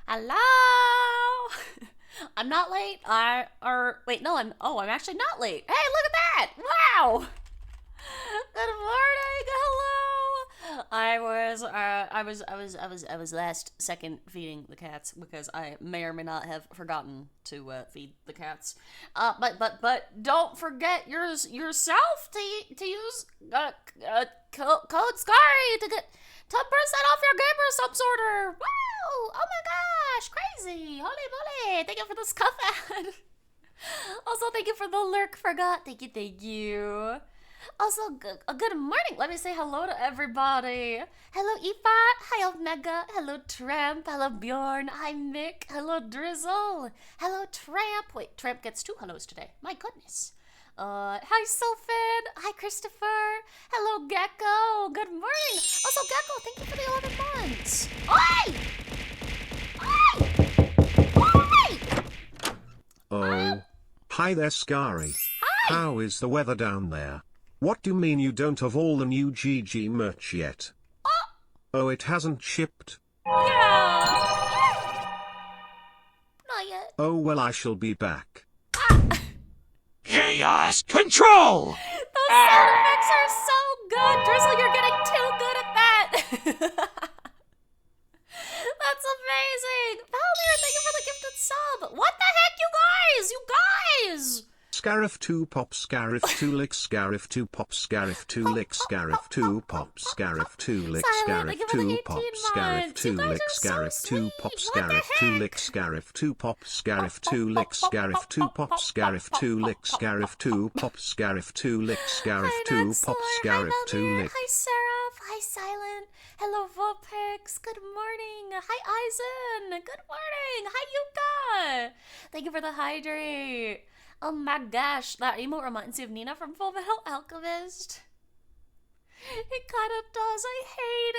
Hello? I'm not late. Wait, no, I'm actually not late. Hey, look at that. Wow. Good morning. Hello. I was last second feeding the cats because I may or may not have forgotten to feed the cats. But don't forget yourself to use code Skari to get 10% off your gamer subs order. Wow! Oh my gosh, crazy! Holy moly! Thank you for this cuff ad. Also, thank you for the lurk. Forgot. Thank you. Also, good morning. Let me say hello to everybody. Hello, Aoife. Hi, Omega. Hello, Tramp. Hello, Bjorn. Hi, Mick. Hello, Drizzle. Hello, Tramp. Wait, Tramp gets 2 hellos today. My goodness. Hi, Sophin. Hi, Christopher. Hello, Gecko. Good morning. Also, Gecko, thank you for the 11 months. Oi! Oi! Oh. Hi there, Skari. Hi! How is the weather down there? What do you mean you don't have all the new GG merch yet? Oh, it hasn't shipped? Yeah. Not yet. Oh well, I shall be back. Chaos Control! Those sound effects are so good. Drizzle, you're getting too good at that. That's amazing. Valdir, thank you for the gifted sub. What the heck, you guys? You guys! Scarif 2 pop, Scarif 2 lick, Scarif 2 pop, Scarif 2 lick, Scarif 2 pop, Scarif 2 lick, Silent, Scarif thank you 2 for the pop, 18 Scarif months. 2 You guys lick, are so Scarif 2 pop, sweet. What the Scarif 2 heck? lick, Scarif 2 pop, Scarif 2 lick, Scarif 2 pop, Scarif 2 lick, Scarif 2 pop, Scarif 2 lick, Scarif Hi, 2 Nexler. pop, Hi, Scarif 2 Valdir. lick. Hi, Seraph. Hi, Silent. Hello, Vulpix. Good morning. Hi, Eisen. Good morning. Hi, Yuka. Thank you for the hydrate. Oh my gosh, that emote reminds me of Nina from Full Metal Alchemist. It kind of does. I hate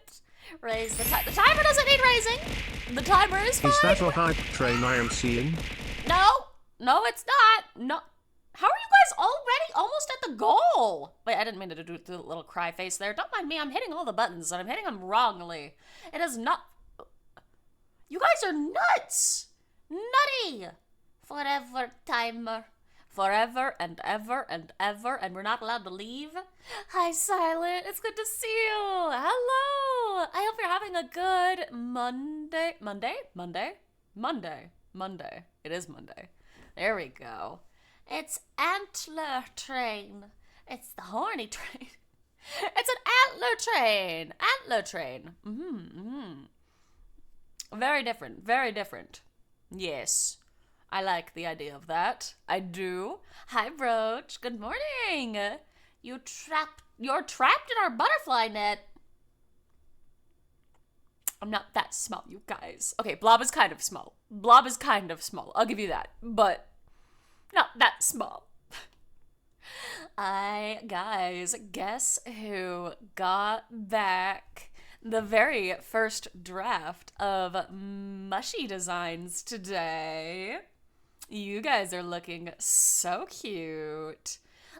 it. Raise the timer. The timer doesn't need raising. The timer is fine. Is that a hype train I am seeing? No, it's not. No. How are you guys already almost at the goal? Wait, I didn't mean to do the little cry face there. Don't mind me. I'm hitting all the buttons and I'm hitting them wrongly. It is not. You guys are nuts. Nutty. Forever timer. Forever and ever and ever, and we're not allowed to leave. Hi, Silent. It's good to see you. Hello. I hope you're having a good Monday. Monday. It is Monday. There we go. It's Antler Train. It's the horny train. It's an antler train. Very different. Yes. I like the idea of that. I do. Hi, Broach. Good morning. You're trapped in our butterfly net. I'm not that small, you guys. Okay, Blob is kind of small. I'll give you that. But not that small. Guys, guess who got back the very first draft of Mushy Designs today? You guys are looking so cute.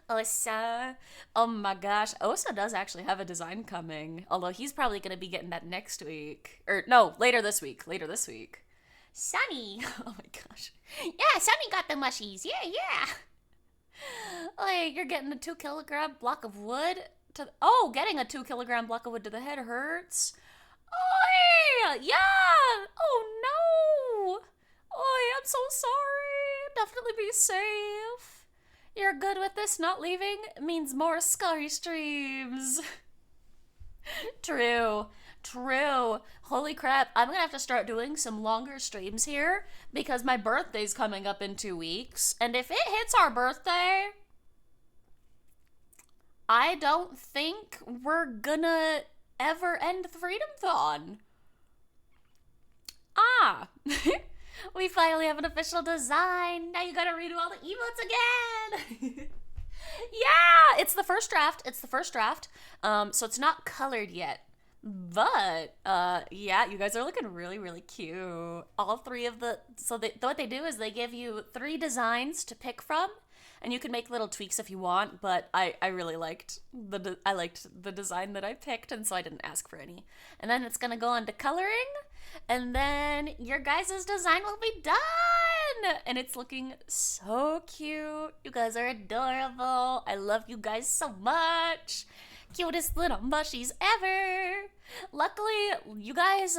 Osa. Oh my gosh. Osa does actually have a design coming. Although he's probably going to be getting that next week. Or no, later this week. Sunny. Oh my gosh. Yeah, Sunny got the mushies. Yeah. Like, you're getting a 2-kilogram block of wood to... Oh, getting a 2-kilogram block of wood to the head hurts. Oh, yeah. Oh, no. Oh, I'm so sorry. Definitely be safe. You're good with this. Not leaving means more Skari streams. True. Holy crap. I'm gonna have to start doing some longer streams here because my birthday's coming up in 2 weeks. And if it hits our birthday, I don't think we're gonna ever end the Freedomthon. We finally have an official design. Now you gotta redo all the emotes again. Yeah, it's the first draft. So it's not colored yet. But, yeah, you guys are looking really, really cute. All 3 of what they do is they give you 3 designs to pick from. And you can make little tweaks if you want, but I really liked the design that I picked, and so I didn't ask for any. And then it's gonna go on to coloring, And then your guys' design will be done. And it's looking so cute. You guys are adorable. I love you guys so much. Cutest little mushies ever. Luckily, you guys,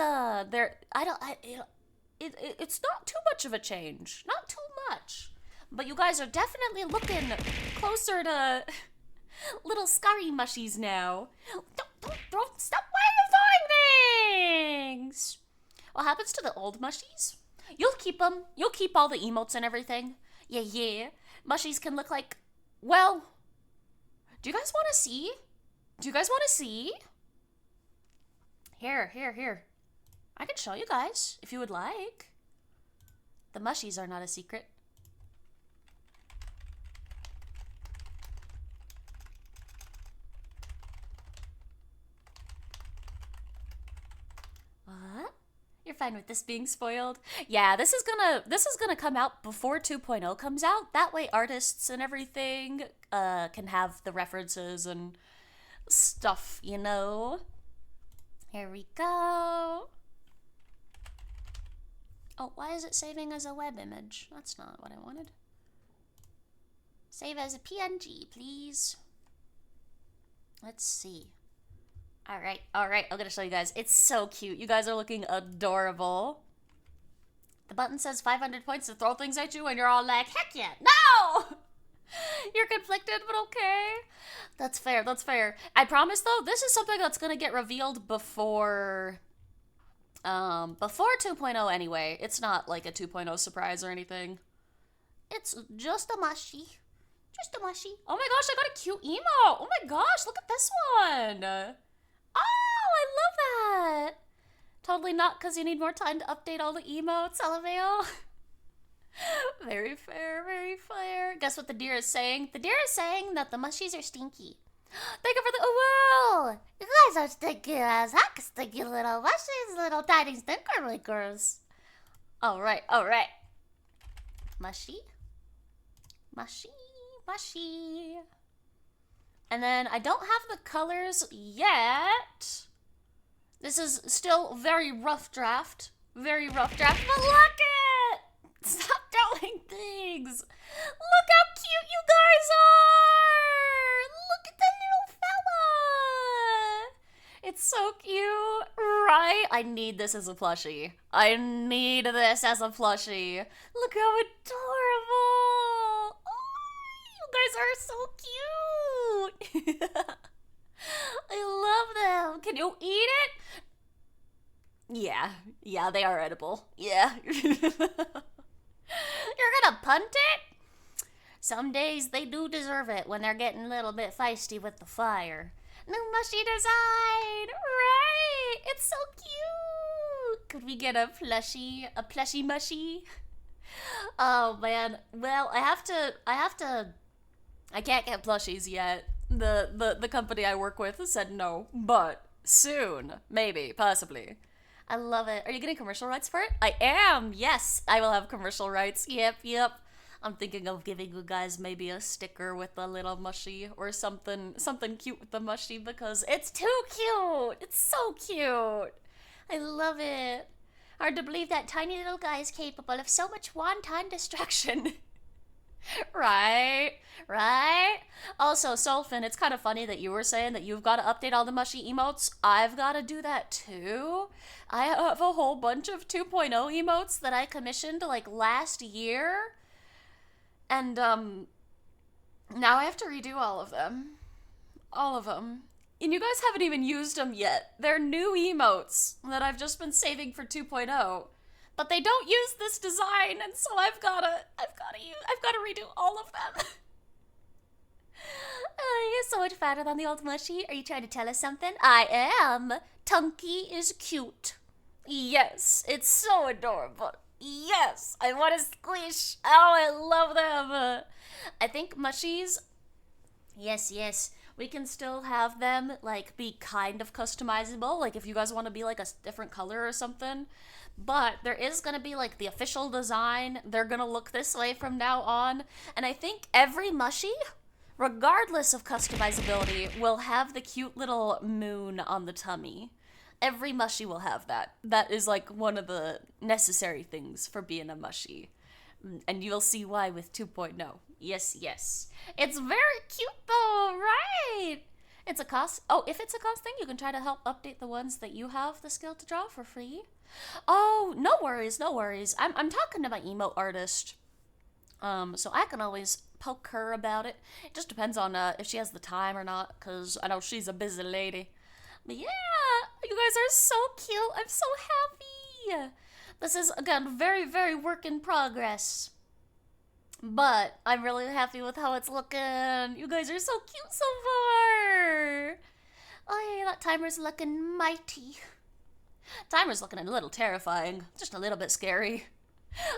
it's not too much of a change. Not too much. But you guys are definitely looking closer to little Skari mushies now. Stop, why are you throwing things? What happens to the old mushies? You'll keep them. You'll keep all the emotes and everything. Yeah. Mushies can look like, well, do you guys want to see? Here. I can show you guys if you would like. The mushies are not a secret. What? You're fine with this being spoiled? Yeah, this is gonna come out before 2.0 comes out. That way artists and everything can have the references and stuff, you know. Here we go. Oh, why is it saving as a web image? That's not what I wanted. Save as a PNG, please. Let's see. All right. I'm gonna show you guys. It's so cute. You guys are looking adorable. The button says 500 points to throw things at you, and you're all like, heck yeah, no! You're conflicted, but okay. That's fair. I promise, though, this is something that's gonna get revealed before 2.0 anyway. It's not like a 2.0 surprise or anything. It's just a mushy. Oh my gosh, I got a cute emo. Oh my gosh, look at this one. Oh, I love that. Totally not because you need more time to update all the emotes, LMAO. Very fair. Guess what the deer is saying? The deer is saying that the mushies are stinky. Thank you for the well. You guys are stinky as heck, stinky little mushies, little tiny stinker makers. All right. Mushy. And then I don't have the colors yet. This is still very rough draft, but look it! Stop throwing things. Look how cute you guys are. Look at the little fella. It's so cute, right? I need this as a plushie. Look how adorable. Oh, you guys are so cute. I love them. Can you eat it? Yeah, they are edible. Yeah. You're gonna punt it? Some days they do deserve it when they're getting a little bit feisty with the fire. New mushy design, right? It's so cute. Could we get a plushy mushy? Oh man. Well, I can't get plushies yet. The company I work with said no, but soon, maybe, possibly. I love it. Are you getting commercial rights for it? I am. Yes, I will have commercial rights. Yep. I'm thinking of giving you guys maybe a sticker with a little mushy or something cute with the mushy because it's too cute. It's so cute. I love it. Hard to believe that tiny little guy is capable of so much wanton destruction. Right? Also, Solfin, it's kind of funny that you were saying that you've got to update all the mushy emotes. I've got to do that too. I have a whole bunch of 2.0 emotes that I commissioned like last year. And now I have to redo all of them. And you guys haven't even used them yet. They're new emotes that I've just been saving for 2.0. But they don't use this design, and so I've gotta redo all of them. You're so much fatter than the old mushy. Are you trying to tell us something? I am. Tunky is cute. Yes, it's so adorable. Yes, I want to squish. Oh, I love them. I think mushies. Yes. We can still have them like be kind of customizable. Like if you guys want to be like a different color or something. But there is going to be like the official design. They're going to look this way from now on. And I think every mushy, regardless of customizability, will have the cute little moon on the tummy. Every mushy will have that. That is like one of the necessary things for being a mushy. And you'll see why with 2.0. Yes, yes. It's very cute though, right? It's a cost. Oh, if it's a cost thing, you can try to help update the ones that you have the skill to draw for free. Oh, no worries, no worries. I'm talking to my emote artist. So I can always poke her about it. It just depends on if she has the time or not, because I know she's a busy lady. But yeah, you guys are so cute. I'm so happy. This is, again, very, very work in progress. But I'm really happy with how it's looking. You guys are so cute so far. Oh yeah, that timer's looking mighty. Timer's looking a little terrifying. Just a little bit scary.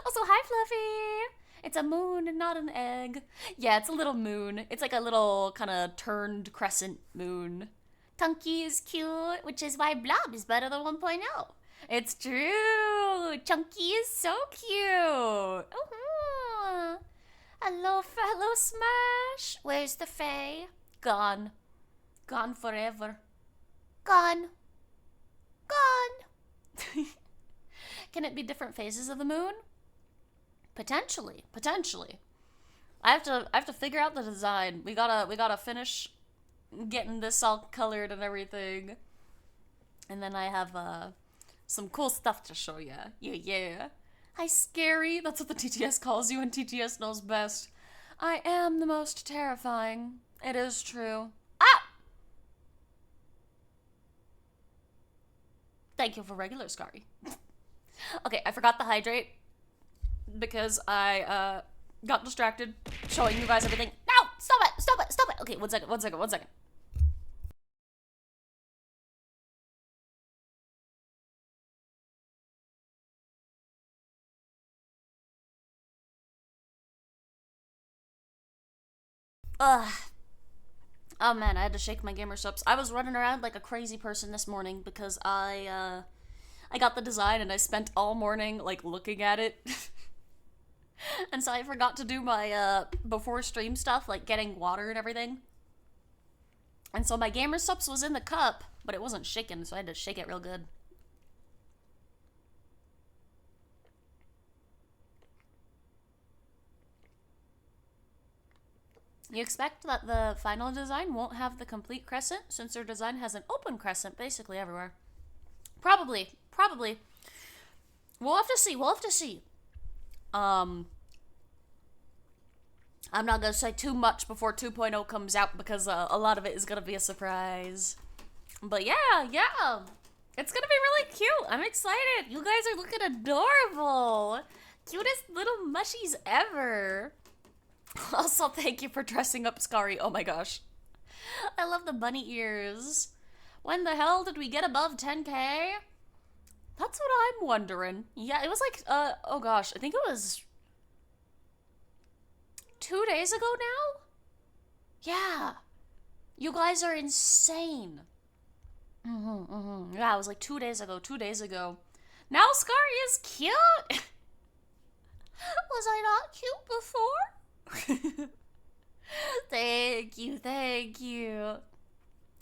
Also, hi Fluffy. It's a moon and not an egg. Yeah, it's a little moon. It's like a little kind of turned crescent moon. Chunky is cute, which is why Blob is better than 1.0. It's true. Chunky is so cute. Uh-huh. Hello, Smash. Where's the Fae? Gone. Gone forever. Gone. Gone. Can it be different phases of the moon? Potentially. I have to figure out the design. We gotta finish getting this all colored and everything. And then I have some cool stuff to show you. Yeah. Hi, Skari. That's what the TTS calls you, and TTS knows best. I am the most terrifying. It is true. Ah! Thank you for regular, Skari. Okay, I forgot to hydrate because I got distracted showing you guys everything. No! Stop it! Okay, one second. Ugh. Oh man, I had to shake my gamer subs. I was running around like a crazy person this morning because I got the design and I spent all morning like looking at it. And so I forgot to do my before stream stuff, like getting water and everything. And so my gamer subs was in the cup, but it wasn't shaking, so I had to shake it real good. You expect that the final design won't have the complete crescent, since their design has an open crescent basically everywhere. Probably. We'll have to see. I'm not gonna say too much before 2.0 comes out because a lot of it is gonna be a surprise. But yeah. It's gonna be really cute. I'm excited. You guys are looking adorable. Cutest little mushies ever. Also, thank you for dressing up Skari. Oh my gosh. I love the bunny ears. When the hell did we get above 10K? That's what I'm wondering. Yeah, it was like, oh gosh, I think it was 2 days ago now? Yeah. You guys are insane. Yeah, it was like 2 days ago. Now Skari is cute. Was I not cute before? Thank you.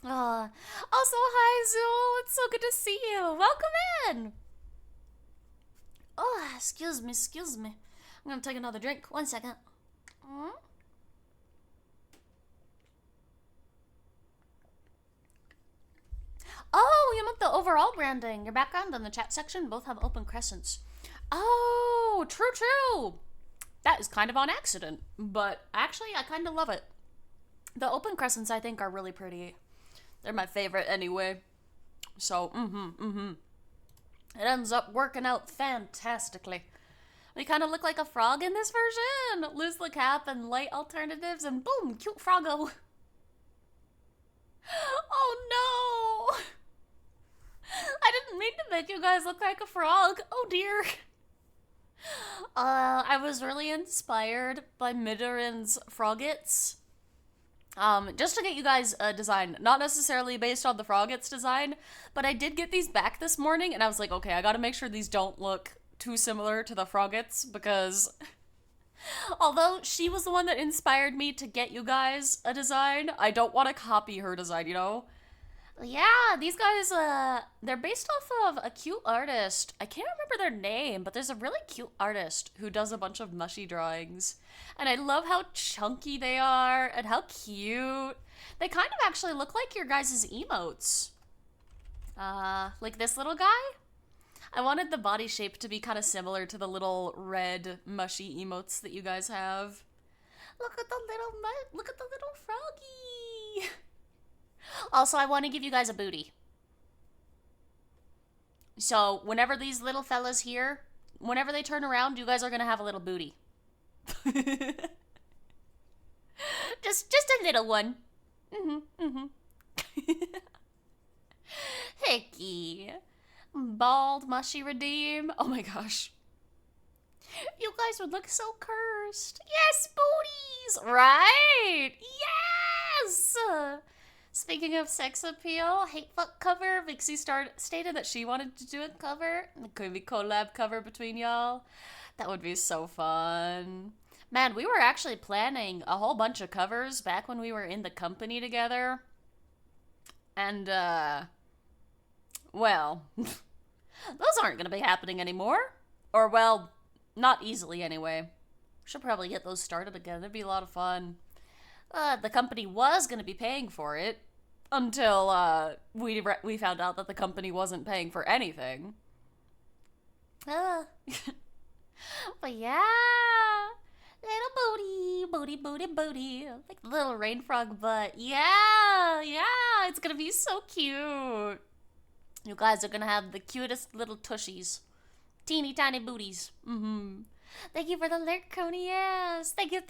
Also, hi, Zool. It's so good to see you. Welcome in. Oh, excuse me. I'm gonna take another drink. 1 second. Oh, you meant the overall branding. Your background and the chat section both have open crescents. Oh, true. That is kind of on accident, but actually I kind of love it. The open crescents I think are really pretty. They're my favorite anyway. So, It ends up working out fantastically. We kind of look like a frog in this version. Lose the cap and light alternatives and boom, cute froggo. Oh no! I didn't mean to make you guys look like a frog. Oh dear. I was really inspired by Midorin's Froggets. Just to get you guys a design, not necessarily based on the Froggets design, but I did get these back this morning, and I was like, okay, I gotta make sure these don't look too similar to the Froggets, because although she was the one that inspired me to get you guys a design, I don't want to copy her design, you know? Yeah, these guys, they're based off of a cute artist. I can't remember their name, but there's a really cute artist who does a bunch of mushy drawings. And I love how chunky they are and how cute. They kind of actually look like your guys' emotes. Like this little guy. I wanted the body shape to be kind of similar to the little red mushy emotes that you guys have. Look at the little froggy. Also, I want to give you guys a booty. So, whenever these little fellas here, whenever they turn around, you guys are going to have a little booty. just a little one. Hickey. Bald, mushy redeem. Oh my gosh. You guys would look so cursed. Yes, booties! Right? Yes! Speaking of sex appeal, hate fuck cover. Vixie stated that she wanted to do a cover. It could be collab cover between y'all. That would be so fun. Man, we were actually planning a whole bunch of covers back when we were in the company together. And, well, those aren't gonna be happening anymore. Or, well, not easily anyway. Should probably get those started again. It'd be a lot of fun. The company was gonna be paying for it until we found out that the company wasn't paying for anything. But yeah, little booty, like the little rain frog butt. Yeah, it's gonna be so cute. You guys are gonna have the cutest little tushies, teeny tiny booties. Thank you for the lurk, Coney. Yes, thank you.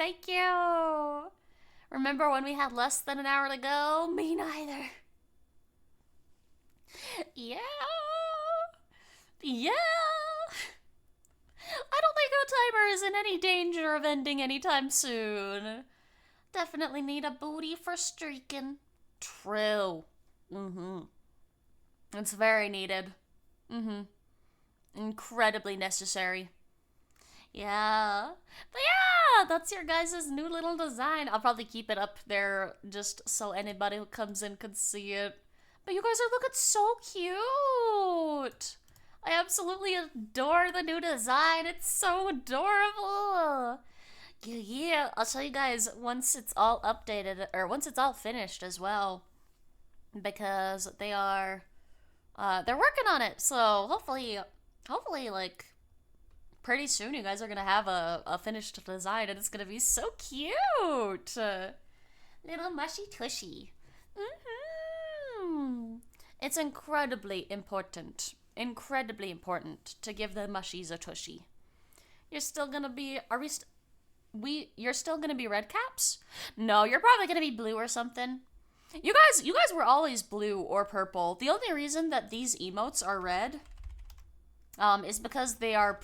Remember when we had less than an hour to go? Me neither. Yeah. I don't think our timer is in any danger of ending anytime soon. Definitely need a booty for streaking. True. It's very needed. Incredibly necessary. Yeah. But yeah, that's your guys' new little design. I'll probably keep it up there just so anybody who comes in could see it. But you guys are looking so cute. I absolutely adore the new design. It's so adorable. Yeah. I'll show you guys once it's all updated, or once it's all finished as well. Because they're working on it. So hopefully, like, pretty soon you guys are gonna have a finished design and it's gonna be so cute. Little mushy tushy. It's incredibly important to give the mushies a tushy. You're still gonna be, you're still gonna be red caps? No, you're probably gonna be blue or something. You guys were always blue or purple. The only reason that these emotes are red is because they are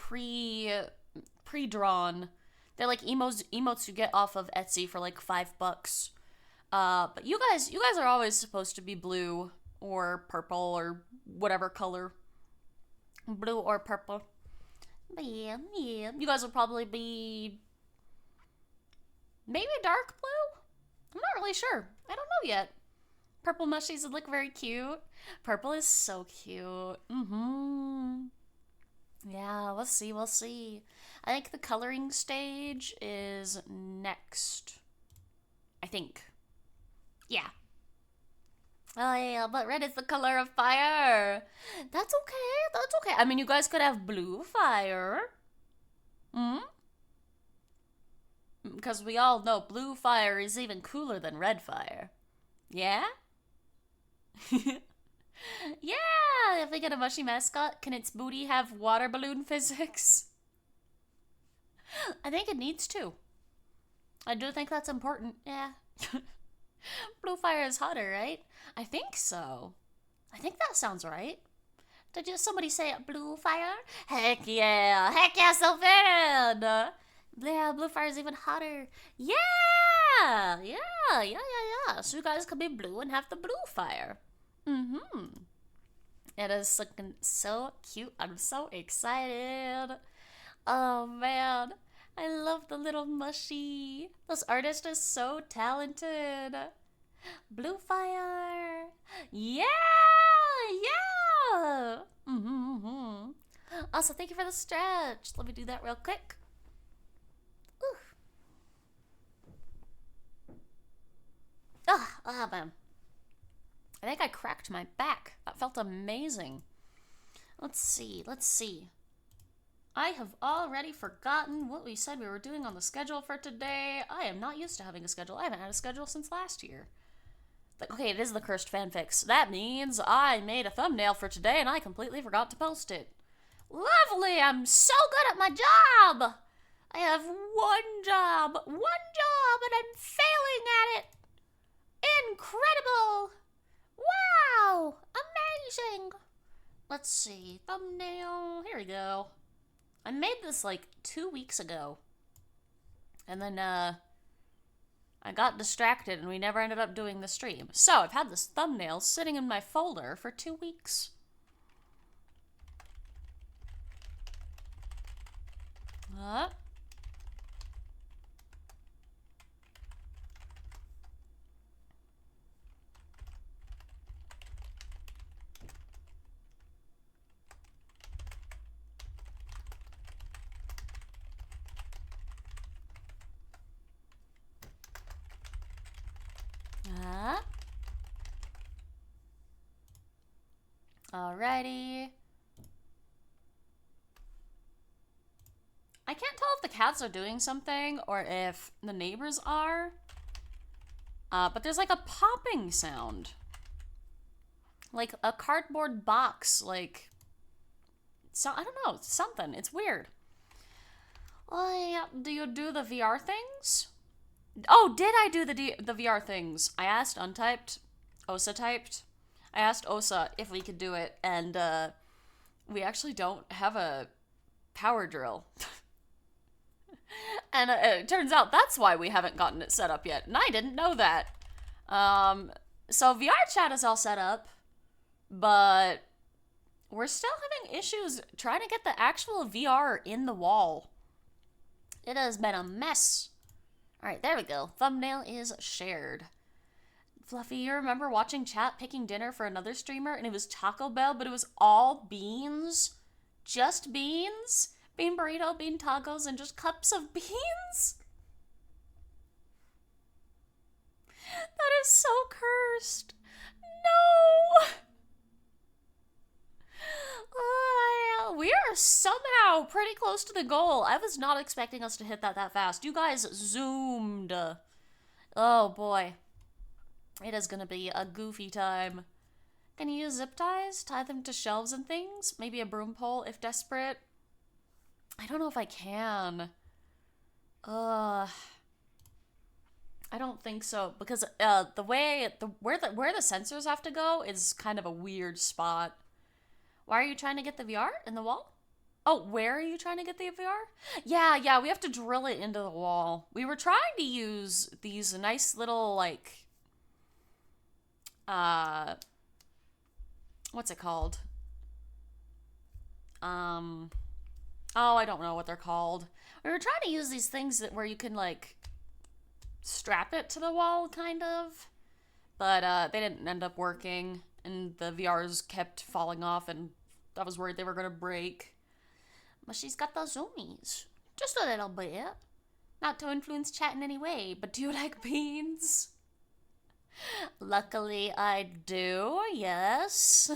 pre-drawn. They're like emotes you get off of Etsy for like $5. But you guys are always supposed to be blue or purple or whatever color. Blue or purple. But yeah. You guys will probably be maybe dark blue? I'm not really sure. I don't know yet. Purple mushies would look very cute. Purple is so cute. Yeah, we'll see. I think the coloring stage is next. I think. Yeah. Oh yeah, but red is the color of fire. That's okay. I mean, you guys could have blue fire. Because we all know blue fire is even cooler than red fire. Yeah? Yeah, if we get a mushy mascot, can its booty have water balloon physics? I think it needs to. I do think that's important, yeah. Blue fire is hotter, right? I think so. I think that sounds right. Did somebody say blue fire? Heck yeah, Sylvan! Yeah, blue fire is even hotter. Yeah! So you guys could be blue and have the blue fire. It is looking so cute. I'm so excited. Oh man, I love the little mushy. This artist is so talented. Blue fire. Yeah, yeah. Mm-hmm. Also, thank you for the stretch. Let me do that real quick. Oh man. I think I cracked my back. That felt amazing. Let's see. I have already forgotten what we said we were doing on the schedule for today. I am not used to having a schedule. I haven't had a schedule since last year. Okay, it is the cursed fanfics. That means I made a thumbnail for today and I completely forgot to post it. Lovely! I'm so good at my job! I have one job, and I'm failing at it! Incredible! Wow! Amazing! Let's see. Thumbnail. Here we go. I made this like 2 weeks ago. And then, I got distracted and we never ended up doing the stream. So, I've had this thumbnail sitting in my folder for 2 weeks. Alrighty. I can't tell if the cats are doing something or if the neighbors are. But there's like a popping sound. Like a cardboard box, like... So, I don't know, something. It's weird. Do you do the VR things? Oh, did I do the VR things? I asked Untyped. Osa typed. I asked Osa if we could do it, and we actually don't have a power drill. And it turns out that's why we haven't gotten it set up yet, and I didn't know that. So VR chat is all set up, but we're still having issues trying to get the actual VR in the wall. It has been a mess. Alright, there we go. Thumbnail is shared. Fluffy, you remember watching chat picking dinner for another streamer and it was Taco Bell, but it was all beans? Just beans? Bean burrito, bean tacos, and just cups of beans? That is so cursed. No! We are somehow pretty close to the goal. I was not expecting us to hit that fast. You guys zoomed. Oh boy. It is gonna be a goofy time. Can you use zip ties? Tie them to shelves and things? Maybe a broom pole if desperate? I don't know if I can. I don't think so, because where the sensors have to go is kind of a weird spot. Why are you trying to get the VR in the wall? Oh, where are you trying to get the VR? Yeah, we have to drill it into the wall. We were trying to use these nice little, like, what's it called? Oh, I don't know what they're called. We were trying to use these things where you can, like, strap it to the wall, kind of. But, they didn't end up working, and the VRs kept falling off, and I was worried they were gonna break. But she's got the zoomies. Just a little bit. Not to influence chat in any way, but do you like beans? Luckily, I do, yes.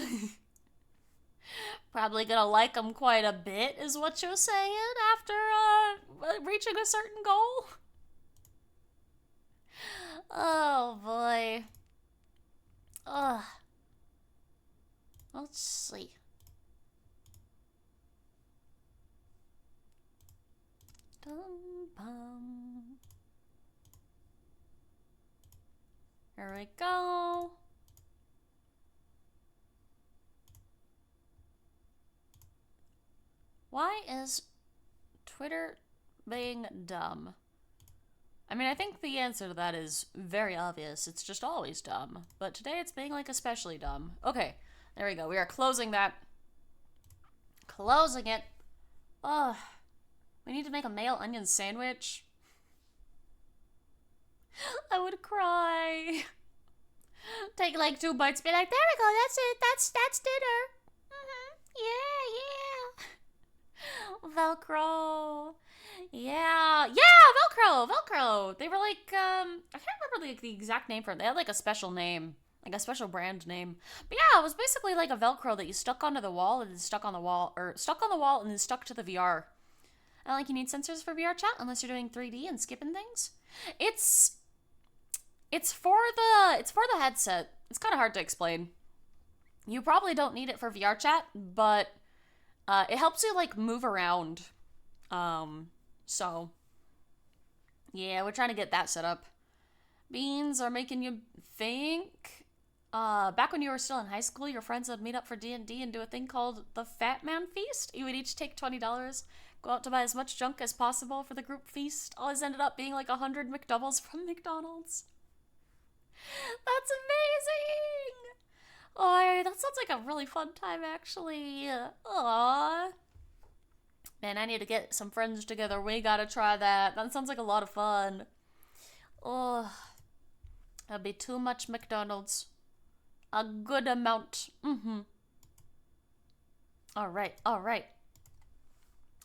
Probably gonna like them quite a bit, is what you're saying, after, reaching a certain goal? Oh, boy. Ugh. Let's see. Dum-bum. Here we go. Why is Twitter being dumb? I mean, I think the answer to that is very obvious. It's just always dumb. But today it's being, like, especially dumb. Okay, there we go. We are closing that. Closing it. Ugh. We need to make a male onion sandwich. I would cry. Take like 2 bites, be like, there we go, that's it, that's dinner. Yeah, yeah. Velcro. Yeah, Velcro. They were like, I can't remember like the exact name for it. They had like a special name, like a special brand name. But yeah, it was basically like a Velcro that you stuck onto the wall and then stuck on the wall, or stuck on the wall and then stuck to the VR. And like you need sensors for VR chat unless you're doing 3D and skipping things. It's it's for the headset. It's kind of hard to explain. You probably don't need it for VR chat, but it helps you like move around. So yeah, we're trying to get that set up. Beans are making you think. Back when you were still in high school, your friends would meet up for D&D and do a thing called the Fat Man Feast. You would each take $20, go out to buy as much junk as possible for the group feast. Always ended up being like 100 McDoubles from McDonald's. That's amazing! Oh, that sounds like a really fun time, actually. Aww. Man, I need to get some friends together. We gotta try that. That sounds like a lot of fun. Oh, that'd be too much McDonald's. A good amount. Alright.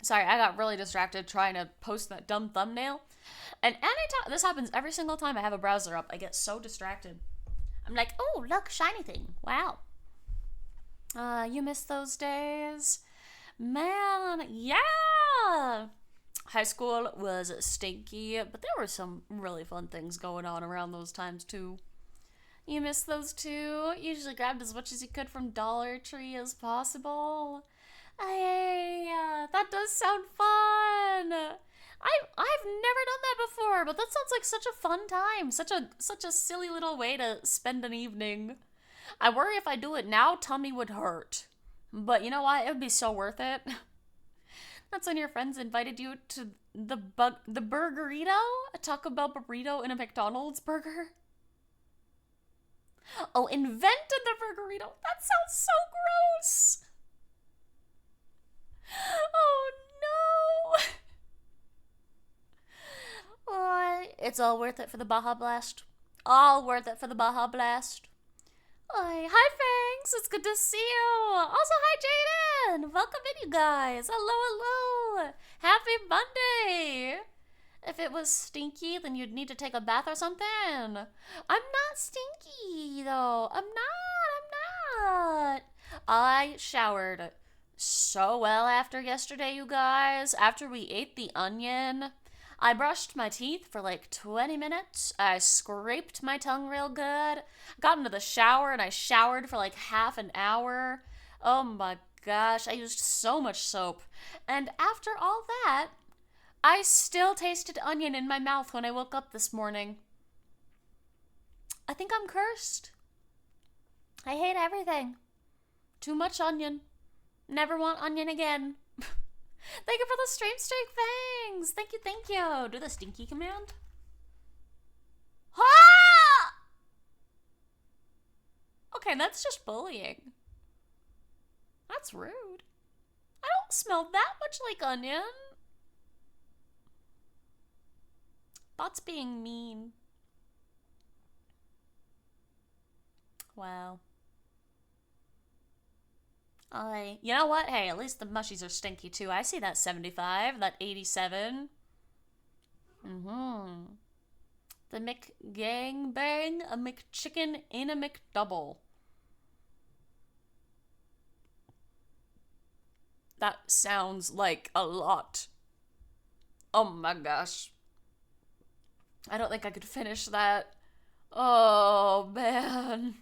Sorry, I got really distracted trying to post that dumb thumbnail. And anytime, this happens every single time I have a browser up, I get so distracted. I'm like, oh, look, shiny thing. Wow. You miss those days? Man, yeah! High school was stinky, but there were some really fun things going on around those times, too. You miss those, too? Usually grabbed as much as you could from Dollar Tree as possible. Hey, that does sound fun! I've never done that before, but that sounds like such a fun time. Such a silly little way to spend an evening. I worry if I do it now, tummy would hurt. But you know what? It would be so worth it. That's when your friends invited you to the burgerito? A Taco Bell burrito in a McDonald's burger? Oh, invented the burgerito. That sounds so gross. Oh no. Oh, it's all worth it for the Baja Blast. All worth it for the Baja Blast. Hi, Fangs. It's good to see you. Also, hi, Jaden. Welcome in, you guys. Hello. Happy Monday. If it was stinky, then you'd need to take a bath or something. I'm not stinky, though. I'm not. I showered so well after yesterday, you guys. After we ate the onion, I brushed my teeth for like 20 minutes. I scraped my tongue real good. Got into the shower and I showered for like half an hour. Oh my gosh, I used so much soap. And after all that, I still tasted onion in my mouth when I woke up this morning. I think I'm cursed. I hate everything. Too much onion. Never want onion again. Thank you for the stream streak, Fangs. Thank you. Do the stinky command. Ah! Okay, that's just bullying. That's rude. I don't smell that much like onion. Bot's being mean. Wow. You know what? Hey, at least the mushies are stinky too. I see that 75, that 87. The McGangbang, a McChicken in a McDouble. That sounds like a lot. Oh my gosh. I don't think I could finish that. Oh man.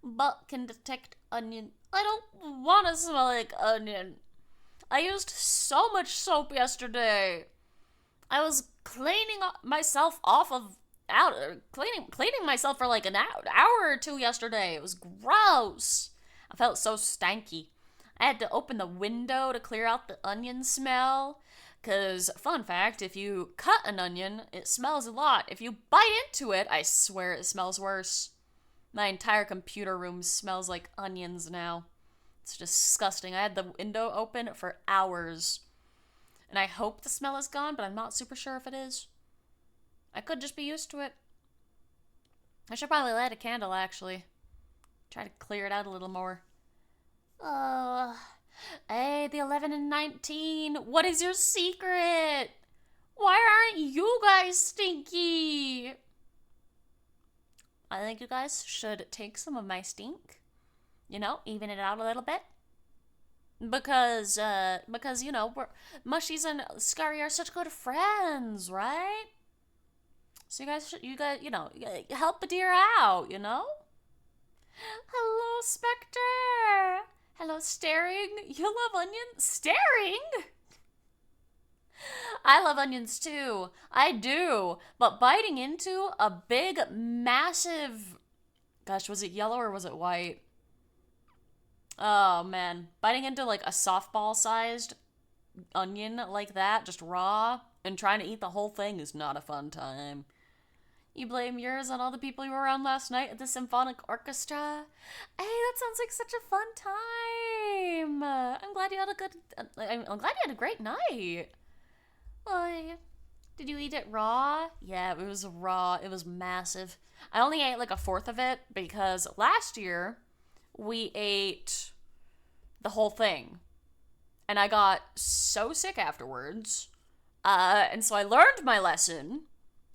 Butt can detect onion. I don't want to smell like onion. I used so much soap yesterday. I was cleaning myself cleaning myself for like an hour or two yesterday. It was gross. I felt so stanky. I had to open the window to clear out the onion smell. Because, fun fact, if you cut an onion, it smells a lot. If you bite into it, I swear it smells worse. My entire computer room smells like onions now. It's disgusting. I had the window open for hours. And I hope the smell is gone, but I'm not super sure if it is. I could just be used to it. I should probably light a candle, actually. Try to clear it out a little more. Uh, hey, the 11 and 19. What is your secret? Why aren't you guys stinky? I think you guys should take some of my stink. You know, even it out a little bit. Because you know, Mushies and Skari are such good friends, right? So you guys, you know, help a dear out, you know? Hello, Spectre! Hello, Staring! You love onions? Staring? I love onions too. I do. But biting into a big, massive... Gosh, was it yellow or was it white? Oh, man. Biting into like a softball-sized onion like that, just raw, and trying to eat the whole thing is not a fun time. You blame yours on all the people you were around last night at the symphonic orchestra? Hey, that sounds like such a fun time. I'm glad you had a good... I'm glad you had a great night. Did you eat it raw? Yeah, it was raw. It was massive. I only ate like a fourth of it because last year we ate the whole thing. And I got so sick afterwards. And so I learned my lesson.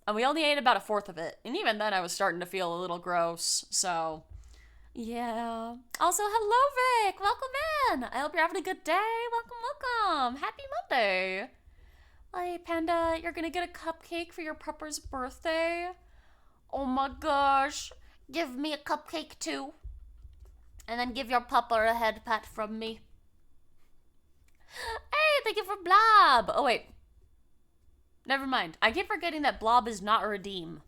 And we only ate about a fourth of it. And even then I was starting to feel a little gross. So, yeah. Also, hello, Vic. Welcome in. I hope you're having a good day. Welcome. Happy Monday. Hey, Panda, you're gonna get a cupcake for your pupper's birthday? Oh my gosh. Give me a cupcake too. And then give your pupper a head pat from me. Hey, thank you for Blob. Oh, wait. Never mind. I keep forgetting that Blob is not a redeem.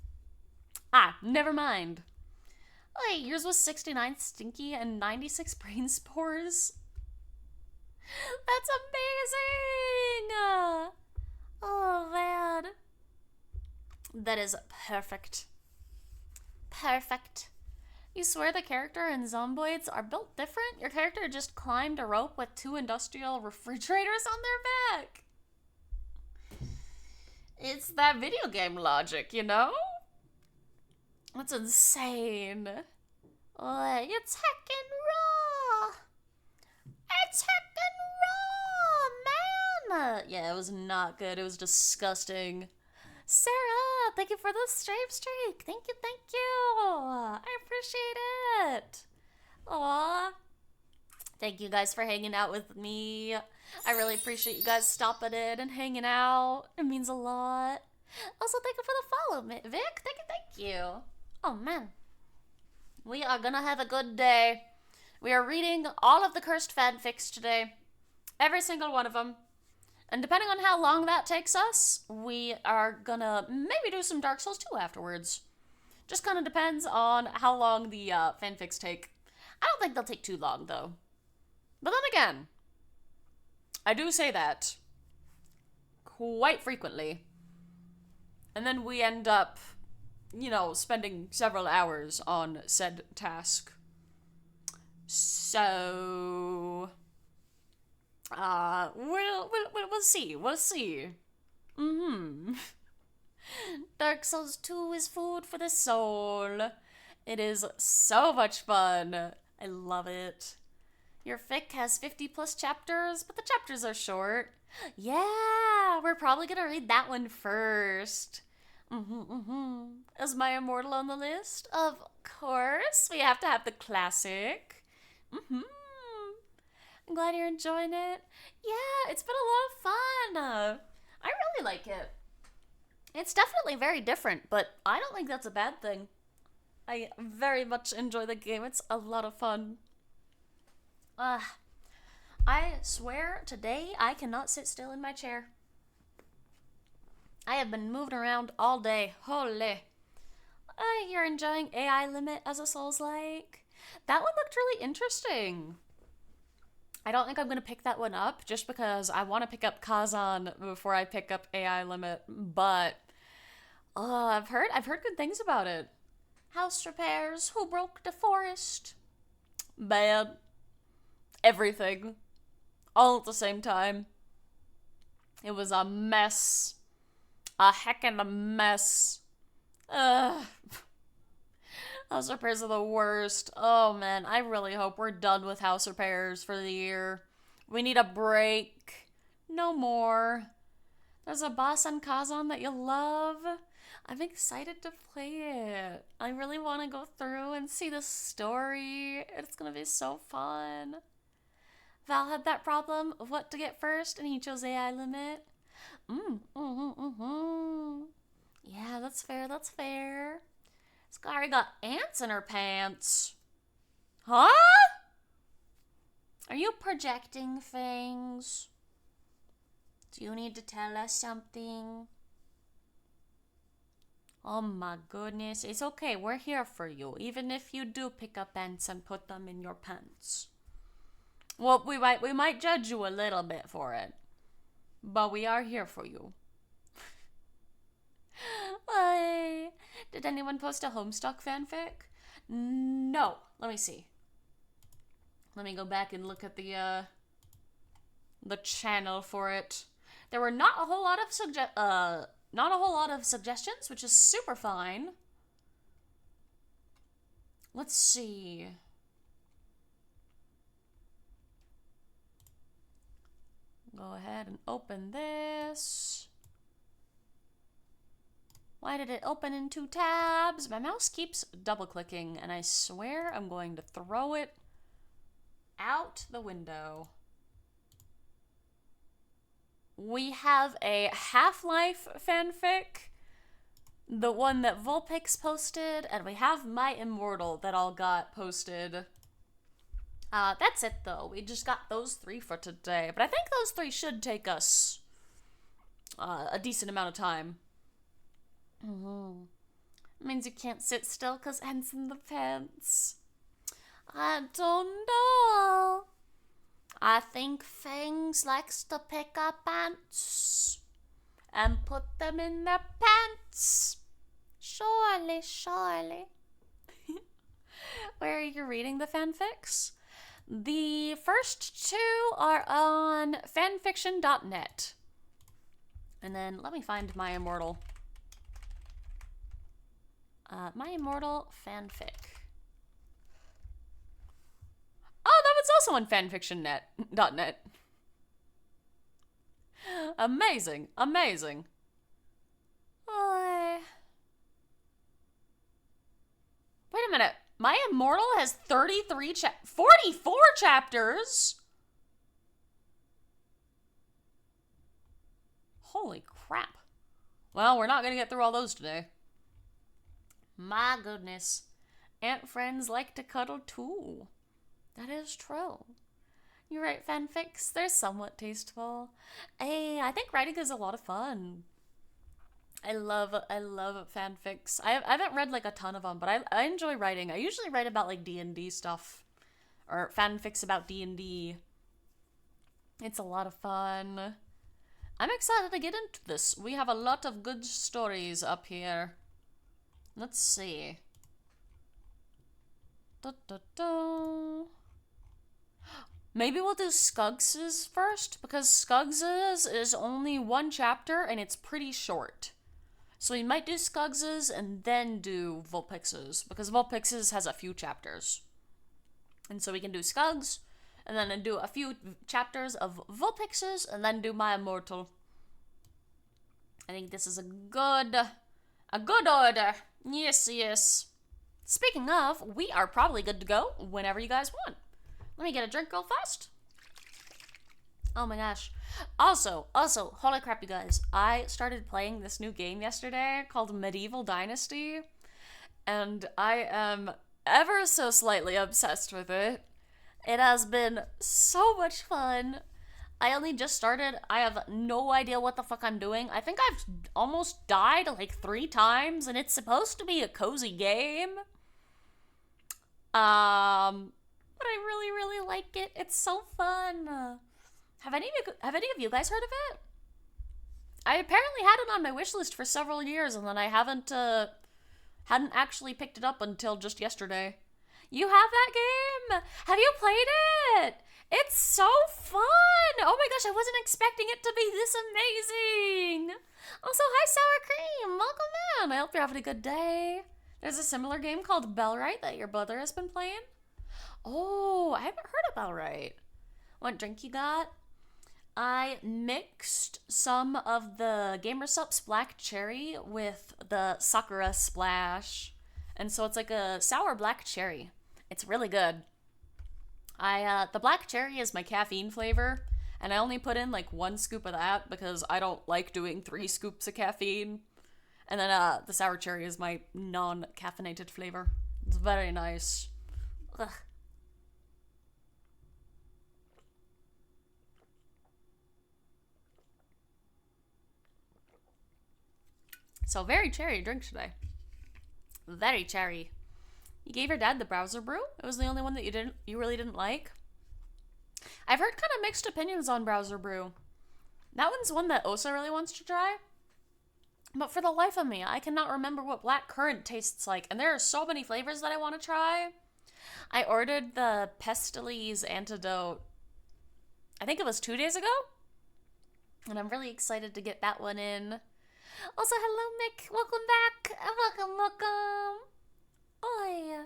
Never mind. Wait, yours was 69 stinky and 96 brain spores? That's amazing! Oh, man. That is perfect. Perfect. You swear the character and Zomboids are built different? Your character just climbed a rope with 2 industrial refrigerators on their back. It's that video game logic, you know? That's insane. It's heckin' raw. It's heckin' raw, man. Yeah, it was not good. It was disgusting. Sarah, thank you for the stream streak. Thank you. I appreciate it. Aw. Thank you guys for hanging out with me. I really appreciate you guys stopping in and hanging out. It means a lot. Also, thank you for the follow, Vic. Thank you. Oh, man. We are gonna have a good day. We are reading all of the cursed fanfics today. Every single one of them. And depending on how long that takes us, we are gonna maybe do some Dark Souls 2 afterwards. Just kind of depends on how long the fanfics take. I don't think they'll take too long, though. But then again, I do say that quite frequently. And then we end up, you know, spending several hours on said task. So, we'll see. Dark Souls 2 is food for the soul. It is so much fun. I love it. Your fic has 50 plus chapters, but the chapters are short. Yeah, we're probably gonna read that one first. Is my immortal on the list? Of course. We have to have the classic. I'm glad you're enjoying it. Yeah, it's been a lot of fun. I really like it. It's definitely very different, but I don't think that's a bad thing. I very much enjoy the game. It's a lot of fun. I swear today I cannot sit still in my chair. I have been moving around all day. Holy. You're enjoying AI Limit as a Souls-like? That one looked really interesting. I don't think I'm going to pick that one up just because I want to pick up Kazan before I pick up AI Limit, but I've heard good things about it. House repairs, who broke the forest? Bad. Everything. All at the same time. It was a mess. A heckin' mess. House repairs are the worst. Oh man, I really hope we're done with house repairs for the year. We need a break. No more. There's a boss on Kazan that you'll love. I'm excited to play it. I really want to go through and see the story. It's gonna be so fun. Val had that problem of what to get first, and he chose AI limit. Yeah, that's fair, that's fair. Skari got ants in her pants. Huh? Are you projecting things? Do you need to tell us something? Oh my goodness. It's okay. We're here for you. Even if you do pick up ants and put them in your pants. Well, we might judge you a little bit for it. But we are here for you. Bye. Did anyone post a Homestuck fanfic? No. Let me see. Let me go back and look at the channel for it. There were not a whole lot of suggestions, which is super fine. Let's see. Go ahead and open this. Why did it open in 2 tabs? My mouse keeps double clicking, and I swear I'm going to throw it out the window. We have a Half-Life fanfic, the one that Vulpix posted, and we have My Immortal that all got posted. That's it though. We just got those 3 for today, but I think those 3 should take us a decent amount of time. It means you can't sit still because ants in the pants. I don't know. I think Fangs likes to pick up ants and put them in their pants. Surely, surely. Where are you reading the fanfics? The first 2 are on fanfiction.net. And then let me find My Immortal. My Immortal fanfic. Oh, that was also on fanfiction.net. Amazing, amazing. Wait a minute. My Immortal has 44 chapters. Holy crap. Well, we're not gonna get through all those today. My goodness. Ant friends like to cuddle too. That is true. You write fanfics, they're somewhat tasteful. Hey, I think writing is a lot of fun. I love fanfics. I haven't read like a ton of them, but I enjoy writing. I usually write about like D&D stuff. Or fanfics about D&D. It's a lot of fun. I'm excited to get into this. We have a lot of good stories up here. Let's see. Maybe we'll do Skugs's first, because Skugs's is only 1 chapter and it's pretty short. So we might do Skugs's and then do Vulpix's, because Vulpix's has a few chapters. And so we can do Skugs, and then do a few chapters of Vulpix's, and then do My Immortal. I think this is a good order. Yes, yes. Speaking of, we are probably good to go whenever you guys want. Let me get a drink real fast. Oh my gosh. Also, holy crap, you guys. I started playing this new game yesterday called Medieval Dynasty, and I am ever so slightly obsessed with it. It has been so much fun. I only just started. I have no idea what the fuck I'm doing. I think I've almost died like 3 times, and it's supposed to be a cozy game. But I really, really like it. It's so fun. Have any of you guys heard of it? I apparently had it on my wish list for several years, and then I hadn't actually picked it up until just yesterday. You have that game? Have you played it? It's so fun! Oh my gosh, I wasn't expecting it to be this amazing! Also, hi Sour Cream! Welcome in! I hope you're having a good day. There's a similar game called Bellrite that your brother has been playing. Oh, I haven't heard of Bellrite. What drink you got? I mixed some of the Gamersup's Black Cherry with the Sakura Splash. And so it's like a sour black cherry. It's really good. The black cherry is my caffeine flavor, and I only put in like 1 scoop of that because I don't like doing 3 scoops of caffeine. And then the sour cherry is my non-caffeinated flavor. It's very nice. Ugh. So very cherry drink today. Very cherry. You gave your dad the browser brew? It was the only one that you really didn't like? I've heard kind of mixed opinions on browser brew. That one's one that Osa really wants to try. But for the life of me, I cannot remember what black currant tastes like, and there are so many flavors that I want to try. I ordered the Pestilence Antidote, I think it was 2 days ago, and I'm really excited to get that one in. Also, hello, Mick. Welcome back. Welcome. Oi.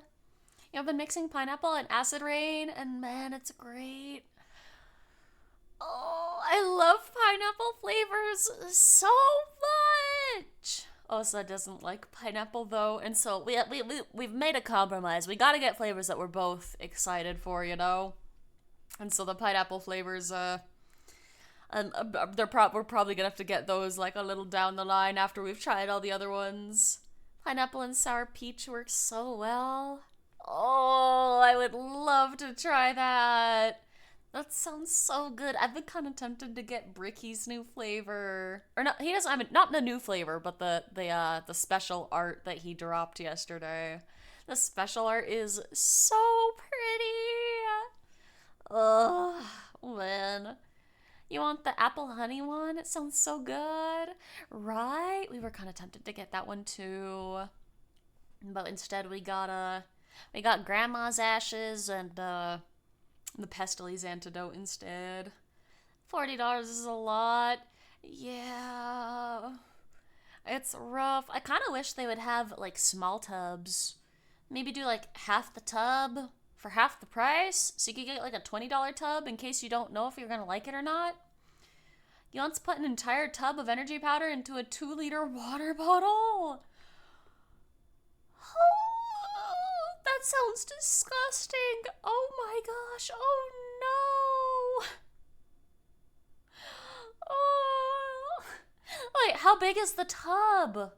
I've been mixing pineapple and acid rain, and man, it's great. Oh, I love pineapple flavors so much. Osa doesn't like pineapple though, and so we've made a compromise. We gotta get flavors that we're both excited for, you know. And so the pineapple flavors, we're probably gonna have to get those like a little down the line after we've tried all the other ones. Pineapple and sour peach works so well. Oh, I would love to try that. That sounds so good. I've been kind of tempted to get Bricky's new flavor. Or no, he doesn't. I mean, not the new flavor, but the special art that he dropped yesterday. The special art is so pretty. Oh man, you want the apple honey one? It sounds so good, right? We were kind of tempted to get that one too, but instead we got Grandma's ashes and the Pestilence Antidote instead. $40 is a lot. Yeah. It's rough. I kind of wish they would have, like, small tubs. Maybe do, like, half the tub for half the price. So you could get, like, a $20 tub in case you don't know if you're going to like it or not. You want to put an entire tub of energy powder into a 2-liter water bottle? Oh, that sounds disgusting. Oh my gosh. Oh no. Oh. Wait, how big is the tub?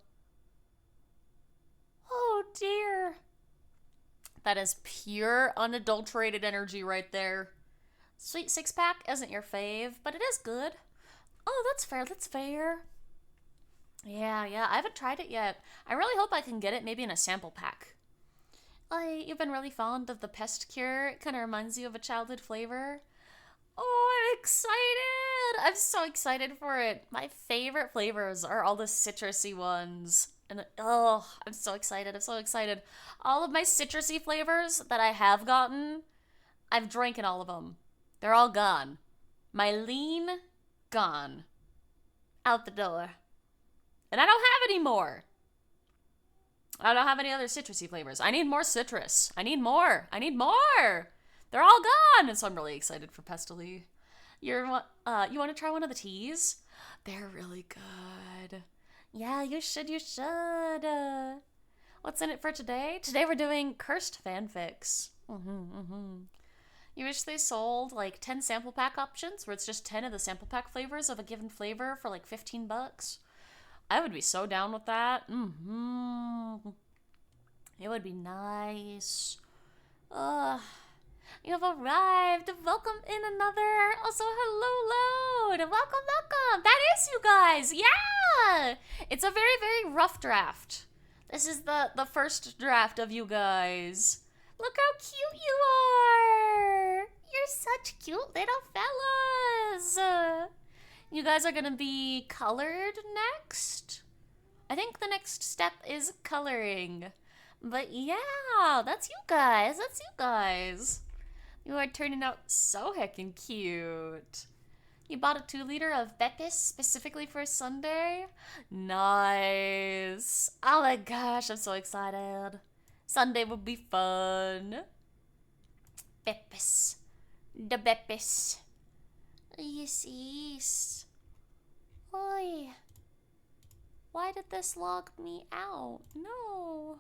Oh dear. That is pure unadulterated energy right there. Sweet 6-pack isn't your fave, but it is good. Oh, that's fair. Yeah, I haven't tried it yet. I really hope I can get it maybe in a sample pack. You've been really fond of the Pest Cure. It kind of reminds you of a childhood flavor. Oh, I'm excited! I'm so excited for it. My favorite flavors are all the citrusy ones. And oh, I'm so excited. All of my citrusy flavors that I have gotten, I've drinking all of them. They're all gone. My lean, gone. Out the door. And I don't have any more. I don't have any other citrusy flavors. I need more citrus. I need more. They're all gone. And so I'm really excited for Pestilence. You want to try one of the teas? They're really good. Yeah, you should. What's in it for today? Today we're doing cursed fanfics. You wish they sold like 10 sample pack options where it's just 10 of the sample pack flavors of a given flavor for like $15. I would be so down with that. It would be nice. You have arrived. Welcome in another. Also, hello, Load. Welcome. That is you guys. Yeah. It's a very, very rough draft. This is the first draft of you guys. Look how cute you are. You're such cute little fellas. You guys are gonna be colored next. I think the next step is coloring. But yeah, that's you guys. You are turning out so heckin' cute. You bought a 2 liter of Beppis specifically for Sunday? Nice. Oh my gosh, I'm so excited. Sunday will be fun. Beppis. The Beppis. Yes, yes. Oi. Why did this log me out? No.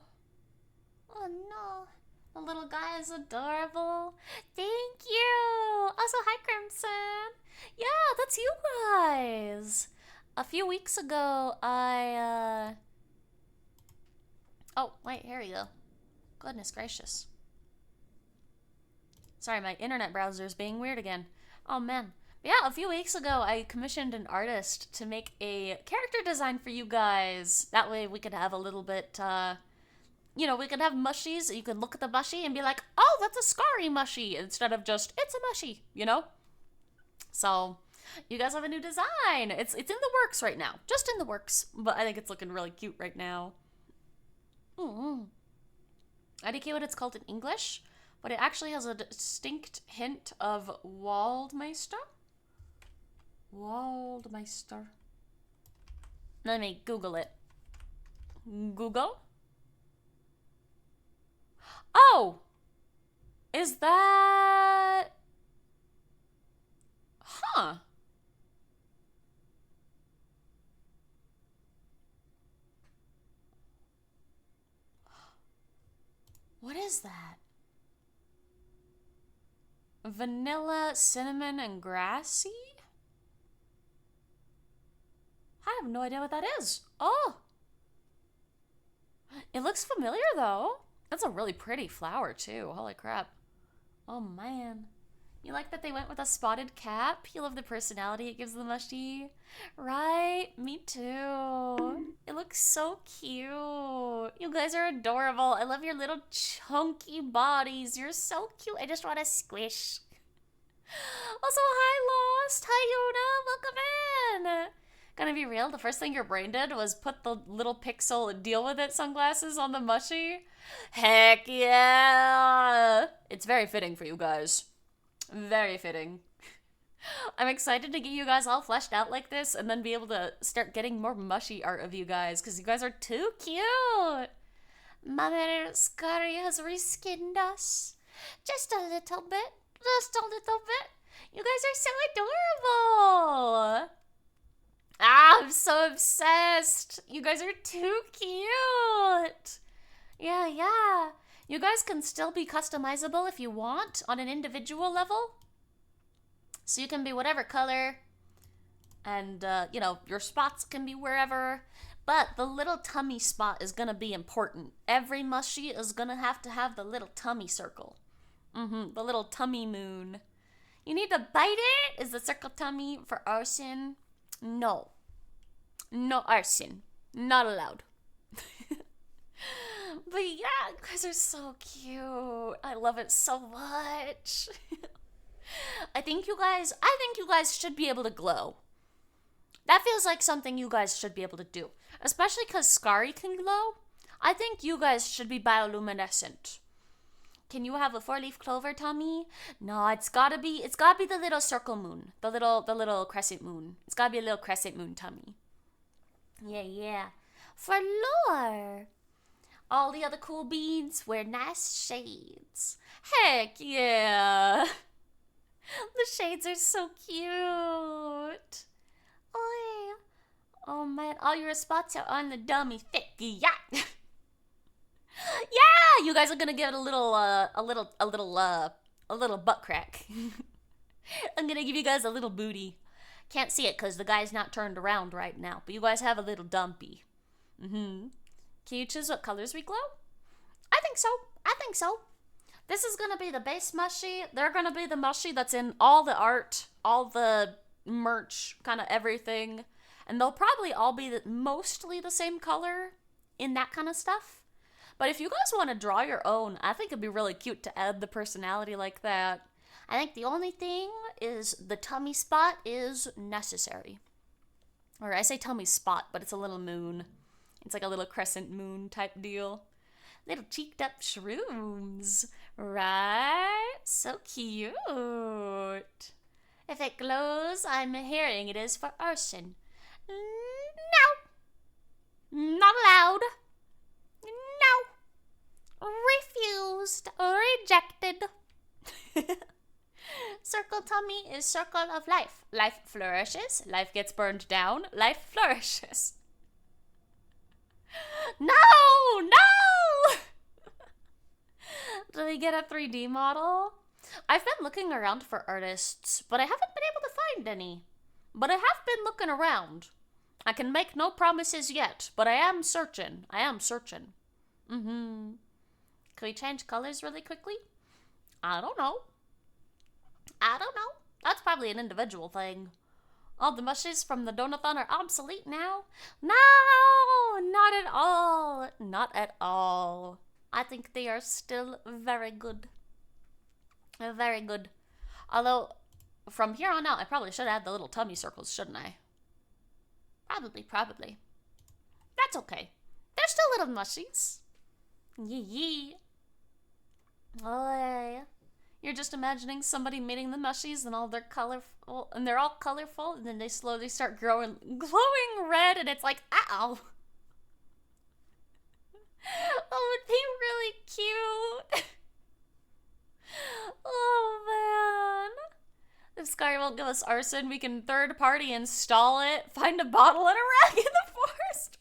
Oh no. The little guy is adorable. Thank you. Also, hi, Crimson. Yeah, that's you guys. A few weeks ago, Oh, wait, here we go. Goodness gracious. Sorry, my internet browser is being weird again. Oh, man. Yeah, a few weeks ago, I commissioned an artist to make a character design for you guys. That way we could have a little bit, you know, we could have mushies. You could look at the mushie and be like, oh, that's a Skari mushie, instead of just, it's a mushie, you know? So, you guys have a new design. It's in the works right now. Just in the works. But I think it's looking really cute right now. IDK what it's called in English, but it actually has a distinct hint of Waldmeister. Waldmeister. Let me Google it. Google? Oh! Is that... Huh. What is that? Vanilla, cinnamon, and grassy? I have no idea what that is. Oh! It looks familiar, though. That's a really pretty flower, too. Holy crap. Oh, man. You like that they went with a spotted cap? You love the personality it gives the mushie? Right? Me too. It looks so cute. You guys are adorable. I love your little chunky bodies. You're so cute. I just want to squish. Also, hi, Lost. Hi, Yona. Welcome in. Gonna be real, the first thing your brain did was put the little pixel deal with it sunglasses on the mushie. Heck yeah! It's very fitting for you guys. Very fitting. I'm excited to get you guys all fleshed out like this and then be able to start getting more mushy art of you guys because you guys are too cute. Mother Skari has reskinned us. Just a little bit. Just a little bit. You guys are so adorable. Ah, I'm so obsessed. You guys are too cute. Yeah. You guys can still be customizable if you want on an individual level. So you can be whatever color. And, you know, your spots can be wherever. But the little tummy spot is going to be important. Every mushie is going to have the little tummy circle. The little tummy moon. You need to bite it? Is the circle tummy for arson? No. No arson. Not allowed. But yeah, you guys are so cute. I love it so much. I think you guys should be able to glow. That feels like something you guys should be able to do. Especially because Skari can glow. I think you guys should be bioluminescent. Can you have a 4-leaf clover, Tommy? No, it's gotta be the little circle moon. The little crescent moon. It's gotta be a little crescent moon, Tommy. Yeah. For lore. All the other cool beans wear nice shades. Heck yeah. The shades are so cute. Oh man, all your spots are on the dummy thick. Yeah. Yeah, you guys are gonna get a little butt crack. I'm gonna give you guys a little booty. Can't see it because the guy's not turned around right now, but you guys have a little dumpy. Can you choose what colors we glow? I think so. This is gonna be the base mushie. They're gonna be the mushie that's in all the art, all the merch, kind of everything. And they'll probably all be mostly the same color in that kind of stuff. But if you guys want to draw your own, I think it'd be really cute to add the personality like that. I think the only thing is the tummy spot is necessary. Or I say tummy spot, but it's a little moon. It's like a little crescent moon type deal. Little cheeked up shrooms, right? So cute. If it glows, I'm hearing it is for arson. No. Not allowed. No. Refused. Rejected. Circle tummy is circle of life. Life flourishes. Life gets burned down. Life flourishes. No! No! Do we get a 3D model? I've been looking around for artists, but I haven't been able to find any. But I have been looking around. I can make no promises yet, but I am searching. Can we change colors really quickly? I don't know. That's probably an individual thing. All the mushes from the Donathon are obsolete now. No, not at all. Not at all. I think they are still very good. Very good. Although, from here on out, I probably should add the little tummy circles, shouldn't I? Probably. That's okay. They're still little mushies. Yee. Oh, yeah. You're just imagining somebody meeting the mushies and all they're colorful, and they're all colorful, and then they slowly start glowing red, and it's like, ow. That would be really cute. Oh, man. If Skari won't give us arson, we can third-party install it, find a bottle and a rag in the forest.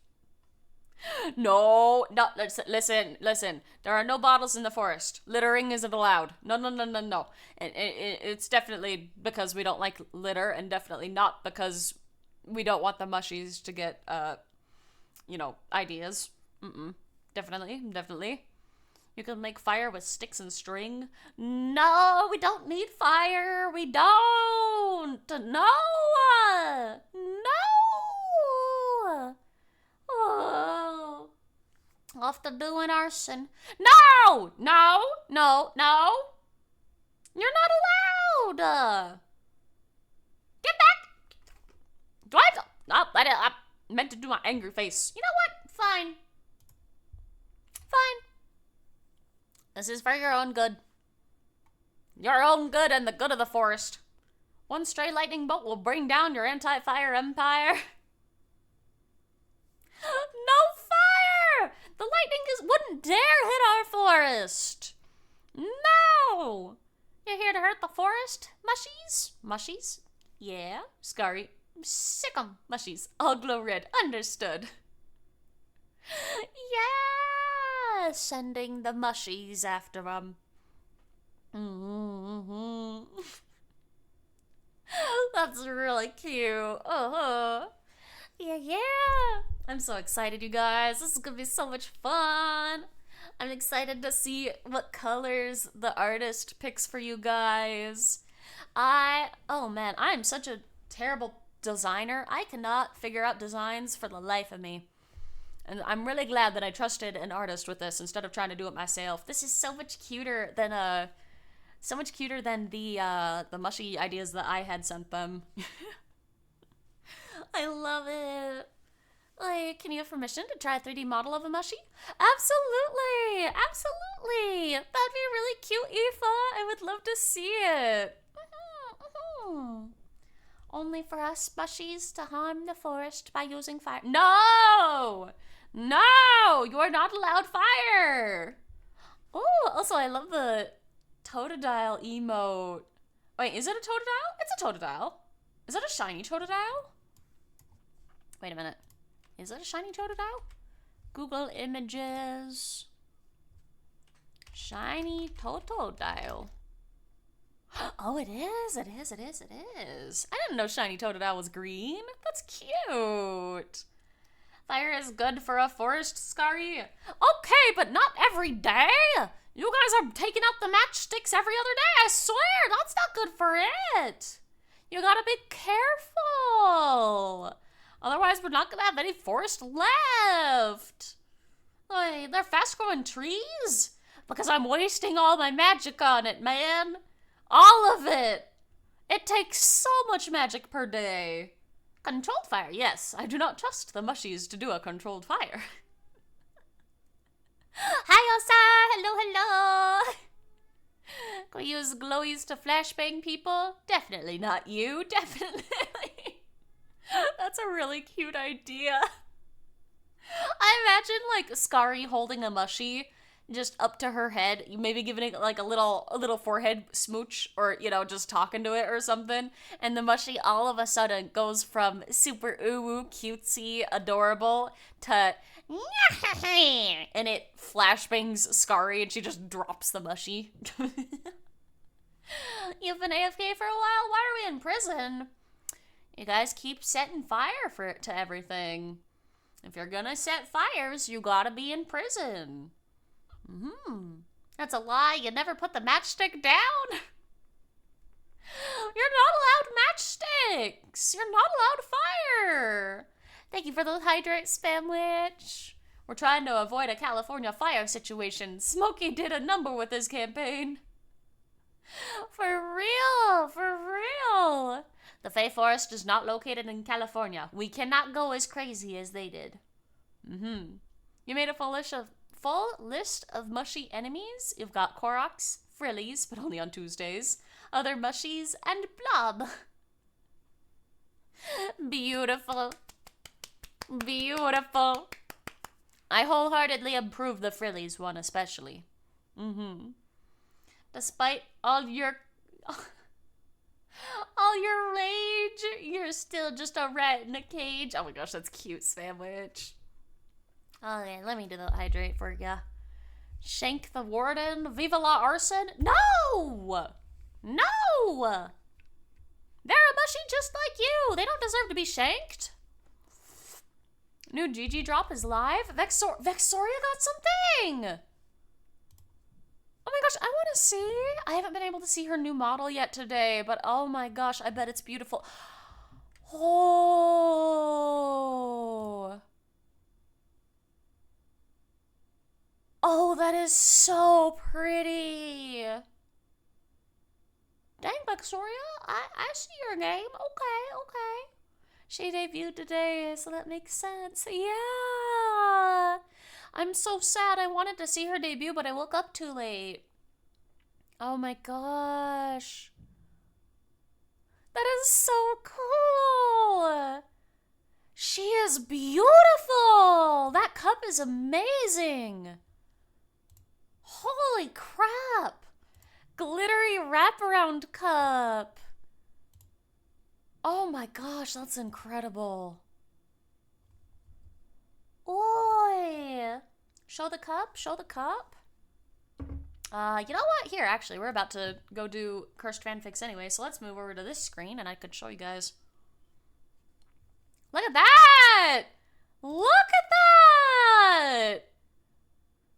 No, listen. There are no bottles in the forest. Littering isn't allowed. No. And it's definitely because we don't like litter, and definitely not because we don't want the mushies to get, ideas. Definitely. You can make fire with sticks and string. No, we don't need fire. We don't. No. Oh. Off to doing arson. No. You're not allowed. Get back. Do I have to? No, I meant to do my angry face. You know what? Fine. This is for your own good. Your own good and the good of the forest. One stray lightning bolt will bring down your anti-fire empire. No fire! The lightning wouldn't dare hit our forest. No! You're here to hurt the forest, mushies? Mushies? Yeah, Skari. Sick 'em, mushies. All glow red. Understood. Yeah, sending the mushies after 'em. That's really cute. Yeah. I'm so excited, you guys. This is gonna be so much fun. I'm excited to see what colors the artist picks for you guys. Oh man, I am such a terrible designer. I cannot figure out designs for the life of me. And I'm really glad that I trusted an artist with this instead of trying to do it myself. This is so much cuter than the mushy ideas that I had sent them. I love it. Like, can you have permission to try a 3D model of a mushy? Absolutely. That'd be really cute, Aoife. I would love to see it. Only for us mushies to harm the forest by using fire. No! You are not allowed fire! Oh, also I love the Totodile emote. Wait, is it a Totodile? It's a Totodile. Is that a shiny Totodile? Wait a minute. Is that a shiny Totodile? Google images. Shiny Totodile. Oh, it is. I didn't know shiny Totodile was green. That's cute. Fire is good for a forest, Skari. Okay, but not every day. You guys are taking out the matchsticks every other day. I swear, that's not good for it. You gotta be careful. Otherwise, we're not gonna have any forest left. Like, they're fast-growing trees? Because I'm wasting all my magic on it, man. All of it. It takes so much magic per day. Controlled fire, yes. I do not trust the mushies to do a controlled fire. Hi, Osa. Hello. Can We use glowies to flashbang people? Definitely not you. Definitely. That's a really cute idea. I imagine like Skari holding a mushie just up to her head, maybe giving it like a little forehead smooch, or just talking to it or something, and the mushie all of a sudden goes from super ooh cutesy adorable to and it flashbangs Skari and she just drops the mushie. You've been AFK for a while? Why are we in prison? You guys keep setting fire to everything. If you're gonna set fires, you gotta be in prison. That's a lie. You never put the matchstick down. You're not allowed matchsticks. You're not allowed fire. Thank you for the hydrate spamwich. We're trying to avoid a California fire situation. Smokey did a number with his campaign. For real, for real. The Fey Forest is not located in California. We cannot go as crazy as they did. You made a full list of mushy enemies. You've got Koroks, Frillies, but only on Tuesdays, other mushies, and Blob. Beautiful. Beautiful. I wholeheartedly approve the Frillies one especially. Despite all your rage, you're still just a rat in a cage. Oh my gosh, that's cute, sandwich. Okay, let me do the hydrate for ya. Shank the Warden, Viva la Arson. No! No! They're a mushy just like you. They don't deserve to be shanked. New GG drop is live. Vexoria got something. Oh my gosh, I want to see. I haven't been able to see her new model yet today, but oh my gosh, I bet it's beautiful. Oh. Oh, that is so pretty. Dang, Vexoria, I see your name. Okay. She debuted today, so that makes sense. Yeah. I'm so sad. I wanted to see her debut, but I woke up too late. Oh my gosh. That is so cool. She is beautiful. That cup is amazing. Holy crap. Glittery wraparound cup. Oh my gosh, that's incredible. Oi! Show the cup, show the cup. You know what? Here, actually, we're about to go do Cursed Fanfics anyway, so let's move over to this screen and I could show you guys. Look at that! Look at that!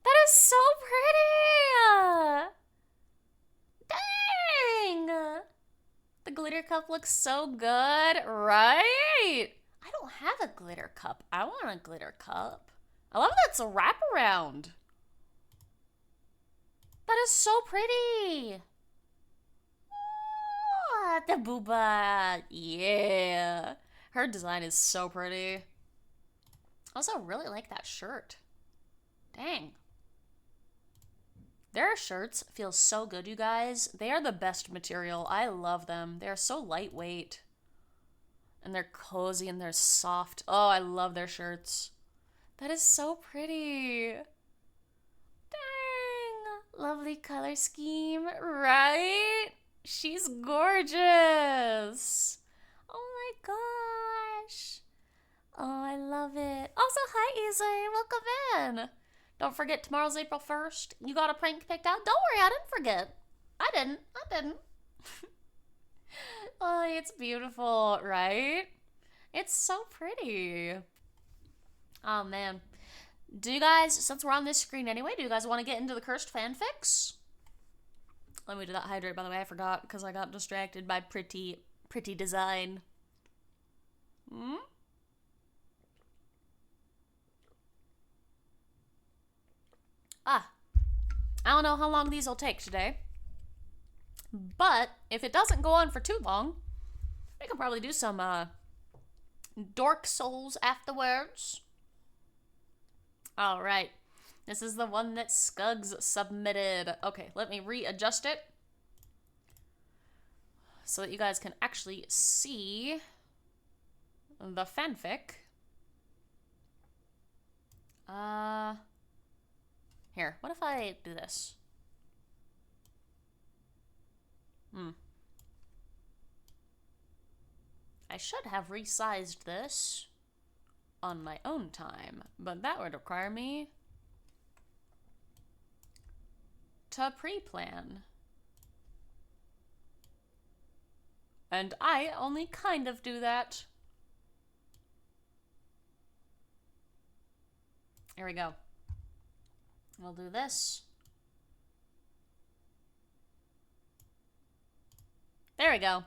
That is so pretty! Dang! The glitter cup looks so good, right? I don't have a glitter cup. I want a glitter cup. I love that it's a wraparound. That is so pretty. Oh, the booba. Yeah. Her design is so pretty. I also really like that shirt. Dang. Their shirts feel so good, you guys. They are the best material. I love them. They are so lightweight. And they're cozy and they're soft. Oh, I love their shirts. That is so pretty. Dang. Lovely color scheme, right? She's gorgeous. Oh my gosh. Oh, I love it. Also, hi, Izzy. Welcome in. Don't forget, tomorrow's April 1st. You got a prank picked out? Don't worry, I didn't forget. I didn't. Oh, it's beautiful, right? It's so pretty. Oh, man. Do you guys, since we're on this screen anyway, do you guys want to get into the Cursed Fanfics? Let me do that hydrate, by the way. I forgot because I got distracted by pretty design. I don't know how long these will take today. But if it doesn't go on for too long, we can probably do some Dork Souls afterwards. Alright. This is the one that Scugs submitted. Okay, let me readjust it. so that you guys can actually see the fanfic. Here, what if I do this? I should have resized this on my own time, but that would require me to pre-plan. And I only kind of do that. Here we go. We'll do this. There we go.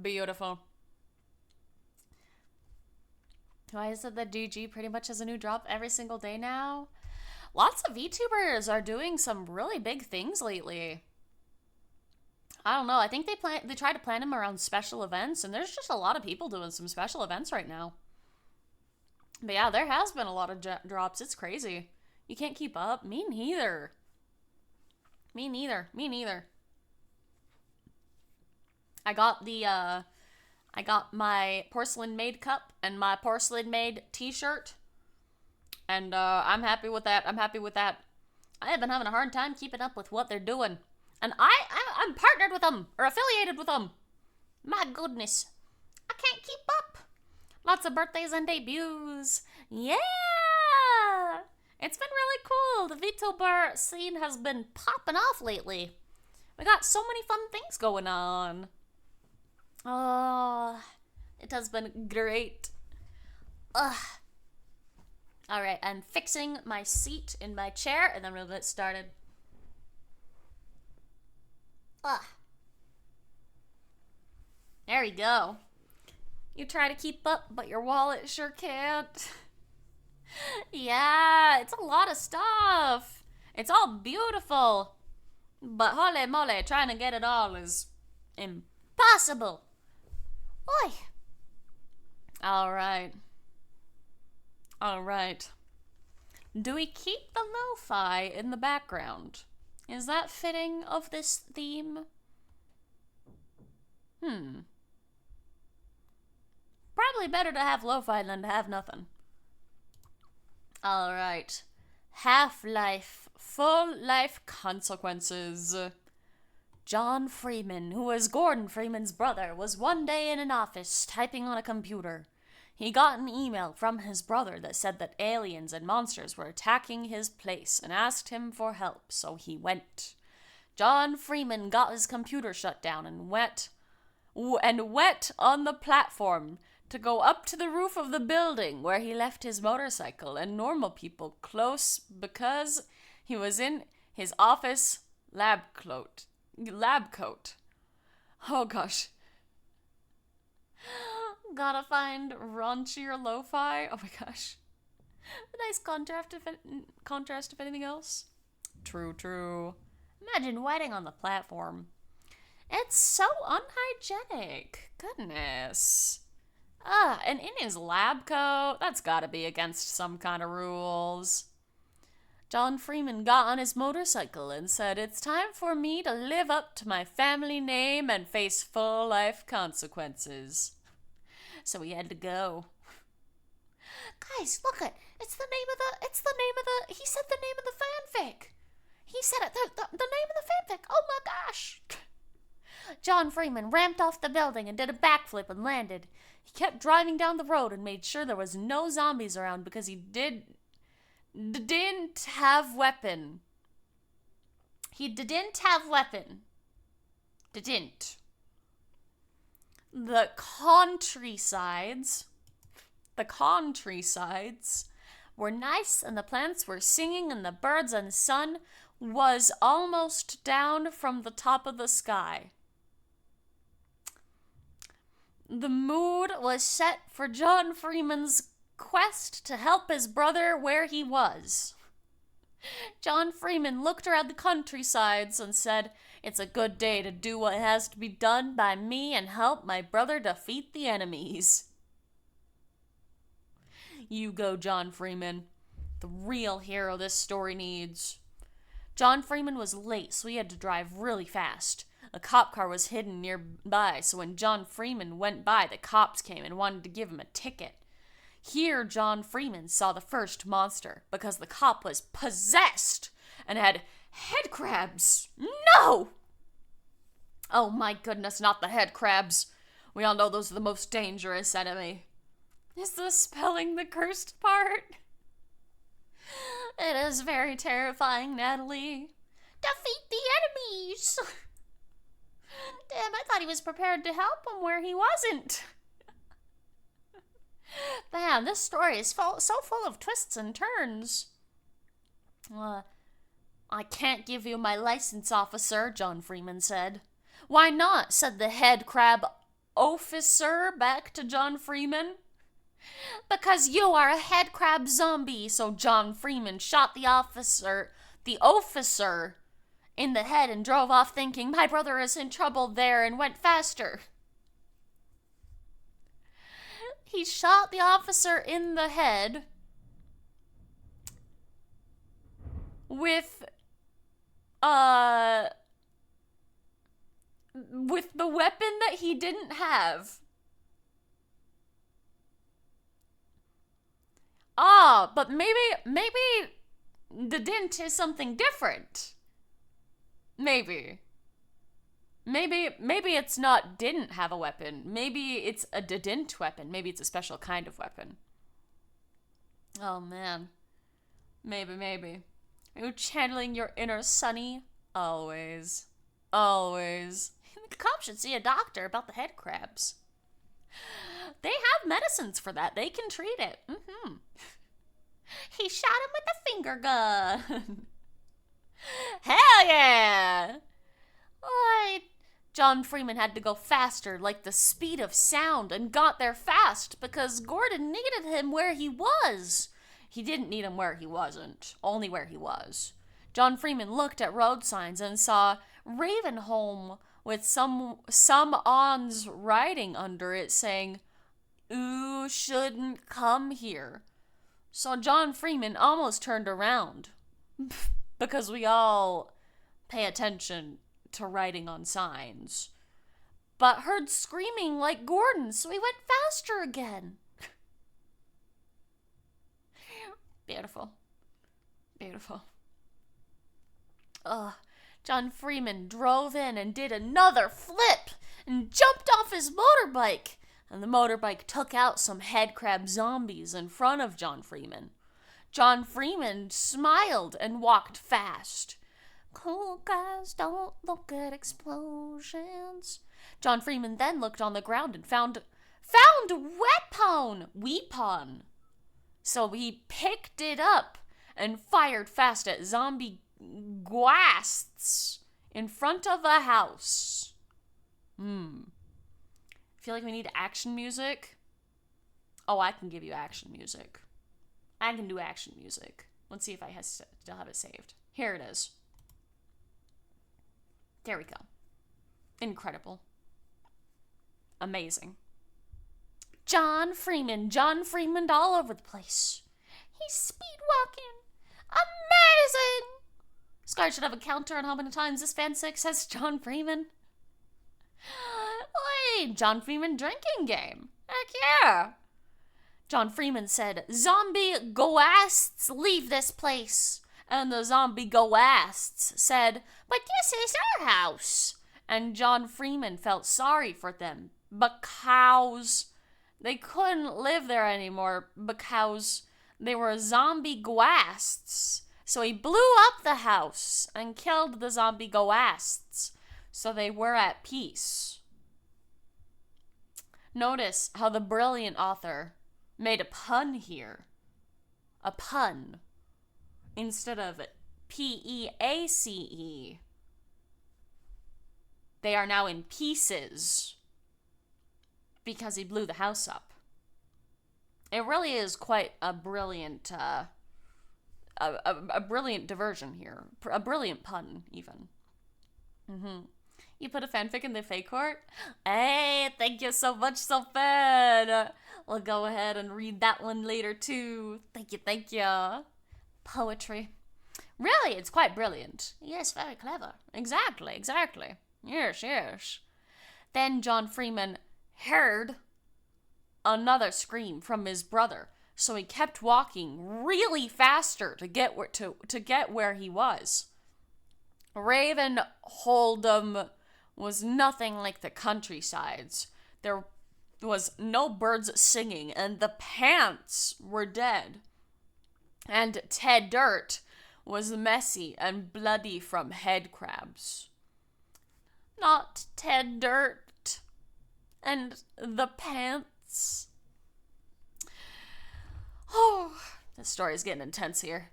Beautiful. Why is it that GG pretty much has a new drop every single day now? Lots of VTubers are doing some really big things lately. I don't know. I think they try to plan them around special events, and there's just a lot of people doing some special events right now. But yeah, there has been a lot of drops. It's crazy. You can't keep up. Me neither. Me neither. Me neither. I got my porcelain made cup and my porcelain made t-shirt. And I'm happy with that. I'm happy with that. I have been having a hard time keeping up with what they're doing. And I'm partnered with them, or affiliated with them. My goodness. I can't keep up. Lots of birthdays and debuts. Yeah! It's been really cool. The VTuber scene has been popping off lately. We got so many fun things going on. Oh, it has been great. Ugh. Alright, I'm fixing my seat in my chair, and then we'll get started. Ugh. There we go. You try to keep up, but your wallet sure can't. Yeah, it's a lot of stuff. It's all beautiful. But holy moly, trying to get it all is impossible. Oi. Alright. Alright. Do we keep the lo-fi in the background? Is that fitting of this theme? Probably better to have lo-fi than to have nothing. Alright. Half-life. Full-life consequences. John Freeman, who was Gordon Freeman's brother, was one day in an office typing on a computer. He got an email from his brother that said that aliens and monsters were attacking his place and asked him for help, so he went. John Freeman got his computer shut down and went on the platform to go up to the roof of the building where he left his motorcycle and normal people close because he was in his office lab coat. Oh gosh. Gotta find raunchier lo-fi. Oh my gosh. A nice contrast if anything else. True. Imagine waiting on the platform. It's so unhygienic. Goodness. And in his lab coat, that's gotta be against some kind of rules. John Freeman got on his motorcycle and said, "It's time for me to live up to my family name and face full life consequences." So he had to go. Guys, look it. He said the name of the fanfic. He said it, the name of the fanfic. Oh my gosh. John Freeman ramped off the building and did a backflip and landed. He kept driving down the road and made sure there was no zombies around because he didn't have weapon. He didn't have weapon. Didn't. The countrysides were nice, and the plants were singing, and the birds and sun was almost down from the top of the sky. The mood was set for John Freeman's quest to help his brother where he was. John Freeman looked around the countrysides and said, "It's a good day to do what has to be done by me and help my brother defeat the enemies." You go, John Freeman. The real hero this story needs. John Freeman was late, so he had to drive really fast. A cop car was hidden nearby, so when John Freeman went by, the cops came and wanted to give him a ticket. Here, John Freeman saw the first monster, because the cop was possessed and had head crabs. No! Oh my goodness, not the head crabs. We all know those are the most dangerous enemy. Is the spelling the cursed part? It is very terrifying, Natalie. Defeat the enemies! Damn, I thought he was prepared to help him where he wasn't. Man, this story is so full of twists and turns. I can't give you my license, officer, John Freeman said. Why not? Said the head crab officer back to John Freeman. Because you are a head crab zombie, so John Freeman shot the officer in the head and drove off thinking, my brother is in trouble there, and went faster. He shot the officer in the head with the weapon that he didn't have. But maybe the dint is something different. Maybe it's not didn't have a weapon. Maybe it's a didn't weapon. Maybe it's a special kind of weapon. Oh man. Maybe. Are you channeling your inner Sunny? Always. The cops should see a doctor about the head crabs. They have medicines for that. They can treat it. He shot him with a finger gun. Hell yeah! John Freeman had to go faster, like the speed of sound, and got there fast because Gordon needed him where he was. He didn't need him where he wasn't, only where he was. John Freeman looked at road signs and saw Ravenholm with some on's writing under it saying, "Oo shouldn't come here." So John Freeman almost turned around because we all pay attention to writing on signs, but heard screaming like Gordon, so he went faster again. Beautiful. John Freeman drove in and did another flip and jumped off his motorbike, and the motorbike took out some head crab zombies in front of John Freeman. John Freeman smiled and walked fast. Cool guys don't look at explosions. John Freeman then looked on the ground and found weapon. So he picked it up and fired fast at zombie ghasts in front of a house. Feel like we need action music? Oh, I can give you action music. I can do action music. Let's see if I still have it saved. Here it is. There we go. Incredible. Amazing. John Freeman all over the place. He's speed walking. Amazing! Skari should have a counter on how many times this fanfic says John Freeman. Hey, John Freeman drinking game. Heck yeah. John Freeman said, "Zombie ghasts, leave this place." And the zombie ghasts said, "But this is our house." And John Freeman felt sorry for them because they couldn't live there anymore because they were zombie ghasts. So he blew up the house and killed the zombie ghasts. So they were at peace. Notice how the brilliant author made a pun here. A pun. Instead of P-E-A-C-E. They are now in pieces because he blew the house up. It really is quite a brilliant, a brilliant diversion here. A brilliant pun, even. You put a fanfic in the fake court? Hey, thank you so much, Sophia. We'll go ahead and read that one later, too. Thank you. Poetry. Really, it's quite brilliant. Yes, very clever. Exactly, exactly. Yes, yes. Then John Freeman heard another scream from his brother, so he kept walking really faster to get where he was. Raven Hold'em was nothing like the countrysides. There was no birds singing, and the pants were dead. And Ted Dirt was messy and bloody from head crabs. Not Ted Dirt and the pants. Oh, this story's getting intense here.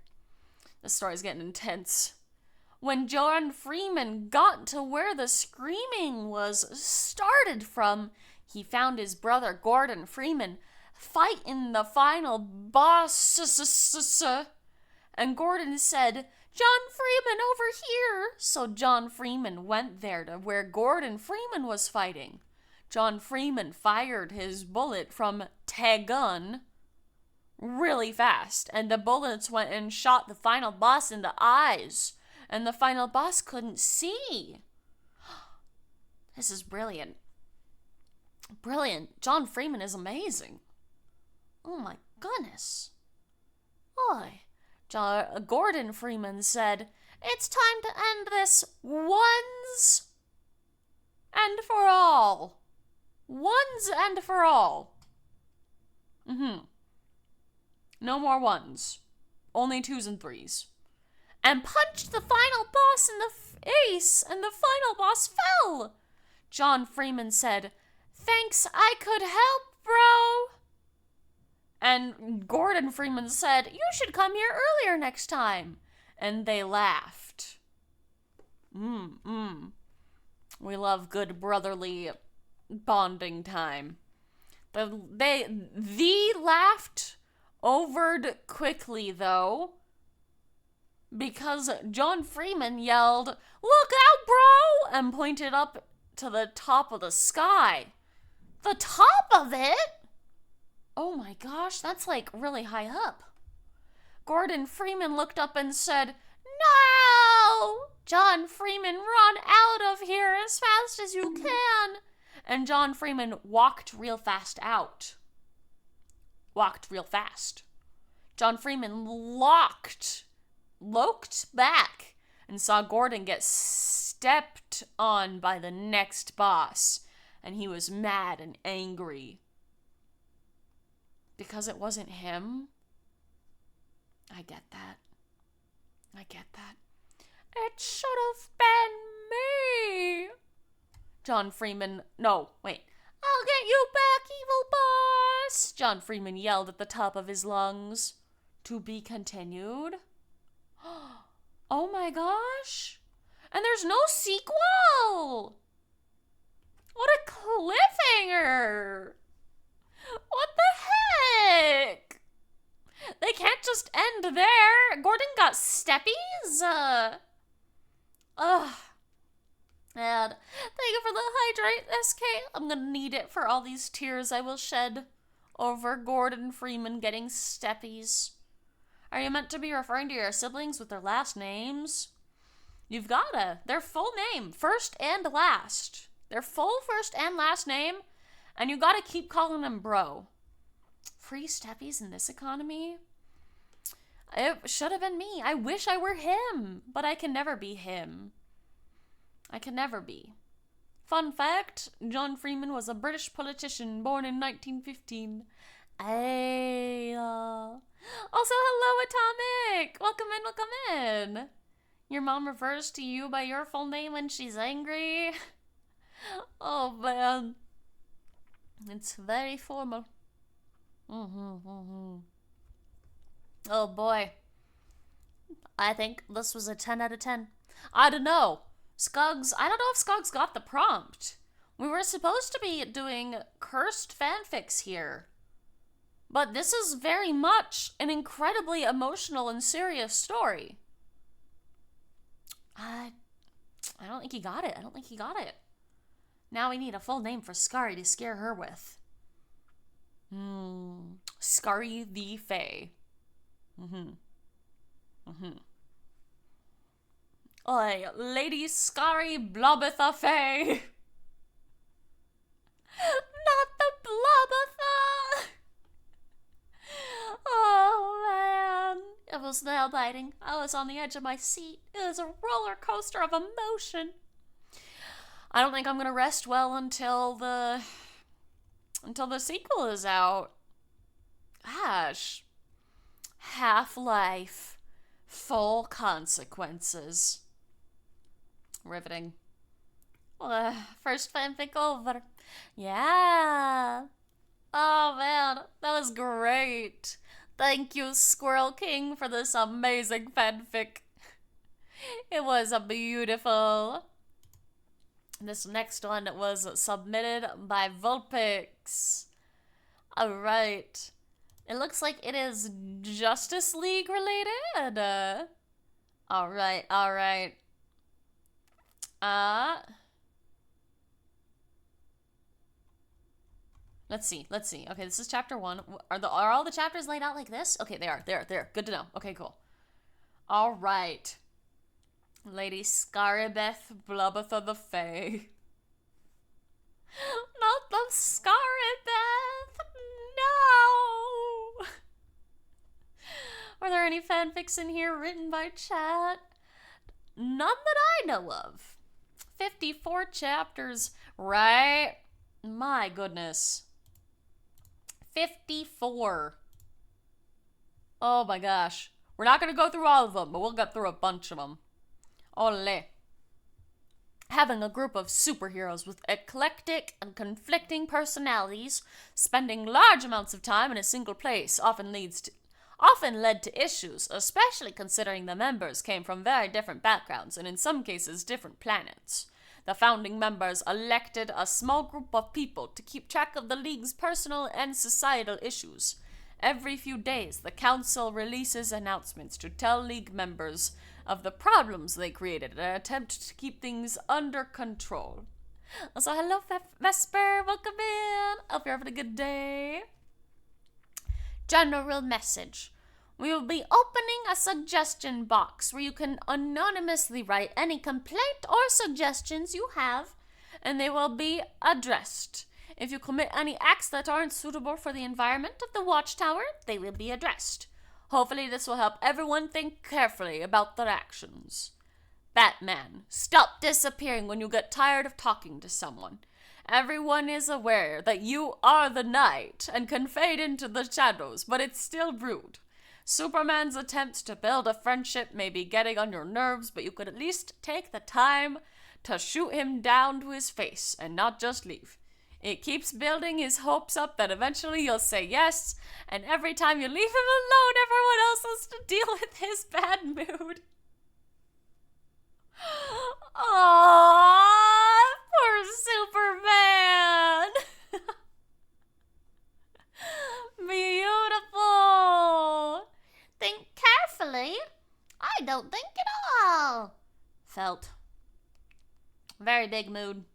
This story's getting intense. When John Freeman got to where the screaming was started from, he found his brother Gordon Freeman fighting the final boss. And Gordon said, "John Freeman, over here." So John Freeman went there to where Gordon Freeman was fighting. John Freeman fired his bullet from gun really fast, and the bullets went and shot the final boss in the eyes, and the final boss couldn't see. This is brilliant. Brilliant. John Freeman is amazing. Oh my goodness. Boy. Gordon Freeman said, "It's time to end this once and for all. Ones and for all." No more ones. Only twos and threes. And punched the final boss in the face, and the final boss fell. John Freeman said, "Thanks, I could help, bro." And Gordon Freeman said, "You should come here earlier next time." And they laughed. We love good brotherly bonding time. They laughed overed quickly, though, because John Freeman yelled, "Look out, bro!" and pointed up to the top of the sky. The top of it? Oh my gosh, that's like really high up. Gordon Freeman looked up and said, "No! John Freeman, run out of here as fast as you can." And John Freeman walked real fast out. Walked real fast. John Freeman loked back and saw Gordon get stepped on by the next boss, and he was mad and angry. Because it wasn't him? I get that. It should have been me. John Freeman, no, wait. "I'll get you back, evil boss," John Freeman yelled at the top of his lungs. To be continued? Oh my gosh. And there's no sequel. What a cliffhanger. What the heck? They can't just end there. Gordon got steppies? And thank you for the hydrate, SK. I'm gonna need it for all these tears I will shed over Gordon Freeman getting steppies. Are you meant to be referring to your siblings with their last names? You've gotta. Their full name, first and last. Their full first and last name, and you gotta keep calling them bro. Free steppies in this economy? It should have been me. I wish I were him, but I can never be him. I can never be. Fun fact, John Freeman was a British politician born in 1915. Also, hello, Atomic! Welcome in. Your mom refers to you by your full name when she's angry. Oh, man. It's very formal. Oh, boy. I think this was a 10 out of 10. I don't know. I don't know if Skuggs got the prompt. We were supposed to be doing cursed fanfics here. But this is very much an incredibly emotional and serious story. I don't think he got it. Now we need a full name for Skari to scare her with. Skari the Fae. Oi, Lady Skari Blobitha Faye. Not the Blobitha! Oh, man. It was nail biting. I was on the edge of my seat. It was a roller coaster of emotion. I don't think I'm gonna rest well until the sequel is out. Gosh. Half-Life. Full consequences. Riveting. First fanfic over. Yeah. Oh man, that was great. Thank you, Squirrel King, for this amazing fanfic. It was beautiful. This next one was submitted by Vulpix. Alright. It looks like it is Justice League related. Alright. Let's see. Okay, this is chapter 1. Are all the chapters laid out like this? Okay, they are. They're. Good to know. Okay, cool. Alright. Lady Scaribeth Blubbatha the Fae. Not the Scaribeth! No! Are there any fanfics in here written by chat? None that I know of. 54 chapters, right? My goodness. 54. Oh my gosh. We're not going to go through all of them, but we'll get through a bunch of them. Ole. Having a group of superheroes with eclectic and conflicting personalities spending large amounts of time in a single place often led to issues, especially considering the members came from very different backgrounds and in some cases different planets. The founding members elected a small group of people to keep track of the League's personal and societal issues. Every few days, the Council releases announcements to tell League members of the problems they created in an attempt to keep things under control. So hello, Vesper, welcome in. Hope you're having a good day. General message. We will be opening a suggestion box where you can anonymously write any complaint or suggestions you have, and they will be addressed. If you commit any acts that aren't suitable for the environment of the Watchtower, they will be addressed. Hopefully this will help everyone think carefully about their actions. Batman, stop disappearing when you get tired of talking to someone. Everyone is aware that you are the night and can fade into the shadows, but it's still rude. Superman's attempts to build a friendship may be getting on your nerves, but you could at least take the time to shoot him down to his face and not just leave. It keeps building his hopes up that eventually you'll say yes, and every time you leave him alone, everyone else has to deal with his bad mood. Aww, poor Superman. Beautiful. Think carefully. I don't think at all. Felt. Very big mood.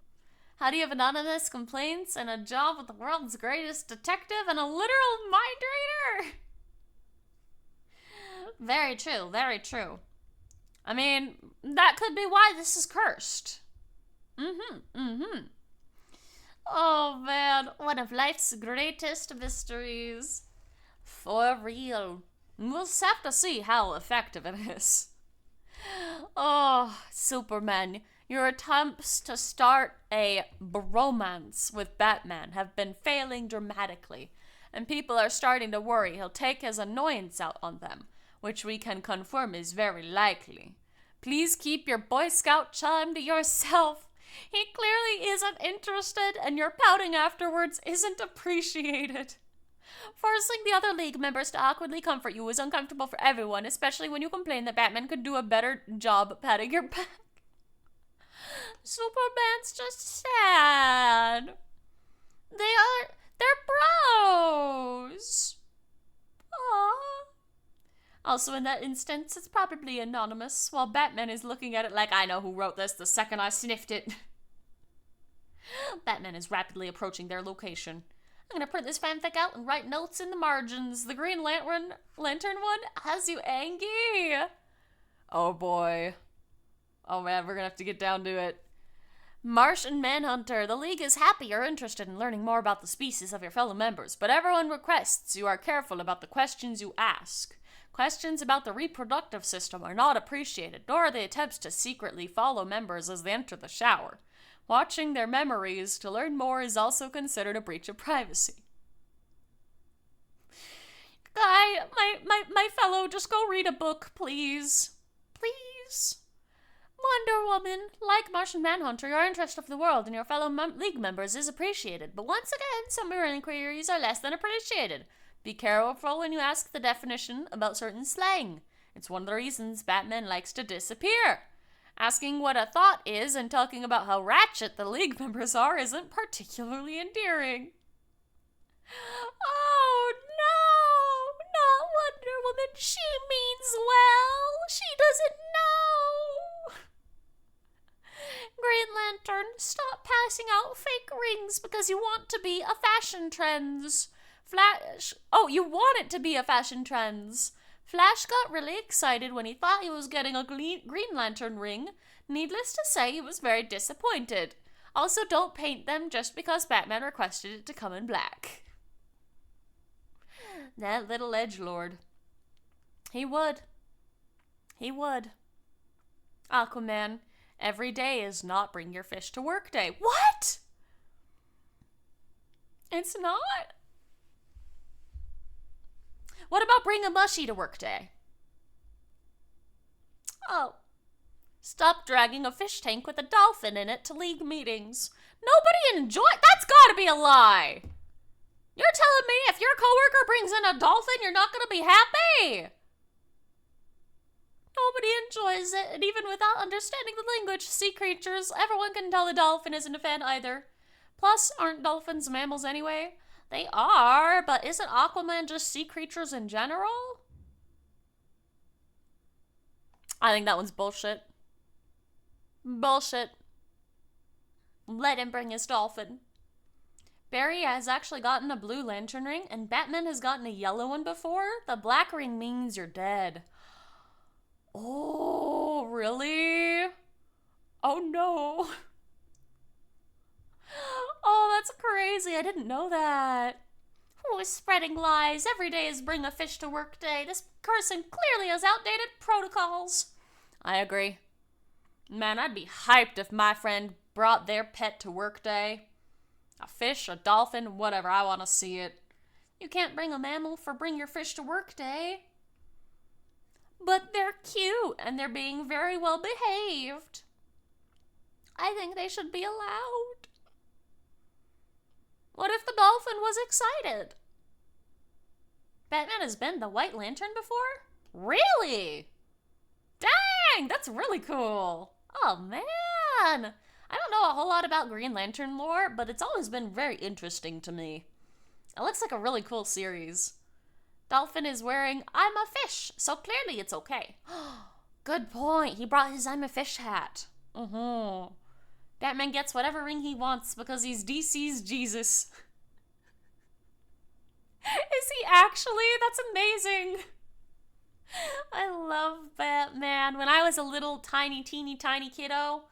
How do you have anonymous complaints and a job with the world's greatest detective and a literal mind reader? Very true, very true. I mean, that could be why this is cursed. Oh man, one of life's greatest mysteries. For real. We'll just have to see how effective it is. Oh, Superman, your attempts to start a bromance with Batman have been failing dramatically, and people are starting to worry he'll take his annoyance out on them, which we can confirm is very likely. Please keep your Boy Scout chime to yourself. He clearly isn't interested, and your pouting afterwards isn't appreciated. Forcing the other League members to awkwardly comfort you is uncomfortable for everyone, especially when you complain that Batman could do a better job patting your back. Superman's just sad. They're bros. Aww. Also, in that instance, it's probably anonymous, while Batman is looking at it like, I know who wrote this the second I sniffed it. Batman is rapidly approaching their location. I'm gonna print this fanfic out and write notes in the margins. The Green Lantern one has you angry. Oh boy. Oh man, we're gonna have to get down to it. Martian Manhunter, the League is happy you're interested in learning more about the species of your fellow members, but everyone requests you are careful about the questions you ask. Questions about the reproductive system are not appreciated, nor are the attempts to secretly follow members as they enter the shower. Watching their memories to learn more is also considered a breach of privacy. Guy, my fellow, just go read a book, please. Please. Wonder Woman, like Martian Manhunter, your interest of the world and your fellow League members is appreciated, but once again, some of your inquiries are less than appreciated. Be careful when you ask the definition about certain slang. It's one of the reasons Batman likes to disappear. Asking what a thought is and talking about how ratchet the League members are isn't particularly endearing. Oh no, not Wonder Woman. She means well. She doesn't know. Green Lantern, stop passing out fake rings because you want to be a fashion trends. Flash, oh, you want it to be a fashion trends. Flash got really excited when he thought he was getting a Green Lantern ring. Needless to say, he was very disappointed. Also, don't paint them just because Batman requested it to come in black. That little edgelord. He would. He would. Aquaman, every day is not bring your fish to work day. What? It's not? What about bring a mushie to work day? Oh. Stop dragging a fish tank with a dolphin in it to League meetings. Nobody that's gotta be a lie. You're telling me if your coworker brings in a dolphin, you're not gonna be happy? Nobody enjoys it, and even without understanding the language, sea creatures, everyone can tell the dolphin isn't a fan either. Plus, aren't dolphins mammals anyway? They are, but isn't Aquaman just sea creatures in general? I think that one's bullshit. Bullshit. Let him bring his dolphin. Barry has actually gotten a blue lantern ring, and Batman has gotten a yellow one before. The black ring means you're dead. Oh, really? Oh no. Oh, that's crazy. I didn't know that. Who is spreading lies? Every day is bring a fish to work day. This person clearly has outdated protocols. I agree. Man, I'd be hyped if my friend brought their pet to work day. A fish, a dolphin, whatever. I want to see it. You can't bring a mammal for bring your fish to work day. But they're cute and they're being very well behaved. I think they should be allowed. What if the dolphin was excited? Batman has been the White Lantern before? Really? Dang, that's really cool. Oh man. I don't know a whole lot about Green Lantern lore, but it's always been very interesting to me. It looks like a really cool series. Dolphin is wearing I'm a fish, so clearly it's okay. Good point. He brought his I'm a fish hat. Batman gets whatever ring he wants because he's DC's Jesus. Is he actually? That's amazing. I love Batman. When I was a little teeny kiddo,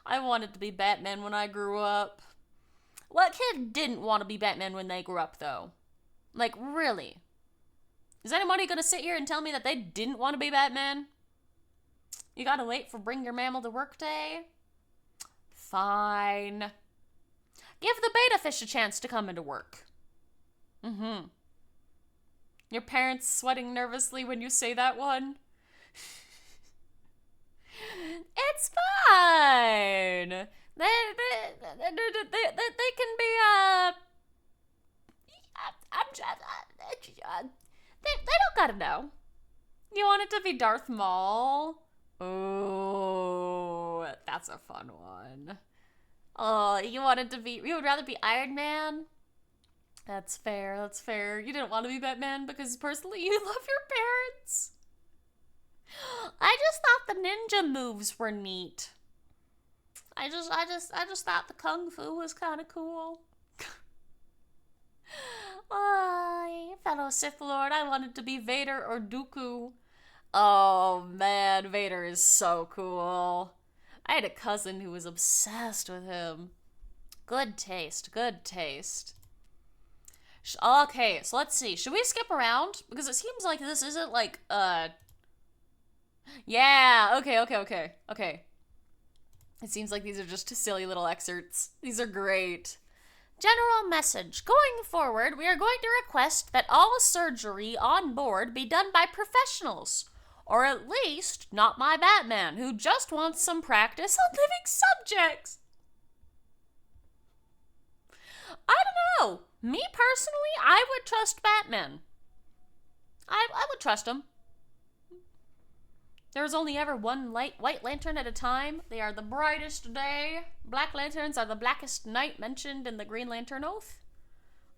I wanted to be Batman when I grew up. What kid didn't want to be Batman when they grew up, though? Like, really? Is anybody gonna sit here and tell me that they didn't want to be Batman? You gotta wait for bring your mammal to work day? Fine. Give the beta fish a chance to come into work. Your parents sweating nervously when you say that one? It's fine. They can be, they don't gotta know. You want it to be Darth Maul? Oh, that's a fun one. Oh, you would rather be Iron Man? That's fair, that's fair. You didn't want to be Batman because personally you love your parents. I just thought the ninja moves were neat. I just thought the kung fu was kind of cool. Oh, fellow Sith Lord, I wanted to be Vader or Dooku. Oh man, Vader is so cool. I had a cousin who was obsessed with him. Good taste, good taste. Okay, so let's see. Should we skip around? Because it seems like this isn't like, yeah, okay. It seems like these are just silly little excerpts. These are great. General message. Going forward, we are going to request that all surgery on board be done by professionals. Or at least not my Batman, who just wants some practice on living subjects. I don't know. Me personally, I would trust Batman. I would trust him. There is only ever one white lantern at a time. They are the brightest day. Black lanterns are the blackest night mentioned in the Green Lantern Oath.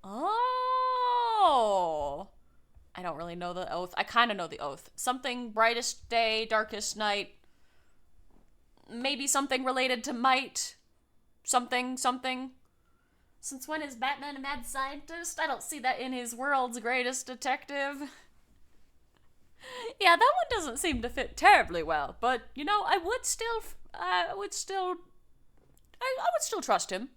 Oh. I don't really know the oath. I kind of know the oath. Something brightest day, darkest night. Maybe something related to might. Something. Since when is Batman a mad scientist? I don't see that in his world's greatest detective. Yeah, that one doesn't seem to fit terribly well, but I would still trust him.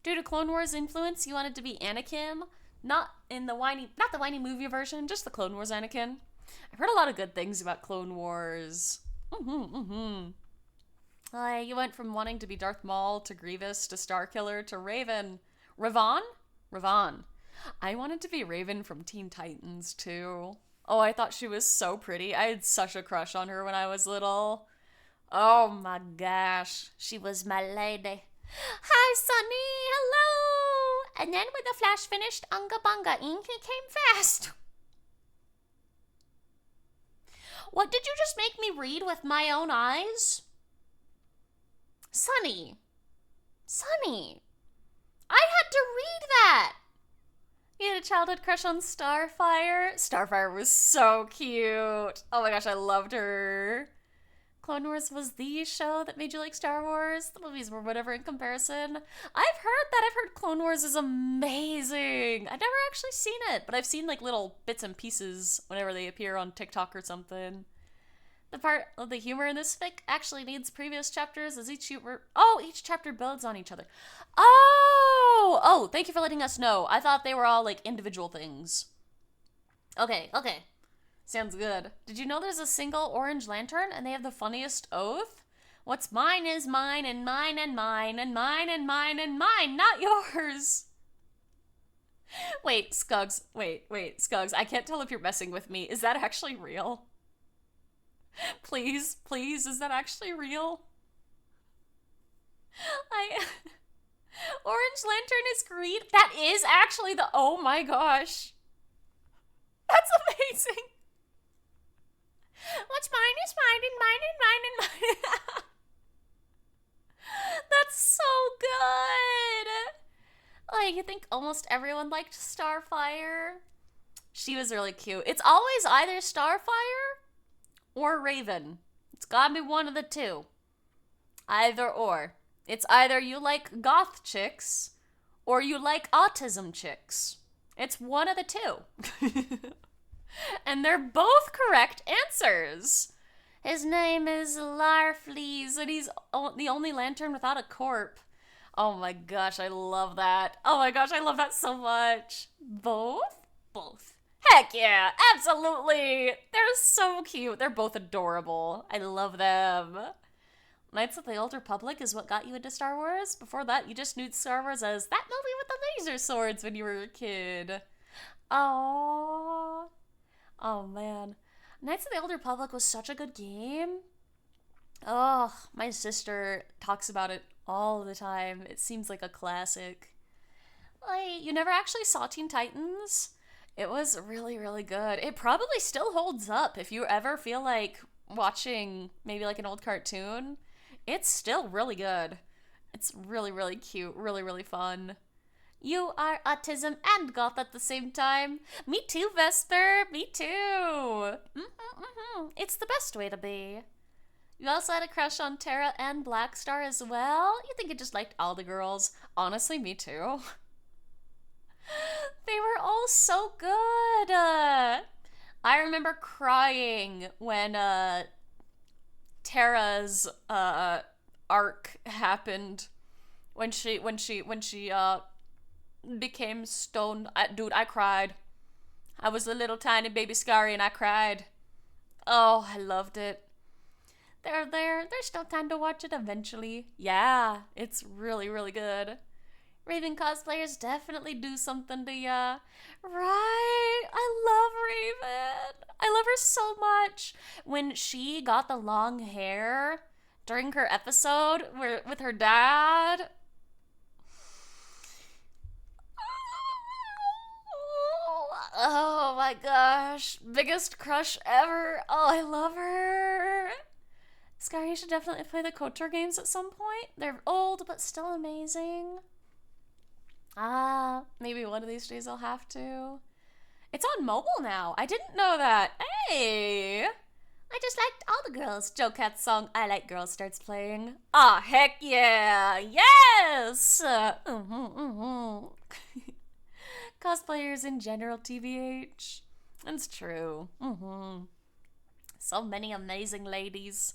Due to Clone Wars influence, you wanted to be Anakin, not the whiny movie version, just the Clone Wars Anakin. I've heard a lot of good things about Clone Wars. You went from wanting to be Darth Maul to Grievous to Starkiller to Raven. Ravon. I wanted to be Raven from Teen Titans too. Oh, I thought she was so pretty. I had such a crush on her when I was little. Oh my gosh. She was my lady. Hi, Sunny. Hello. And then when the Flash finished Unga Bunga ink, it came fast. What did you just make me read with my own eyes? Sunny. I had to read that. You had a childhood crush on Starfire? Starfire was so cute. Oh my gosh, I loved her. Clone Wars was the show that made you like Star Wars. The movies were whatever in comparison. I've heard Clone Wars is amazing. I've never actually seen it, but I've seen like little bits and pieces whenever they appear on TikTok or something. The part of the humor in this fic actually needs previous chapters as each chapter builds on each other. Oh, thank you for letting us know. I thought they were all like individual things. Okay. Sounds good. Did you know there's a single orange lantern and they have the funniest oath? What's mine is mine and mine and mine and mine and mine and mine, not yours. Wait, Skuggs. I can't tell if you're messing with me. Is that actually real? Please, is that actually real? Orange lantern is green. That is actually oh my gosh. That's amazing. What's mine is mine and mine and mine and mine. That's so good. You think almost everyone liked Starfire? She was really cute. It's always either Starfire or Raven. It's gotta be one of the two. Either or. It's either you like goth chicks or you like autism chicks. It's one of the two. And they're both correct answers. His name is Larfleeze, and he's the only lantern without a corp. Oh my gosh, I love that. Oh my gosh, I love that so much. Both? Heck yeah, absolutely. They're so cute. They're both adorable. I love them. Knights of the Old Republic is what got you into Star Wars? Before that, you just knew Star Wars as that movie with the laser swords when you were a kid. Oh man. Knights of the Old Republic was such a good game. Oh, my sister talks about it all the time. It seems like a classic. You never actually saw Teen Titans? It was really, really good. It probably still holds up if you ever feel like watching maybe like an old cartoon. It's still really good. It's really, really cute. Really, really fun. You are autism and goth at the same time. Me too, Vesper. Me too. It's the best way to be. You also had a crush on Terra and Blackstar as well? You think you just liked all the girls? Honestly, me too. They were all so good. I remember crying when Tara's arc happened when she became stoned. Dude, I cried. I was a little tiny baby Skari and I cried. Oh, I loved it. There's still time to watch it eventually. Yeah, it's really, really good. Raven cosplayers definitely do something to ya. Right? I love Raven. I love her so much. When she got the long hair during her episode with her dad. Oh my gosh. Biggest crush ever. Oh, I love her. Skari should definitely play the KOTOR games at some point. They're old, but still amazing. Maybe one of these days I'll have to. It's on mobile now. I didn't know that. Hey! I just liked all the girls. Joe Cat's song, I Like Girls, starts playing. Ah, heck yeah! Yes! Cosplayers in general, TBH. It's true. So many amazing ladies.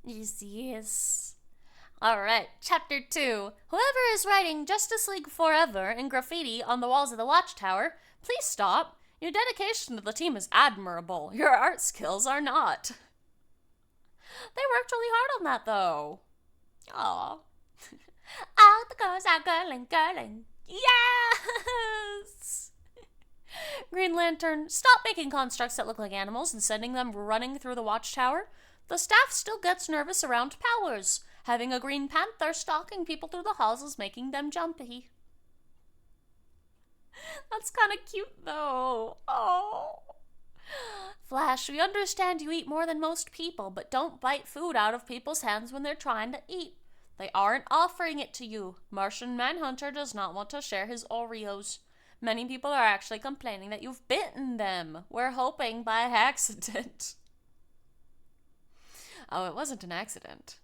Yes. Alright, Chapter 2. Whoever is writing Justice League Forever in graffiti on the walls of the Watchtower, please stop. Your dedication to the team is admirable. Your art skills are not. They worked really hard on that, though. Aw. All the girls are girling. Yes! Green Lantern, stop making constructs that look like animals and sending them running through the Watchtower. The staff still gets nervous around powers. Having a Green Panther stalking people through the halls is making them jumpy. That's kind of cute, though. Oh. Flash, we understand you eat more than most people, but don't bite food out of people's hands when they're trying to eat. They aren't offering it to you. Martian Manhunter does not want to share his Oreos. Many people are actually complaining that you've bitten them. We're hoping by accident. Oh, it wasn't an accident.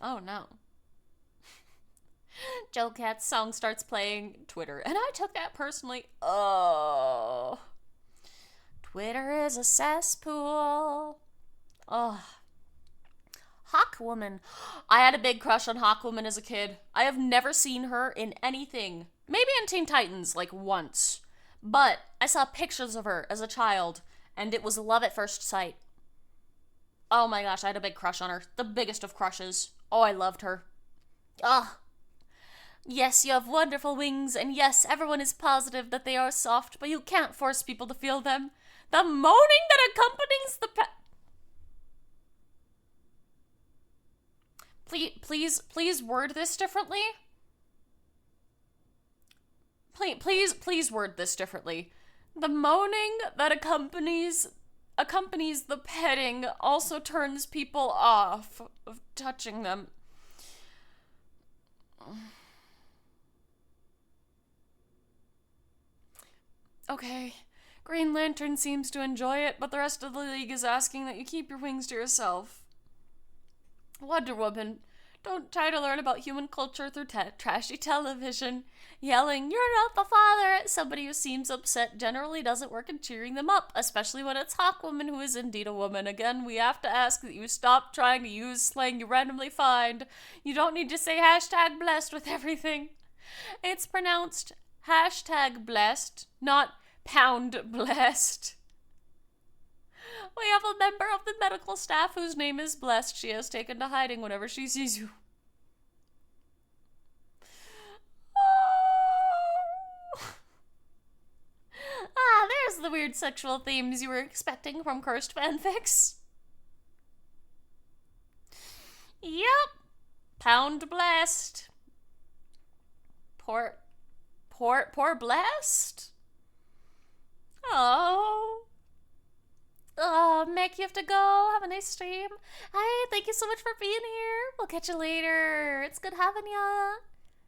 Oh no. Joe Cat's song starts playing Twitter, and I took that personally. Oh. Twitter is a cesspool. Oh. Hawkwoman. I had a big crush on Hawkwoman as a kid. I have never seen her in anything. Maybe in Teen Titans, like once. But I saw pictures of her as a child, and it was love at first sight. Oh my gosh, I had a big crush on her. The biggest of crushes. Oh, I loved her. Ugh. Yes, you have wonderful wings, and yes, everyone is positive that they are soft, but you can't force people to feel them. The moaning that accompanies the Please word this differently. Please word this differently. The moaning that accompanies the petting also turns people off of touching them. Okay, Green Lantern seems to enjoy it, but the rest of the League is asking that you keep your wings to yourself. Wonder Woman, don't try to learn about human culture through trashy television. Yelling, "You're not the father," at somebody who seems upset generally doesn't work in cheering them up, especially when it's Hawkwoman who is indeed a woman. Again, we have to ask that you stop trying to use slang you randomly find. You don't need to say #blessed with everything. It's pronounced #blessed, not #blessed. We have a member of the medical staff whose name is Blessed. She has taken to hiding whenever she sees you. There's the weird sexual themes you were expecting from cursed fanfics. Yep. Blessed. Poor Blessed? Oh, Mick, you have to go. Have a nice stream. Hi, thank you so much for being here. We'll catch you later. It's good having ya.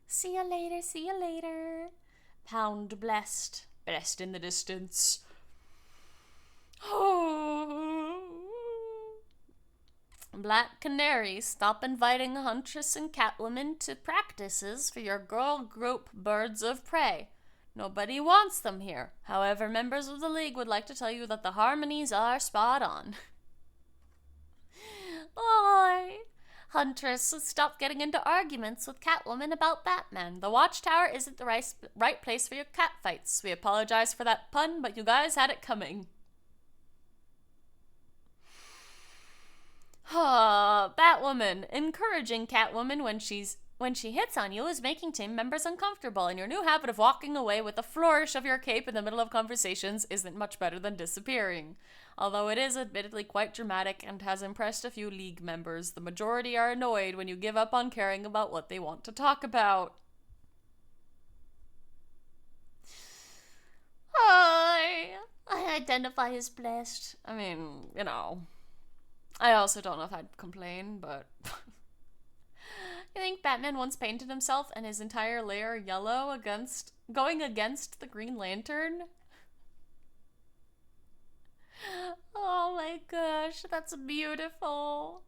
See you later. Blessed. Blessed in the distance. Oh. Black Canary, stop inviting Huntress and Catwoman to practices for your girl group Birds of Prey. Nobody wants them here. However, members of the League would like to tell you that the harmonies are spot on. Oi! Huntress, stop getting into arguments with Catwoman about Batman. The Watchtower isn't the right place for your cat fights. We apologize for that pun, but you guys had it coming. Batwoman. Encouraging Catwoman when she hits on you is making team members uncomfortable, and your new habit of walking away with a flourish of your cape in the middle of conversations isn't much better than disappearing. Although it is admittedly quite dramatic and has impressed a few League members, the majority are annoyed when you give up on caring about what they want to talk about. I identify as blessed. I mean, you know, I also don't know if I'd complain, but... You think Batman once painted himself and his entire lair yellow going against the Green Lantern? Oh my gosh, that's beautiful.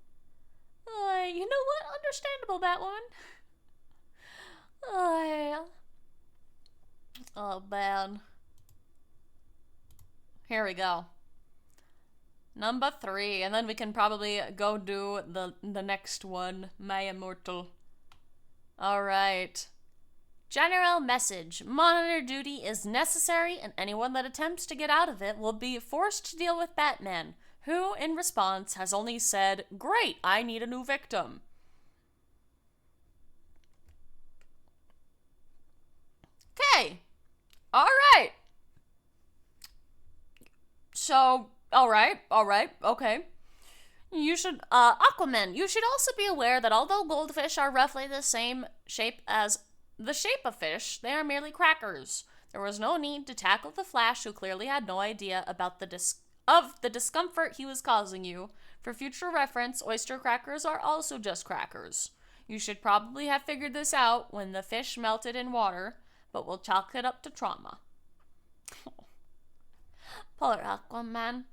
You know what? Understandable, Batwoman. Oh man. Here we go. Number 3, and then we can probably go do the next one, My Immortal. Alright. General message. Monitor duty is necessary, and anyone that attempts to get out of it will be forced to deal with Batman, who, in response, has only said, "Great, I need a new victim." Okay. Alright. So... Alright, okay. You should, Aquaman, you should also be aware that although goldfish are roughly the same shape as the shape of fish, they are merely crackers. There was no need to tackle the Flash, who clearly had no idea about the discomfort he was causing you. For future reference, oyster crackers are also just crackers. You should probably have figured this out when the fish melted in water, but we'll chalk it up to trauma. Poor Aquaman.